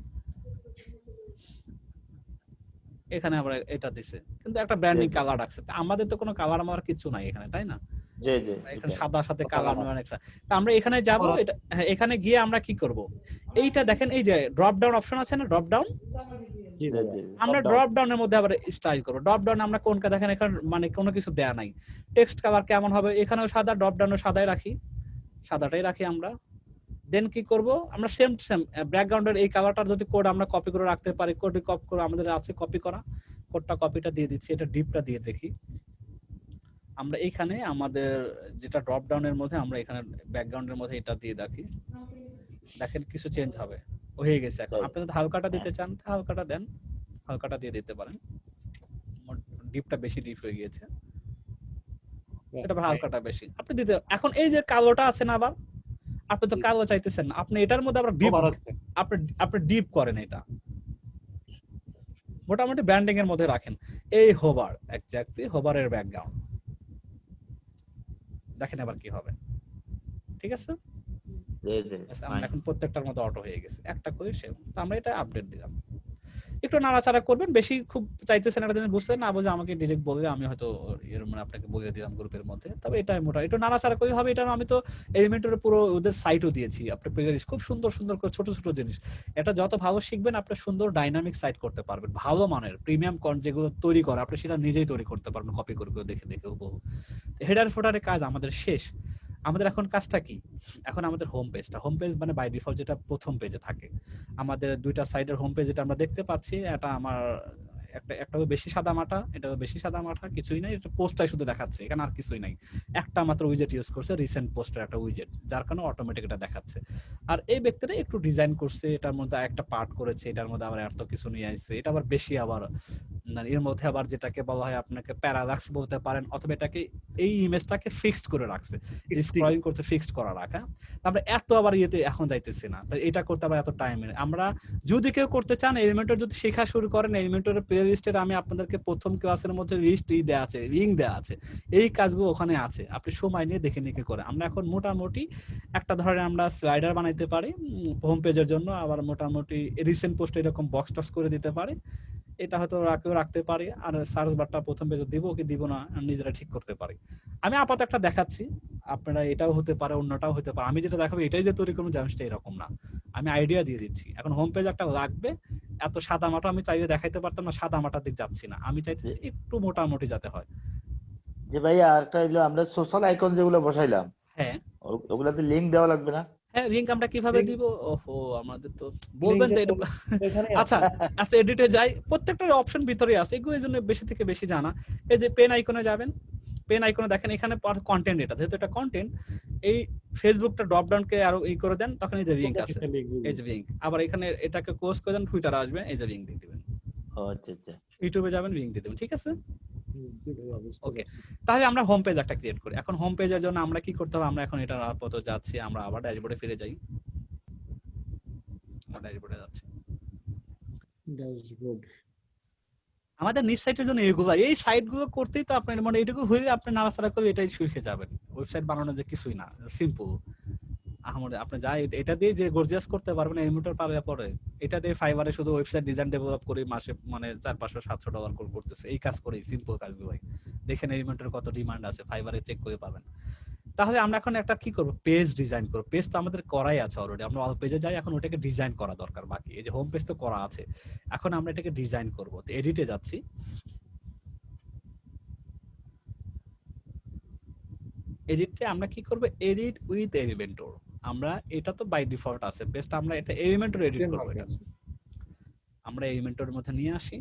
[SPEAKER 2] এখানে আমরা এটা দিছে, কিন্তু একটা ব্র্যান্ডিং কালার রাখছে। আমাদের তো কোনো কালার আমার কিছু নাই এখানে, তাই না?
[SPEAKER 5] জি জি,
[SPEAKER 2] এখানে সাদার সাথে কালার নয় অনেক। তা আমরা এখানে যাব, এটা এখানে গিয়ে আমরা কি করব, এইটা দেখেন, এই যে ড্রপ ডাউন অপশন আছে না, ড্রপ ডাউন, আমরা ড্রপ ডাউনের মধ্যে আবার স্টাইল করব। ড্রপ ডাউন আমরা কোনটা দেখেন, এখানে মানে কোনো কিছু দেয়া নাই। টেক্সট কালার কেমন হবে, এখানেও সাদা, ড্রপ ডাউনে সাদাই রাখি, সাদাটাই রাখি আমরা। দেন কি করব, আমরা সেম ব্যাকগ্রাউন্ডের এই কালারটার যদি কোড আমরা কপি করে রাখতে পারি, কোড কপি করে আমাদের আছে কপি করা, কোডটা কপিটা দিয়ে দিচ্ছি, এটা ডিপটা দিয়ে দেখি। আমরা এইখানে আমাদের যেটা ড্রপ ডাউনের মধ্যে আমরা এখানে ব্যাকগ্রাউন্ডের মধ্যে এটা দিয়ে রাখি, দেখেন কিছু চেঞ্জ হবে, হয়ে গেছে। এখন আপনি যদি হালকাটা দিতে চান হালকাটা দেন, হালকাটা দিয়ে দিতে পারেন, ডিপটা বেশি ডিপ হয়ে গিয়েছে, এটা আবার হালকাটা বেশি আপনি দিতে। এখন এই যে কালোটা আছে না, আবার আপনি তো কালো চাইতেছেন না, আপনি এটার মধ্যে আবার ডিপ, আপনি ডিপ করেন, এটা মোটামুটি ব্র্যান্ডিং এর মধ্যে রাখেন। এই হোভার, এক্স্যাক্টলি হোভারের ব্যাকগ্রাউন্ড দেখেন এবার কি হবে, ঠিক আছে? আমরা এখন প্রত্যেকটার মধ্যে অটো হয়ে গেছে, একটা করে সেভ। তো আমরা এটা আপডেট দিলাম, একটু নাড়াচাড়া করবেন, বেশি খুব চাইতেছেন এটা যদি বুঝতে না বুঝে আমাকে ডিরেক্ট বলবে, আমি হয়তো এর মানে আপনাকে বলে দিলাম গ্রুপের মধ্যে। তবে এটা মোটা একটু নাড়াচাড়া করে হবে। এটা আমি তো এলিমেন্টের পুরো ওদের সাইটও দিয়েছি, আপনি প্লেলিস্ট খুব সুন্দর সুন্দর করে ছোট ছোট জিনিস, এটা যত ভালো শিখবেন আপনি সুন্দর ডাইনামিক সাইট করতে পারবেন, ভালো মানের প্রিমিয়াম কন্টেন্ট যেগুলো তৈরি করে আপনি সেটা নিজেই তৈরি করতে পারবেন, কপি করে করে দেখে দেখে হুবহু। হেডার ফোটারের কাজ আমাদের শেষ। আমাদের এখন কাজটা কি? এখন আমাদের হোম পেজটা, হোম পেজ মানে বাই ডিফল্ট যেটা প্রথম পেজে থাকে, আমাদের দুইটা সাইডের হোম পেজ যেটা আমরা দেখতে পাচ্ছি, এটা আমার একটা বেশি সাদা মাটা, এটা বেশি সাদা মাটা, কিছুই নাই, এটা পোস্টটাই শুধু দেখাচ্ছে, এখানে আর কিছুই নাই। একটা মাত্র উইজেট ইউজ করছে, রিসেন্ট পোস্টের একটা উইজেট, যার কারণে অটোমেটিক এটা দেখাচ্ছে। আর এই ব্যক্তিটা একটু ডিজাইন করছে, এটার মধ্যে একটা পার্ট করেছে, এটার মধ্যে আবার এত কিছু নিয়ে আসছে, এটা আবার বেশি, আবার এর মধ্যে আবার যেটাকে বলা হয় আপনাকে প্যারালাক্স বলতে পারেন, অথবা এটাকে এই ইমেজটাকে ফিক্সড করে রাখছে, স্ক্রলিং করতে ফিক্সড করা রাখা। আমরা এত আবার ইয়েতে এখন যাইতেছি না, তো এটা করতে আবার এত টাইম। আমরা যদি কেউ করতে চান এলিমেন্টর যদি শেখা শুরু করেন, এলিমেন্টরের প্লে লিস্টের আমি আপনাদেরকে প্রথম ক্লাসের মধ্যে লিস্ট দেওয়া আছে, লিঙ্ক দেওয়া আছে, এই কাজগুলো ওখানে আছে, আপনি সময় নিয়ে দেখে নিয়ে করে। আমরা এখন মোটামুটি একটা ধরনের আমরা স্লাইডার বানাইতে পারি হোম পেজের জন্য, আবার মোটামুটি রিসেন্ট পোস্টে এরকম বক্স টক্স করে দিতে পারি, এটা হয়তো রাখতে পারি। আর সার্চ বারটা প্রথম পেজে দিব কি দিব না নিজেরা ঠিক করতে পারি। আমি আপাতত একটা দেখাচ্ছি, আপনারা এটাও হতে পারে অন্যটাও হতে পারে। আমি যেটা দেখাবো এটাই যে তৈরি করবো জিনিসটা এরকম না, আমি আইডিয়া দিয়ে দিচ্ছি। এখন হোম পেজ একটা লাগবে, এত সাদা মাটা আমি চাইলে দেখাইতে পারতাম না, সাদা মাটার দিক যাচ্ছি না, আমি চাইতেছি একটু মোটামুটি যাতে হয়।
[SPEAKER 5] যে ভাইয়া আরেকটা হইলো আমরা সোশ্যাল আইকন যেগুলো বসাইলাম,
[SPEAKER 2] হ্যাঁ
[SPEAKER 5] ওগুলাতে লিংক দেওয়া লাগবে না?
[SPEAKER 2] হ্যাঁ, লিংক আমরা কিভাবে দিব? ওহো, আমাদের তো বলবেন তো এটা। আচ্ছা আচ্ছা, এডিটে যাই, প্রত্যেকটার অপশন ভিতরে আছে, এগুলো এই জন্য বেশি থেকে বেশি জানা। এই যে পেন আইকনে যাবেন, পেন আইকনে দেখেন এখানে কন্টেন্ট, এটা যেহেতু এটা কন্টেন্ট, এই ফেসবুকটা ড্রপ ডাউন কে আরো ই করে দেন, তখন এই যে লিংক আছে, এই যে লিংক। আবার এখানে এটাকে ক্লোজ করে দেন, টুইটার আসবে, এই যে লিংক দিয়ে দিবেন।
[SPEAKER 5] ও আচ্ছা আচ্ছা,
[SPEAKER 2] ইউটিউবে যাবেন, লিংক দিয়ে দিবেন, ঠিক আছে? ওকে, তাহলে আমরা হোম পেজ একটা ক্রিয়েট করি। এখন হোম পেজের জন্য আমরা কি করতে হবে? আমরা এখন এটা আপাতত যাচ্ছি, আমরা আবার ড্যাশবোর্ডে ফিরে যাই, ড্যাশবোর্ডে যাচ্ছি।
[SPEAKER 1] ড্যাশবোর্ড
[SPEAKER 2] আমাদের নিজ সাইটের জন্য এগুলো, এই সাইটগুলো করতেই তো আপনার মানে এইটুকু হয়ে আপনি নাড়াচাড়া করে এটাই শিখে যাবেন। ওয়েবসাইট বানানো যে কিছুই না, সিম্পল। আমাদের আপনি যা এটা দিয়ে যে গর্জিয়াস করতে পারবেন এলিমেন্টর পাবে পরে, এটা দিয়ে ফাইবারে শুধু ওয়েবসাইট ডিজাইন ডেভেলপ করে মাসে মানে $400-700 করতেছে, এই কাজ করে সিম্পল কাজগুলো। দেখেন এলিমেন্টর কত ডিমান্ড আছে, ফাইবারে চেক করে পাবেন। তাহলে আমরা এখন একটা কি করব? পেজ ডিজাইন করব। পেজ তো আমাদের করাই আছে অলরেডি, আমরা অল পেজে যাই, এখন ওটাকে ডিজাইন করা দরকার বাকি। এই যে হোম পেজ তো করা আছে, এখন আমরা এটাকে ডিজাইন করব। তো এডিটে যাচ্ছি, এডিটে আমরা কি করব? Edit with Elementor. আমরা এটা তো বাই ডিফল্ট আছে পেজটা, আমরা এটা এলিমেন্টর এডিট করব। এটা আমরা এলিমেন্টরের মধ্যে নিয়ে আসি,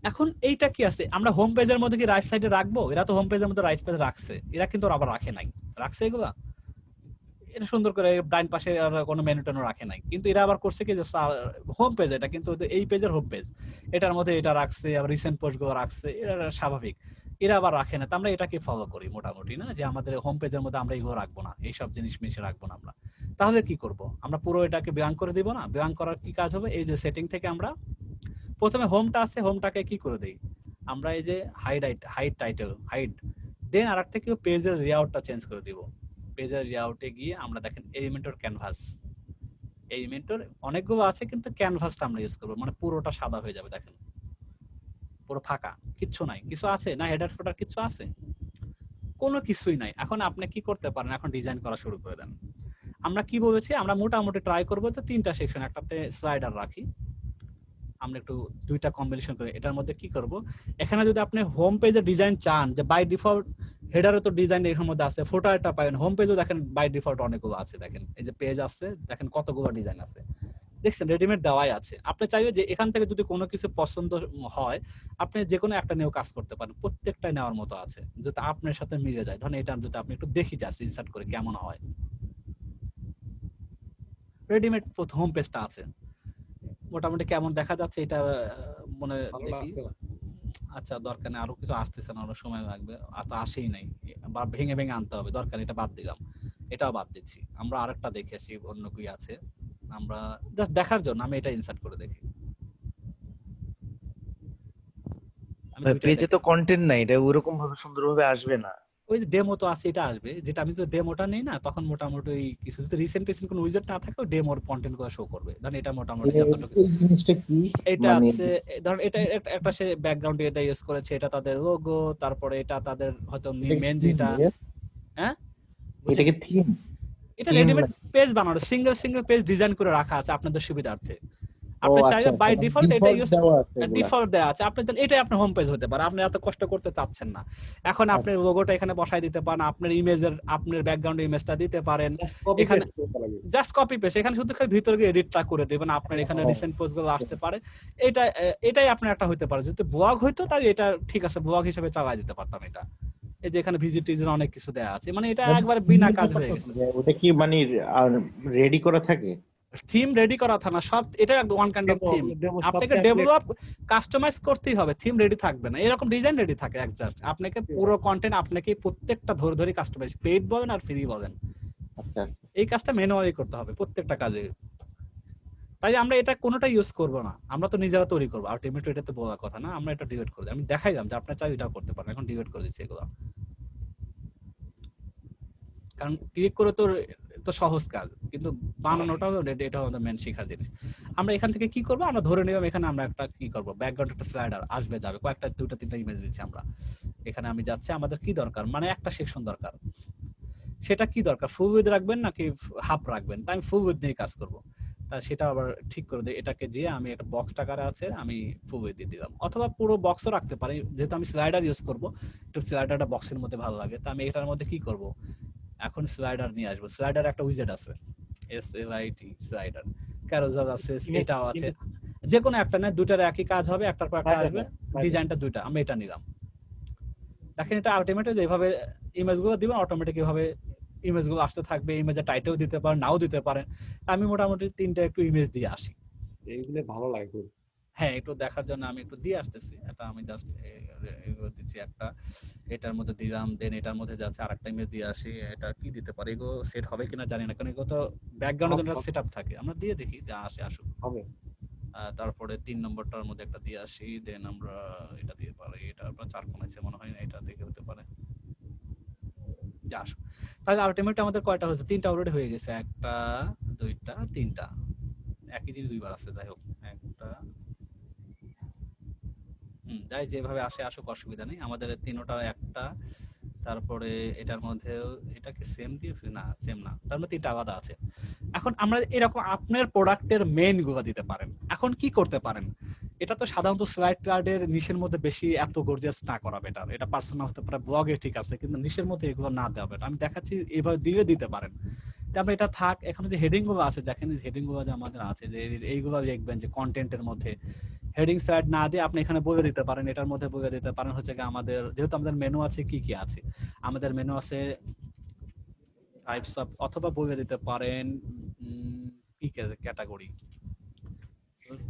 [SPEAKER 2] এখন এইটা কি আছে, আমরা হোম পেজের মধ্যে কি রাইট সাইডে রাখবো? এরা তো হোম পেজের মধ্যে রাইট পেজ রাখছে, এরা কিন্তু আবার রাখে নাই, রাখছে এগুলা এটা সুন্দর করে ডাইন পাশে আর কোনো মেনু টেনু রাখে নাই, কিন্তু এরা আবার করছে কি যে হোম পেজ, এটা কিন্তু এই পেজের হোম পেজ, এটার মধ্যে এটা রাখছে, আবার রিসেন্ট পোস্ট গুলো রাখছে, এটা স্বাভাবিক। এরা আবার রাখে না, তো আমরা এটাকে ফলো করি মোটামুটি, না যে আমাদের হোম পেজের মধ্যে আমরা এগুলো রাখবো না, এইসব জিনিস মিশে রাখবো না আমরা। তাহলে কি করব? আমরা পুরো এটাকে ব্যাং করে দিব না? ব্যাং করার কি কাজ হবে? এই যে সেটিং থেকে আমরা প্রথমে হোমটা আছে, হোমটাকে কি করে দেই আমরা, এই যে হাইড টাইটেল হাইড, দেন আরেকটা কি পেজের লেআউটটা চেঞ্জ করে দিব। পেজের লেআউটে গিয়ে আমরা দেখেন এলিমেন্টর ক্যানভাস, এলিমেন্টর অনেকগুলো আছে কিন্তু ক্যানভাসটা আমরা ইউজ করব, মানে পুরোটা সাদা হয়ে যাবে, দেখেন পুরো ফাঁকা, কিচ্ছু নাই। কিছু আছে না? হেডার ফোটার কিছু আছে? কোনো কিছুই নাই। এখন আপনি কি করতে পারেন? এখন ডিজাইন করা শুরু করে দেন। আমরা কি বলেছি? আমরা মোটামুটি ট্রাই করবো তো 3টা সেকশন, একটাতে স্লাইডার রাখি, আমরা একটু 2টা কম্বিনেশন করি। এটার মধ্যে কি করব? এখানে যদি আপনি হোম পেজে ডিজাইন চান, যে বাই ডিফল্ট হেডারে তো ডিজাইন এর মধ্যে আছে, ফোটারটা পাবেন, হোম পেজও দেখেন বাই ডিফল্ট অনেকগুলো আছে, দেখেন এই যে পেজ আছে, দেখেন কতগুলো ডিজাইন আছে। দেখছেন রেডিমেড দেওয়াই আছে। আপনি চাইবে যে এখান থেকে যদি কোনো কিছু পছন্দ হয়, আপনি যে কোনো একটা নিয়েও কাজ করতে পারেন। প্রত্যেকটাই নেওয়ার মতো আছে। যাতে আপনার সাথে মিলে যায়। ধরেন এটা যদি আপনি একটু দেখি জাস্ট ইনসার্ট করে কেমন হয়। রেডিমেড হোম পেজটা আছে। মোটামুটি কেমন দেখা যাচ্ছে এটা মনে
[SPEAKER 1] ভালো
[SPEAKER 2] দেখি।
[SPEAKER 1] লাগছে না।
[SPEAKER 2] আচ্ছা দরকার নেই, আরো কিছু আসতেছে না, আরো সময় লাগবে। আর তো আসেই নাই। বা ভেঙে ভেঙে আনতে হবে। দরকার নেই, এটা বাদ দিলাম। এটাও বাদ দিচ্ছি। আমরা আরেকটা দেখে আসি অন্য কি আছে। আমরা জাস্ট দেখার জন্য আমি এটা ইনসার্ট করে দেখি। আমি দুইটাই
[SPEAKER 6] পেজে
[SPEAKER 2] দেখি।
[SPEAKER 6] তো কন্টেন্ট নাই, এটা ওরকম ভাবে সুন্দরভাবে আসবে না।
[SPEAKER 2] ওই যে ডেমো তো আছে, এটা আসবে। যেটা আমি তো ডেমোটা নেই না, তখন মোটামুটি ওই কিছু যদি রিসেন্ট কোনো উইজার্ড না থাকে, ডেমোর কন্টেন্ট গুলো শো করবে। ধরেন এটা মোটামুটি যতটুকু
[SPEAKER 5] এই জিনিসটা কি
[SPEAKER 2] এটা
[SPEAKER 5] মানে
[SPEAKER 2] আছে। ধরেন এটা একটা সে ব্যাকগ্রাউন্ডে এটা ইউজ করেছে, এটা তাদের লোগো, তারপরে এটা তাদের হয়তো মেন যেটা, হ্যাঁ
[SPEAKER 5] এটা কি থিম?
[SPEAKER 2] এটা
[SPEAKER 5] Theme
[SPEAKER 2] রেডিমেড
[SPEAKER 5] না।
[SPEAKER 2] পেজ বানানো, সিঙ্গেল পেজ ডিজাইন করে রাখা আছে আপনাদের সুবিধার্থে। আপনি
[SPEAKER 5] আচ্ছা,
[SPEAKER 2] চাইলে বাই
[SPEAKER 5] মানে
[SPEAKER 2] ডিফল্ট এটা
[SPEAKER 5] default
[SPEAKER 2] ইউজ,
[SPEAKER 5] দেওয়া আছে এগুলা।
[SPEAKER 2] ডিফল্ট দেওয়া আছে। আপনি এটাই আপনার হোম পেজ হতে পারে। আপনি এত কষ্ট করতে চাচ্ছেন না, এখন আপনি লোগোটা এখানে বসাই দিতে পারেন, আপনার ইমেজের আপনার ব্যাকগ্রাউন্ড ইমেজটা দিতে পারেন। এখানে জাস্ট কপি পেস্ট, এখানে শুধু খালি ভিতরে গিয়ে এডিটটা করে দেবেন, আপনার এখানে রিসেন্ট পোস্ট গুলো আসতে পারে। এটাই আপনার একটা হইতে পারে। যদি ব্লগ হইতো তাহলে এটা ঠিক আছে, ব্লগ হিসেবে চালাই দিতে পারতাম এটা। এই যে এখানে ভিজিটিজের অনেক কিছু দেয়া আছে, মানে এটা একবার বিনা কাজ হয়ে গেছে।
[SPEAKER 5] ওটা কি মানে রেডি করা থাকে?
[SPEAKER 2] থিম রেডি করা থাকে না সব, এটা ওয়ান কাইন্ড অফ থিম। আপনাকে ডেভেলপ কাস্টমাইজ করতেই হবে, থিম রেডি থাকবে না। এরকম ডিজাইন রেডি থাকে এক্সাক্ট। আপনাকে পুরো কন্টেন্ট আপনাকে প্রত্যেকটা ধরে ধরে কাস্টমাইজ, পেইড বলেন আর ফ্রি বলেন,
[SPEAKER 5] আচ্ছা,
[SPEAKER 2] এই কাজটা ম্যানুয়ালি করতে হবে প্রত্যেকটা কাজে। তাই আমরা এটা কোনোটা ইউজ করব না, আমরা তো নিজেরা তৈরি করবো। আলটিমেটলি এটা তো বলার কথা না, আমরা এটা ডিলিট করে দিই। আমি দেখাইলাম যে আপনার চাই এটাও করতে পারেন, এখন ডিলিট করে দিচ্ছি এগুলো। কারণ ক্লিক করে তো সহজ কাজ, কিন্তু বানানোটাও এটা আমাদের মেন শেখার জিনিস। আমরা এখান থেকে কি করব, আমরা ধরে নিলাম এখানে আমরা একটা কি করব, ব্যাকগ্রাউন্ড একটা স্লাইডার আসবে যাবে, কয়েকটা দুইটা তিনটা ইমেজ দিচ্ছি আমরা। এখানে আমি যাচ্ছি, আমাদের কি দরকার, মানে একটা সেকশন দরকার। সেটা কি দরকার, ফুল উইথ রাখবেন নাকি হাফ রাখবেন? তাই আমি ফুল উইথ নিয়ে কাজ করব। তা সেটা আবার ঠিক করে দিই। এটাকে যে আমি একটা বক্স টাকারে আছে, আমি ফুল উইথ দিয়ে দিলাম, অথবা পুরো বক্সও রাখতে পারি। যেহেতু আমি স্লাইডার ইউজ করব, একটু স্লাইডারটা বক্সের মধ্যে ভালো লাগে, তা আমি এটার মধ্যে কি করব, এখন স্লাইডার নিয়ে আসবো। স্লাইডার একটা উইজেট আছে, SLID স্লাইডার, ক্যারোজাল আছে, এটাও আছে। যে কোনো একটা না, দুটার একই কাজ হবে, একটার পর একটা আসবে, ডিজাইনটা দুইটা। আমি এটা নিলাম। দেখেন এটা আলটিমেটলি যেভাবে ইমেজগুলো দিবেন, অটোমেটিক এভাবে ইমেজগুলো আসতে থাকবে। ইমেজের টাইটেল দিতে পারেন, নাও দিতে পারেন। আমি মোটামুটি তিনটা একটু ইমেজ দিয়ে আসি।
[SPEAKER 1] এইগুলো ভালো লাগে খুব।
[SPEAKER 2] হ্যাঁ, একটু দেখার জন্য আমি একটু দিয়ে আসতেছি। এটা আমি জাস্ট এগুলো দিচ্ছি একটা, এটার মধ্যে দিলাম, দেন এটার মধ্যে যাচ্ছে আরেকটা ইমেজ দিয়ে আসি। এটা কি দিতে পারি, এগুলো সেট হবে কিনা জানি না, কারণ এগুলো তো ব্যাকগ্রাউন্ডের জন্য সেটআপ থাকে। আমরা দিয়ে দেখি যা আসে আসুক।
[SPEAKER 1] হবে।
[SPEAKER 2] তারপরে 3 নম্বরটার মধ্যে একটা দিয়ে আসি, দেন আমরা এটা দিয়ে পারি। এটা আপনার 4 কমাইছে মনে হয় না, এটা থেকে হতে পারে। যা আসুক। তাহলে আলটিমেটলি আমাদের কয়টা হয়েছে? 3টা অলরেডি হয়ে গেছে। একটা, দুইটা, তিনটা। একই জিনিস দুইবার আছে, যাই হোক। একটা, যাই যেভাবে আসে আসুক, অসুবিধা নেই। আমাদের তিনটা একটা, তারপরে এটার মধ্যে এটা কি সেম দিয়ে না, সেম না, তার মধ্যে তিনটা আলাদা আছে। এখন আমরা এরকম আপনার প্রোডাক্টের মেইন গুলো দিতে পারেন। এখন কি করতে পারেন, এটা তো সাধারণত স্লাইড কার্ডের নিশের মধ্যে বেশি এত গর্জিয়াস না করা বেটার। এটা পার্সোনাল হতে পারে, ব্লগে ঠিক আছে, কিন্তু নিশের মধ্যে এগুলো না দেওয়া বেটার। আমি দেখাচ্ছি এইভাবে দিয়ে দিতে পারেন। তারপরে এটা থাক। এখানে যে হেডিং গুলো আছে, দেখেন হেডিং গুলো যে আমাদের আছে, যে এইগুলো লিখবেন যে কন্টেন্টের মধ্যে হেডিং স্লাইড না দিয়ে আপনি এখানে বলে দিতে পারেন। এটার মধ্যে বলে দিতে পারেন হচ্ছে কি, আমাদের যেহেতু আমাদের মেনু আছে, কি কি আছে আমাদের মেনু আছে, টাইপস অফ, অথবা বলে দিতে পারেন কি ক্যাটাগরি,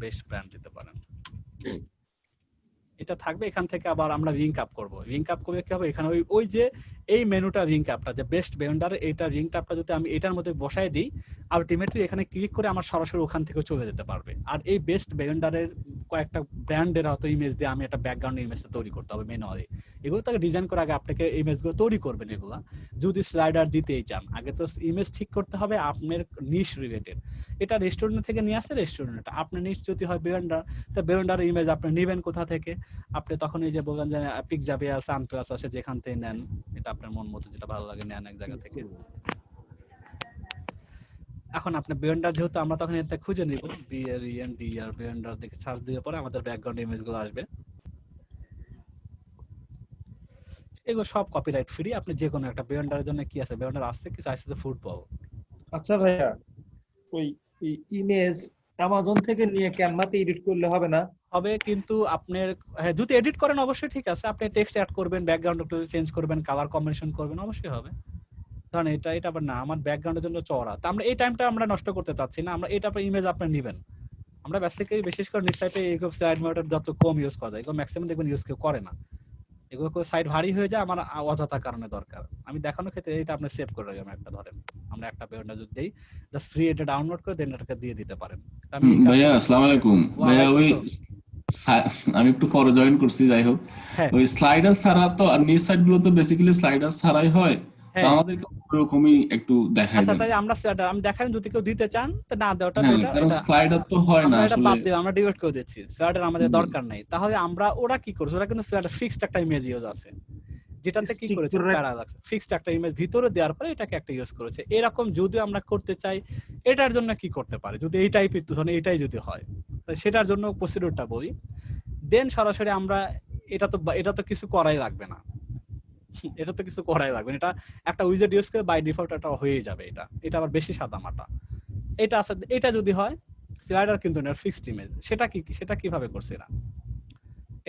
[SPEAKER 2] বেস্ট ব্র্যান্ড দিতে পারেন। এটা থাকবে। এখান থেকে আবার আমরা লিংক আপ করব। লিংক আপ করলে কি হবে, এখানে ওই যে এই মেনুটা লিংক আপটা, যে বেস্ট ভেন্ডার, এইটা লিংক আপটা যদি আমি এটার মধ্যে বসাই দিই, আলটিমেটলি এখানে ক্লিক করে আমার সরাসরি ওখান থেকে চলে যেতে পারবে। আর এই বেস্ট ভেন্ডারের কয়েকটা ব্র্যান্ডের হয়তো ইমেজ দিয়ে আমি একটা ব্যাকগ্রাউন্ড ইমেজটা তৈরি করতে হবে ম্যানুয়ালি। এগুলো তাকে ডিজাইন করার আগে আপনাকে ইমেজগুলো তৈরি করবেন। এগুলা যদি স্লাইডার দিতেই চান, আগে তো ইমেজ ঠিক করতে হবে আপনার নিশ রিলেটেড। এটা রেস্টুরেন্ট থেকে নিয়ে আসছে, রেস্টুরেন্ট আপনার নিশ যদি হয় ভেন্ডার, তো ভেন্ডার ইমেজ আপনি নেবেন কোথা থেকে, আপনি তখন এই যে বললেন যে পিকজাবে আছে, আনপ্লাস আছে, যেখান থেকে নেন, এটা আপনার মন মতো যেটা ভালো লাগে নেন এক জায়গা থেকে। এখন আপনি ভেন্ডার যেহেতু আমরা তখন এটা খুঁজে নিব, BLENDR ভেন্ডার দেখে সার্চ দিয়ে পরে আমাদের ব্যাকগ্রাউন্ড ইমেজ গুলো আসবে। এগুলো সব কপিরাইট ফ্রি। আপনি যে কোনো একটা ভেন্ডারের জন্য কি আছে, ভেন্ডার আছে কিছু আছে ফুটবল।
[SPEAKER 1] আচ্ছা ভাইয়া, ওই ইমেজ
[SPEAKER 7] অ্যামাজন থেকে নিয়ে ক্যানভাতে এডিট করলে হবে না?
[SPEAKER 2] হবে, কিন্তু আপনার হ্যাঁ যদি এডিট করেন অবশ্যই ঠিক আছে, আপনি টেক্সট অ্যাড করবেন, ব্যাকগ্রাউন্ড একটু চেঞ্জ করবেন, কালার কম্বিনেশন করবেন, অবশ্যই হবে। ধরেন এটা আবার না, আমার ব্যাকগ্রাউন্ডের জন্য চওড়া, তো আমরা এই টাইমটা আমরা নষ্ট করতে চাচ্ছি না, আমরা এটা আপনার ইমেজ আপনি নেবেন। আমরা বেসিক্যালি বিশেষ করে নিচ সাইডে এইসব সাইড মোটর যত কম ইউজ করা যায়, এগুলো ম্যাক্সিমাম দেখবেন ইউজ কেউ করে না, এগুলো সাইড ভারী হয়ে যায়, আমার অযথা কারণে দরকার। আমি দেখানোর ক্ষেত্রে এটা আপনি সেভ করে রাখবেন একটা, ধরেন আমরা একটা পেজটা যদি দেই, জাস্ট ফ্রি এটা ডাউনলোড করে দেন এটাকে দিয়ে দিতে পারেন। তো আমি এই
[SPEAKER 8] ভাইয়া আসসালামু আলাইকুম। ভাইয়া ওই আমি একটু পরে জয়েন করছি, যাই হোক
[SPEAKER 2] হ্যাঁ
[SPEAKER 8] ওই স্লাইডার ছাড়া তো আর নিচ সাইড গুলো তো বেসিক্যালি স্লাইডার ছাড়াই হয়, তো
[SPEAKER 2] হ্যাঁ
[SPEAKER 8] আমাদেরকে ওরকমই একটু দেখাই
[SPEAKER 2] আচ্ছা,
[SPEAKER 8] দেন।
[SPEAKER 2] তাই আমরা আমি দেখাই যদি কেউ দিতে চান তো না দেওয়াটা
[SPEAKER 8] হ্যাঁ,
[SPEAKER 2] এটা
[SPEAKER 8] কারণ
[SPEAKER 2] এটা
[SPEAKER 8] স্লাইডার তো হয় না
[SPEAKER 2] আমরা এটা
[SPEAKER 8] আসলে।
[SPEAKER 2] বাদ দিই, আমরা ডিলিট করে দিচ্ছি, স্লাইডার আমাদের
[SPEAKER 8] হুম।
[SPEAKER 2] দরকার নাই। তাহলে আমরা ওরা কি করছে, ওরা কিন্তু স্লাইডার ফিক্সড একটা ইমেজ ইউজ আছে, যেটাতে কি
[SPEAKER 7] Stick
[SPEAKER 2] করেছে
[SPEAKER 7] করে রাখ-
[SPEAKER 2] প্যারালাক্স ফিক্সড একটা ইমেজ ভিতরে দেওয়ার পরে এটাকে একটা ইউজ করেছে। এরকম যদি আমরা করতে চাই এটার জন্য কি করতে পারে, যদি এই টাইপের ধরনের এটাই যদি হয়, তো সেটার জন্য প্রসিডিউরটা বলি। দেন সরাসরি আমরা এটা তো কিছু করাই লাগবে না, এটা তো কিছু করাই লাগবে না, এটা একটা উইজেট ইউজ করে বাই ডিফল্ট এটা হয়ে যাবে। এটা আবার বেশি সাদামাটা। এটা আছে, এটা যদি হয় স্লাইডার কিন্তু না ফিক্সড ইমেজ, সেটা কিভাবে করছে না,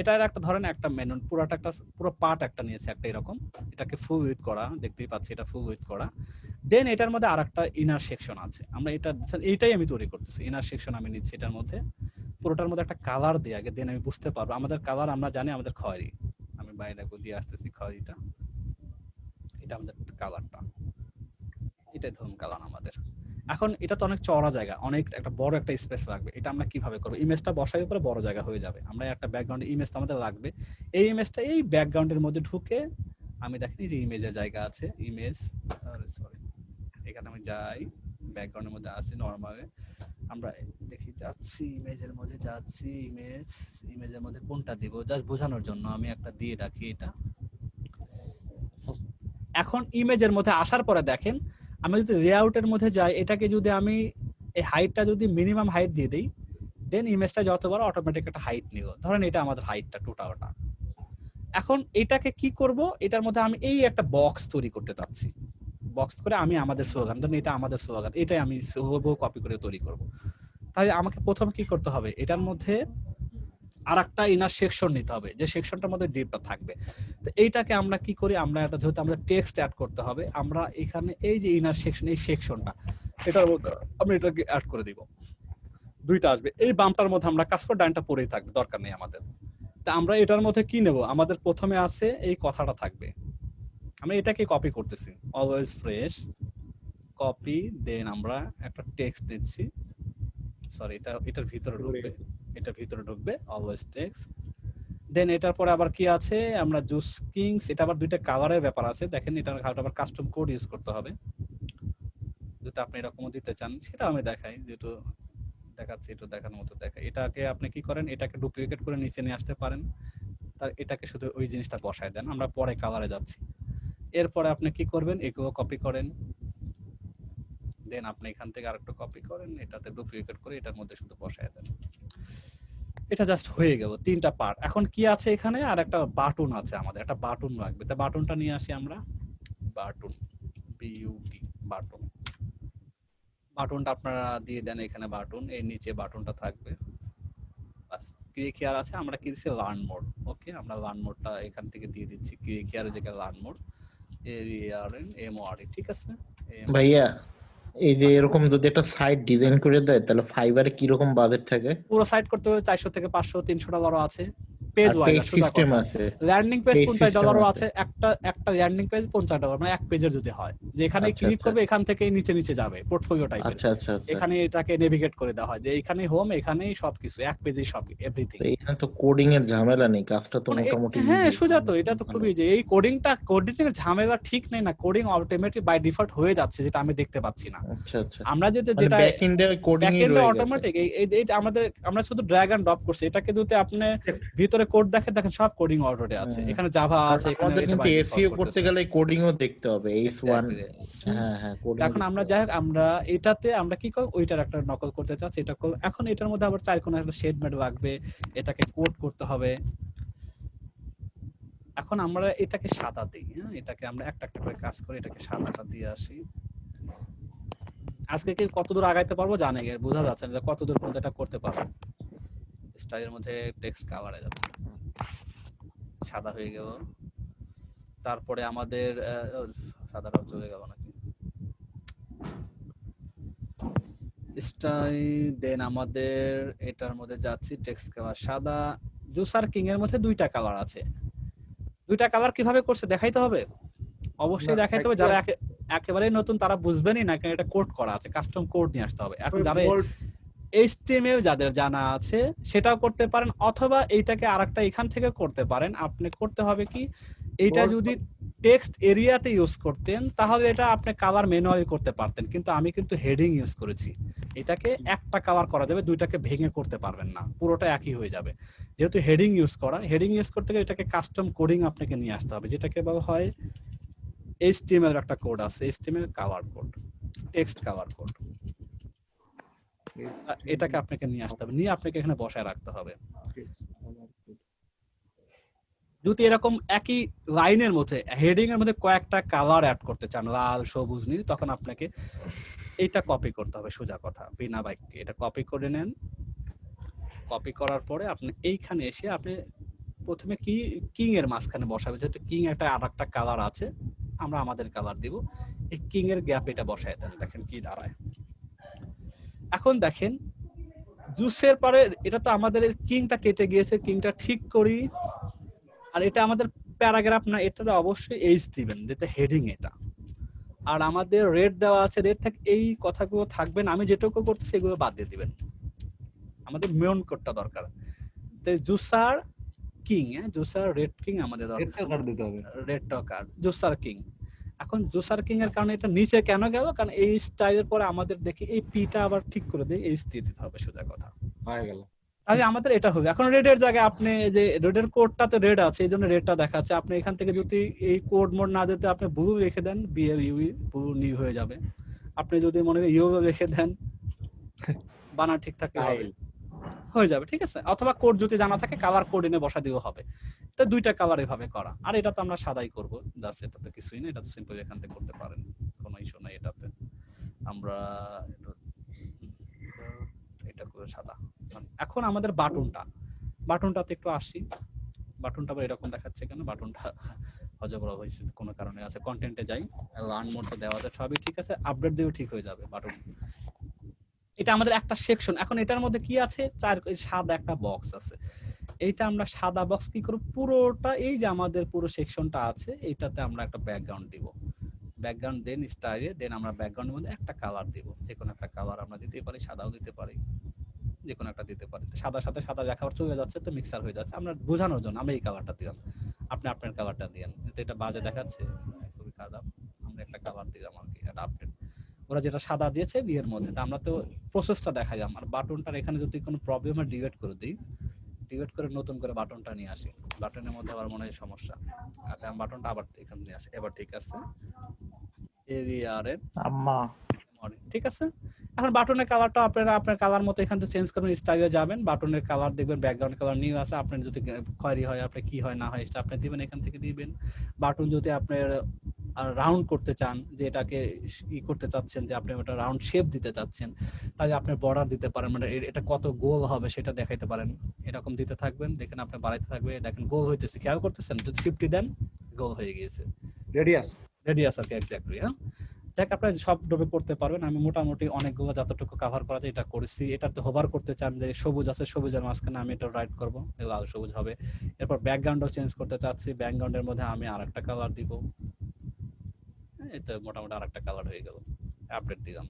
[SPEAKER 2] এটার একটা ধরেন একটা মেনু পুরোটা একটা পুরো পার্ট একটা নিয়েছে একটা এরকম, এটাকে ফুল উইথ করা, দেখতেই পাচ্ছি এটা ফুল উইথ করা। দেন এটার মধ্যে আরেকটা ইনার সেকশন আছে, আমরা এইটাই আমি তৈরি করতেছি, ইনার সেকশন আমি নিচ্ছি এটার মধ্যে, পুরোটার মধ্যে একটা কালার দিয়ে আগে, দেন আমি বুঝতে পারবো আমাদের কালার, আমরা জানি আমাদের খয়েরি, আমি বাইরে দিয়ে আসতেছি খয়েরিটা, এটা আমাদের কালারটা, এটাই ধরুন কালার আমাদের। এখন এটা তো অনেক চওড়া জায়গা, অনেক একটা বড় একটা স্পেস লাগবে, এটা আমরা কিভাবে করবো, ইমেজটা বসাই উপরে বড় জায়গা হয়ে যাবে, আমরা একটা ব্যাকগ্রাউন্ড ইমেজটা আমাদের লাগবে, এই ইমেজটা এই ব্যাকগ্রাউন্ডের মধ্যে ঢুকে আমি দেখি যে ইমেজের জায়গা আছে, ইমেজ সরি এখানে আমি যাই, ব্যাকগ্রাউন্ডের মধ্যে আছে নরমালে, আমরা দেখি যাচ্ছি ইমেজের মধ্যে যাচ্ছি, ইমেজের মধ্যে কোনটা দিব জাস্ট বোঝানোর জন্য আমি একটা দিয়ে রাখি এটা। এখন ইমেজের মধ্যে আসার পরে দেখেন আমি যদি লেআউটের মধ্যে যাই, এটাকে যদি আমি এই হাইটটা যদি মিনিমাম হাইট দিয়ে দেই, দেন ইমেজটা যত বড় অটোমেটিক একটা হাইট নিব, ধরেন এটা আমাদের হাইটটা টোটালটা। এখন এটাকে কি করব, এটার মধ্যে আমি এই একটা বক্স তৈরি করতে চাচ্ছি, বক্স করে আমি আমাদের স্লোগান, ধরেন এটা আমাদের স্লোগান, এটাই আমি হুবহু কপি করে তৈরি করব। তাই আমাকে প্রথমে কি করতে হবে, এটার মধ্যে আরেকটা ইনার সেকশন নিতে হবে, যে সেকশনটার মধ্যে ডিপটা থাকবে। তো এইটাকে আমরা কি করি, আমরা এটা যেহেতু আমরা টেক্সট অ্যাড করতে হবে, আমরা এখানে এই যে ইনার সেকশন, এই সেকশনটা এটার মধ্যে আমরা এটাকে অ্যাড করে দিব, দুইটা আসবে, এই বামটার মধ্যে আমরা কাজ করে ডানটা পড়েই থাকবে, দরকার নেই আমাদের। তা আমরা এটার মধ্যে কি নেব, আমাদের প্রথমে আছে এই কথাটা থাকবে, আমরা এটাকে কপি করতেছি, অলওয়েজ ফ্রেশ কপি, দেন আমরা একটা টেক্সট নিচ্ছি, সরি এটার ভিতরে ঢুকবে, এটা ভিতরে ঢুকবে অলওয়েজ টেক্সট। দেন এটার পরে আবার কি আছে, আমরা জুস কিংস, এটা আবার দুইটা কালারের ব্যাপার আছে, দেখেন এটার আবার কাস্টম কোড ইউজ করতে হবে, যদি আপনি এরকমও দিতে চান সেটা আমি দেখাই, যেহেতু দেখাচ্ছি একটু দেখানোর মতো দেখাই। এটাকে আপনি কি করেন, এটাকে ডুপ্লিকেট করে নিচে নিয়ে আসতে পারেন, তার এটাকে শুধু ওই জিনিসটা বসায় দেন, আমরা পরে কালারে যাচ্ছি। এরপরে আপনি কি করবেন, এগুলো কপি করেন, দেন আপনি এখান থেকে আরেকটা কপি করেন, এটাতে ডুপ্লিকেট করে এটার মধ্যে শুধু বসায় দেন, এটা জাস্ট হয়ে গেল তিনটা পার্ট। এখন কি আছে এখানে, আর একটা বাটন আছে, আমাদের একটা বাটন লাগবে, তা বাটনটা নিয়ে আসি আমরা, বাটন বিইউটি বাটন, বাটনটা আপনারা দিয়ে দেন এখানে, বাটন এর নিচে বাটনটা থাকবে, বাস ক্লিক হিয়ার আছে, আমরা কি দিচ্ছি লার্ন মোড, ওকে আমরা লার্ন মোডটা এখান থেকে দিয়ে দিচ্ছি, ক্লিক হিয়ারের জায়গায় লার্ন মোড, LEARN ঠিক আছে।
[SPEAKER 5] ভাইয়া এই যে এরকম যদি একটা সাইট ডিজাইন করে দেয় তাহলে ফাইবারে কি রকম বাজেট থাকে?
[SPEAKER 2] পুরো সাইট করতে হবে 400 থেকে 500 $300 আছে, পেজ
[SPEAKER 5] আর
[SPEAKER 2] ওয়াইজ
[SPEAKER 5] পেজ সিস্টেম আছে,
[SPEAKER 2] ল্যান্ডিং পেজ
[SPEAKER 5] Page
[SPEAKER 2] $50
[SPEAKER 5] system
[SPEAKER 2] আছে, একটা ল্যান্ডিং পেজ $50, মানে এক পেজের যদি হয়, যে এখানে
[SPEAKER 5] আচ্ছা,
[SPEAKER 2] ক্লিক
[SPEAKER 5] আচ্ছা।
[SPEAKER 2] করবে এখান থেকে নিচে নিচে যাবে পোর্টফোলিও টাইপের,
[SPEAKER 5] আচ্ছা আচ্ছা আচ্ছা।
[SPEAKER 2] এখানে এটাকে নেভিগেট করে দেওয়া হয় যে এখানেই হোম, এখানেই সবকিছু, এক পেজেই সব এভরিথিং।
[SPEAKER 5] তো এখানে তো কোডিং এর ঝামেলা নেই, কাজটা তো মোটামুটি
[SPEAKER 2] হ্যাঁ
[SPEAKER 5] easy।
[SPEAKER 2] সোজা তো, এটা তো খুবই যে এই কোডিং এর ঝামেলা ঠিক নেই না, কোডিং অটোমেটিক বাই ডিফল্ট হয়ে যাচ্ছে, যেটা আমি দেখতে পাচ্ছি না।
[SPEAKER 5] আচ্ছা আচ্ছা,
[SPEAKER 2] আমরা যেটা
[SPEAKER 5] ব্যাক এন্ডে কোডিং
[SPEAKER 2] ব্যাক
[SPEAKER 5] ই
[SPEAKER 2] এন্ডে
[SPEAKER 5] রয়ে গেছে।
[SPEAKER 2] অটোমেটিক এই আমরা শুধু ড্র্যাগ এন্ড ড্রপ করছি, এটাকে যদি আপনি ভিতরে কোড দেখেন সব কোডিং অলরেডি আছে, এখানে জাভা আছে, এখানে
[SPEAKER 5] আমাদের
[SPEAKER 2] এটা
[SPEAKER 5] কিন্তু
[SPEAKER 2] by default
[SPEAKER 5] এসইও করতে
[SPEAKER 2] করতেছে।
[SPEAKER 5] গেলে কোডিংও দেখতে হবে, S1
[SPEAKER 2] Exactly.
[SPEAKER 5] হ্যাঁ হ্যাঁ কোডিং।
[SPEAKER 2] এখন আমরা যাই হোক, আমরা এটাতে আমরা কি করব, ওইটার একটা নকল করতে চাচ্ছি, এটা এখন এটার মধ্যে আবার চার কোণে একটা শেড মেড লাগবে, এটাকে কোড করতে হবে। এখন আমরা এটাকে সাদা দিই, হ্যাঁ এটাকে আমরা একটা একটা করে কাজ করে এটাকে সাদাটা দিয়ে আসি। আজকে কি কতদূর আগাইতে পারবো জানে গিয়ে বোঝা যাচ্ছে না যে কতদূর পর্যন্ত এটা করতে পারবো। স্টাইলের মধ্যে টেক্সট কাভারে যাচ্ছে, সাদা হয়ে গেল। তারপরে আমাদের সাদাটা চলে গেল নাকি স্টাইল, দেন আমাদের এটার মধ্যে যাচ্ছি টেক্সট কাভার সাদা। জুসার কিং এর মধ্যে দুইটা কালার আছে, দুইটা কালার কিভাবে করছে দেখাইতে হবে, অবশ্যই
[SPEAKER 7] না,
[SPEAKER 2] দেখাইতে হবে। যারা একেবারে নতুন তারা বুঝবেনই না, কারণ এটা কোড করা আছে, কাস্টম কোড নিয়ে আসতে হবে। এখন যারা HTML যাদের জানা আছে সেটাও করতে পারেন, অথবা এইটাকে আরেকটা এখান থেকে করতে পারেন। আপনি করতে হবে কি, এইটা যদি টেক্সট এরিয়াতে ইউজ করতেন তাহলে এটা আপনি কালার ম্যানুয়ালি করতে পারতেন, কিন্তু আমি কিন্তু হেডিং ইউজ করেছি। এটাকে একটা কালার করা যাবে, দুইটাকে ভেঙে করতে পারবেন না, পুরোটা একই হয়ে যাবে। যেহেতু হেডিং ইউজ করা, হেডিং ইউজ করতে গেলে এটাকে কাস্টম কোডিং আপনাকে নিয়ে আসতে হবে, যেটাকে বলা হয় HTML এর একটা কোড আছে, HTML colour code, text colour code. এটাকে আপনাকে নিয়ে আসতে হবে, নিয়ে আপনাকে এখানে বসায় রাখতে হবে। যদি এরকম একই লাইনের মধ্যে হেডিং এর মধ্যে কয়েকটা কালার অ্যাড করতে চান, লাল সবুজ নীল, তখন আপনাকে এইটা কপি করতে হবে। সোজা কথা, বিনা বাক্যে এটা কপি করে নেন। কপি করার পরে আপনি এইখানে এসে আপনি প্রথমে কি কিং এর মাঝখানে বসাবে, যেহেতু কিং একটা আরেকটা কালার আছে, আমরা আমাদের কালার দিব। এই কিং এর গ্যাপ এটা বসায় দেন, দেখেন কি দাঁড়ায়। এখন দেখেন জুসের পরে এটা তো আমাদের কিংটা কেটে গিয়েছে, কিংটা ঠিক করি। আর এটা আমাদের প্যারাগ্রাফ না, এটা অবশ্যই এইচ দিবেন, যেটা হেডিং এটা। আর আমাদের রেড দেওয়া আছে, রেড থেকে এই কথাগুলো থাকবেন, আমি যেটুকু করতেছি এগুলো বাদ দিয়ে দিবেন। আমাদের মেন কোডটা দরকার। তো juicer king, juicer red king আমাদের দরকার, রেড টকার জুসার কিং। এখন জুসার কিং এর কারণে এটা নিচে কেন গেল, কারণ এই স্টাইলের পরে আমাদের দেখি এই পিটা আবার ঠিক করে দেই, এইচ দিয়ে দিতে হবে, সোজা কথা
[SPEAKER 1] হয়ে গেল।
[SPEAKER 2] তাহলে আমাদের এটা হবে। এখন রেডের জায়গায় আপনি যে রেডের কোডটা তো রেড আছে, এই জন্য রেডটা দেখাচ্ছে। আপনি এখান থেকে যদি এই কোড মোড না দিতে আপনি ব্লু রেখে দেন, BLU ব্লু নিউ হয়ে যাবে। আপনি যদি মনে করেন ইউ রেখে দেন, বানা ঠিক থাকলে হবে, হয়ে যাবে, ঠিক আছে। অথবা কোড যদি জানা থাকে কালার কোড এনে বসা দিও হবে। তো দুইটা কালার এভাবে করা। আর এটা তো আমরা সাদাই করব, জাস্ট এটা তো কিছুই না, এটা তো সিম্পল এখান থেকে করতে পারেন, কোনো ইস্যু নাই এটাতে। আমরা এটা করে সাদা। এখন আমাদের বাটনটাতে একটু আসি। বাটনটা আবার এরকম দেখাচ্ছে কেন, বাটনটা অজবরা হয়েছে কোনো কারণে আছে। কন্টেন্টে যাই, লার্ন মোডটা দেওয়া আছে, সবই ঠিক আছে, আপডেট দিয়েও ঠিক হয়ে যাবে বাটন। এটা আমাদের একটা সেকশন। এখন এটার মধ্যে কি আছে, সাদা একটা বক্স আছে। এইটা আমরা সাদা বক্স কি করব, পুরোটা এই যে আমাদের পুরো সেকশনটা আছে এইটাতে আমরা একটা ব্যাকগ্রাউন্ড দিব। ব্যাকগ্রাউন্ড দেন স্টাইলে, দেন আমরা ব্যাকগ্রাউন্ডের মধ্যে একটা কালার দিব, যে কোনো একটা কালার আমরা দিতে পারি, সাদাও দিতে পারি, যে কোনো একটা দিতে পারি। সাদার সাথে সাদা লেখাবার চলে যাচ্ছে, তো মিক্সার হয়ে যাচ্ছে। আমরা বোঝানোর জন্য আমরা এই কালারটা দিলাম, আপনি আপনার কালারটা দিলেন। এটা বাজে দেখাচ্ছে, খুবই খারাপ। আমরা একটা কালার দিলাম আর কি, এটা আপডেট। ওরা যেটা সাদা দিয়েছে বিয়ের মধ্যে, তা আমরা তো প্রসেসটা দেখালাম। আর বাটনটার এখানে যদি কোনো প্রবলেম হয় ডিলিট করে দিই, ডিলিট করে নতুন করে বাটনটা নিয়ে আসি। বাটনের মধ্যে আবার মনে হয় সমস্যা। আচ্ছা, আমি বাটনটা আবার এখানে নিয়ে আসি, এবার ঠিক আছে। এরিয়ার
[SPEAKER 5] আম্মা
[SPEAKER 2] ঠিক আছে। এখন বাটনের কালারটা আপনারা আপনার কালার মতো এখান থেকে চেঞ্জ করবেন, স্টাইলে যাবেন, বাটনের কালার দেখবেন, ব্যাকগ্রাউন্ড কালার নিউ আছে। আপনার যদি কোয়েরি হয়, আপনি কি হয় না হয় সেটা আপনি দিবেন, এখান থেকে দিবেন। বাটন যদি আপনার রাউন্ড করতে চান, যে এটাকে করতে চাচ্ছেন, যে আপনি ওটা রাউন্ড শেপ দিতে চাচ্ছেন, তাহলে আপনি বর্ডার দিতে পারেন, মানে এটা কত গোল হবে সেটা দেখাইতে পারেন। এরকম দিতে থাকবেন, দেখেন আপনি বাড়াইতে থাকবে, দেখেন গোল হইতেছে, খেয়াল করতেছেন। যদি 50 দেন গোল হয়ে গিয়েছে, রেডিয়াস আর কি, এক্স্যাক্টলি। হ্যাঁ, যাক আপনারা সব ডবে করতে পারবেন। আমি মোটামুটি অনেকগুলো যতটুকু কভার করা যায় এটা করেছি। এটাতে হোভার করতে চান, যে সবুজ আছে, সবুজের মাঝখানে আমি এটা রাইট করব, লাল সবুজ হবে। এরপর ব্যাকগ্রাউন্ডও চেঞ্জ করতে চাচ্ছি, ব্যাকগ্রাউন্ডের মধ্যে আমি আরেকটা কালার দিব। এটা মোটামুটি আরেকটা কালার হয়ে গেল, আপডেট দিলাম।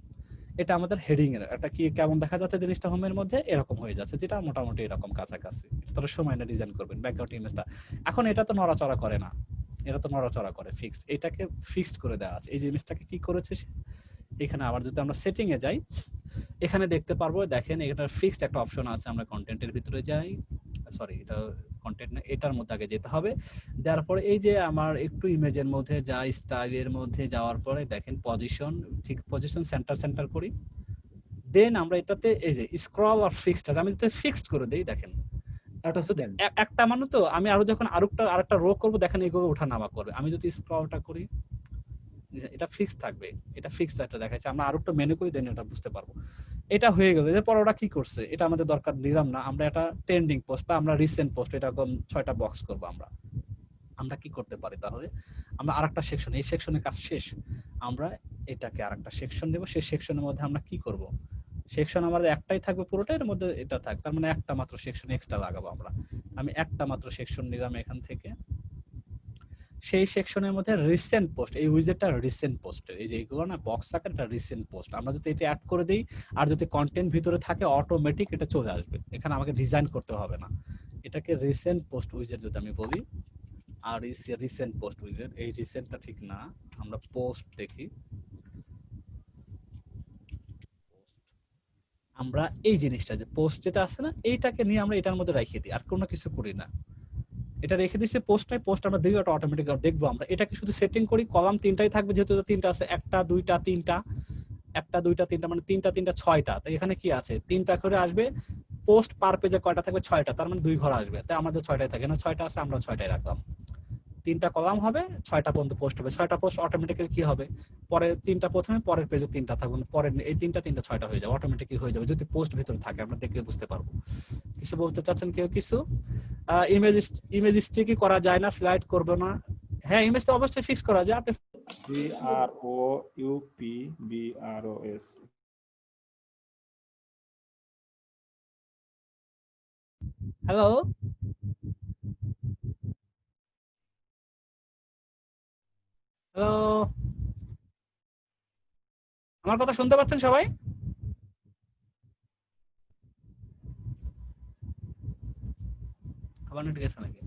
[SPEAKER 2] এটা আমাদের হেডিং এর একটা কি কেমন দেখা যাচ্ছে জিনিসটা হোমের মধ্যে, এরকম হয়ে যাচ্ছে, যেটা মোটামুটি এরকম কাছাকাছি। তাহলে সময় না ডিজাইন করবেন ব্যাকগ্রাউন্ড ইমেজটা। এখন এটা তো নড়াচড়া করে না, এটা তো নড়াচড়া করে, ফিক্সড। এটাকে ফিক্সড করে দেওয়া আছে। এই জিনিসটাকে কি করেছে এখানে, আবার যদি আমরা সেটিং এ যাই, এখানে দেখতে পারবো, দেখেন এখানে ফিক্সড একটা অপশন আছে। আমরা কন্টেন্টের ভিতরে যাই, সরি এটা কন্টেন্ট না, এটার মধ্যে আগে যেতে হবে। দেওয়ার পরে এই যে আমার একটু ইমেজের মধ্যে যাই, স্টাইলের মধ্যে যাওয়ার পরে দেখেন পজিশন, ঠিক পজিশন সেন্টার করি। দেন আমরা এটাতে এই যে স্ক্রল আর ফিক্সড আছে, আমি যদি ফিক্সড করে দেই, দেখেন একটা মানুষ তো আমি আরো যখন আরেকটা রো করব, দেখেন এগুলো ওঠা নামা করবে। আমি যদি স্ক্রলটা করি, এটা ফিক্স থাকবে, এটা ফিক্স একটা দেখাচ্ছে। আমরা আরো একটু মেনু করে দেন এটা বুঝতে পারবো। এটা হয়ে গেল, এরপর ওরা কি করছে এটা আমাদের দরকার দিলাম না, আমরা এটা ট্রেন্ডিং পোস্ট বা আমরা রিসেন্ট পোস্ট এরকম 6টা বক্স করব। আমরা কি করতে পারি তাহলে, আমরা আরেকটা সেকশন, এই সেকশনের কাজ শেষ, আমরা এটাকে আরেকটা সেকশন দেব। সেই সেকশনের মধ্যে আমরা কি করব, সেকশন আমাদের একটাই থাকবে পুরোটা, এর মধ্যে এটা থাকবে, তার মানে একটা মাত্র সেকশন এক্সট্রা লাগাবো আমরা। আমি একটা মাত্র সেকশন নিলাম এখান থেকে, সেই সেকশনের মধ্যে রিসেন্ট পোস্ট, এই উইজেটটা রিসেন্ট পোস্টের, এই যে এইগুলো না বক্স আকার, এটা রিসেন্ট পোস্ট। আমরা যদি এটা অ্যাড করে দেই আর যদি কন্টেন্ট ভিতরে থাকে অটোমেটিক এটা চলে আসবে, এখানে আমাকে ডিজাইন করতে হবে না। এটাকে রিসেন্ট পোস্ট উইজেট যদি আমি বলি, আর রিসেন্ট পোস্ট উইজেট, এই রিসেন্টটা ঠিক না, আমরা পোস্ট দেখি। আমরা এই জিনিসটা যে পোস্ট যেটা আছে না, এইটাকে নিয়ে আমরা এটার মধ্যে রেখে দিই, আর কোনো কিছু করি না। এটা রেখে দিচ্ছে পোস্টটাই, পোস্ট আমরা দিই, ওটা অটোমেটিক দেখবো আমরা। এটাকে শুধু সেটিং করি, কলাম 3টাই থাকবে, যেহেতু 3টা আছে, 1টা 2টা 3টা, 1টা 2টা 3টা, মানে 3টা 3টা 6টা। তাই এখানে কি আছে, 3টা করে আসবে। পোস্ট পার পেজে কয়টা থাকবে, 6টা, তার মানে 2 ঘর আসবে। তাই আমাদের 6টাই থাকে না, 6টা আছে, আমরা 6টাই রাখলাম। 3টা কলাম হবে, 6টা পর্যন্ত পোস্ট হবে। 6টা পোস্ট অটোমেটিক্যালি কি হবে, পরে 3টা প্রথমে, পরের পেজে 3টা থাকবে, পরের এই 3টা 6টা হয়ে যাবে, অটোমেটিক্যালি হয়ে যাবে যদি পোস্ট ভিতরে থাকে। আমরা দেখলে বুঝতে পারবো। কিছু বলতে চাচ্ছেন কেউ কিছু? ইমেজ স্টিকি করা যায় না, স্লাইড করবে না? হ্যাঁ, ইমেজ তো অবশ্যই ফিক্স করা যায়। আপনি
[SPEAKER 9] CROUPBROS
[SPEAKER 2] হ্যালো, হ্যালো, আমার কথা শুনতে পাচ্ছেন সবাই? আবার নেট গেছে নাকি?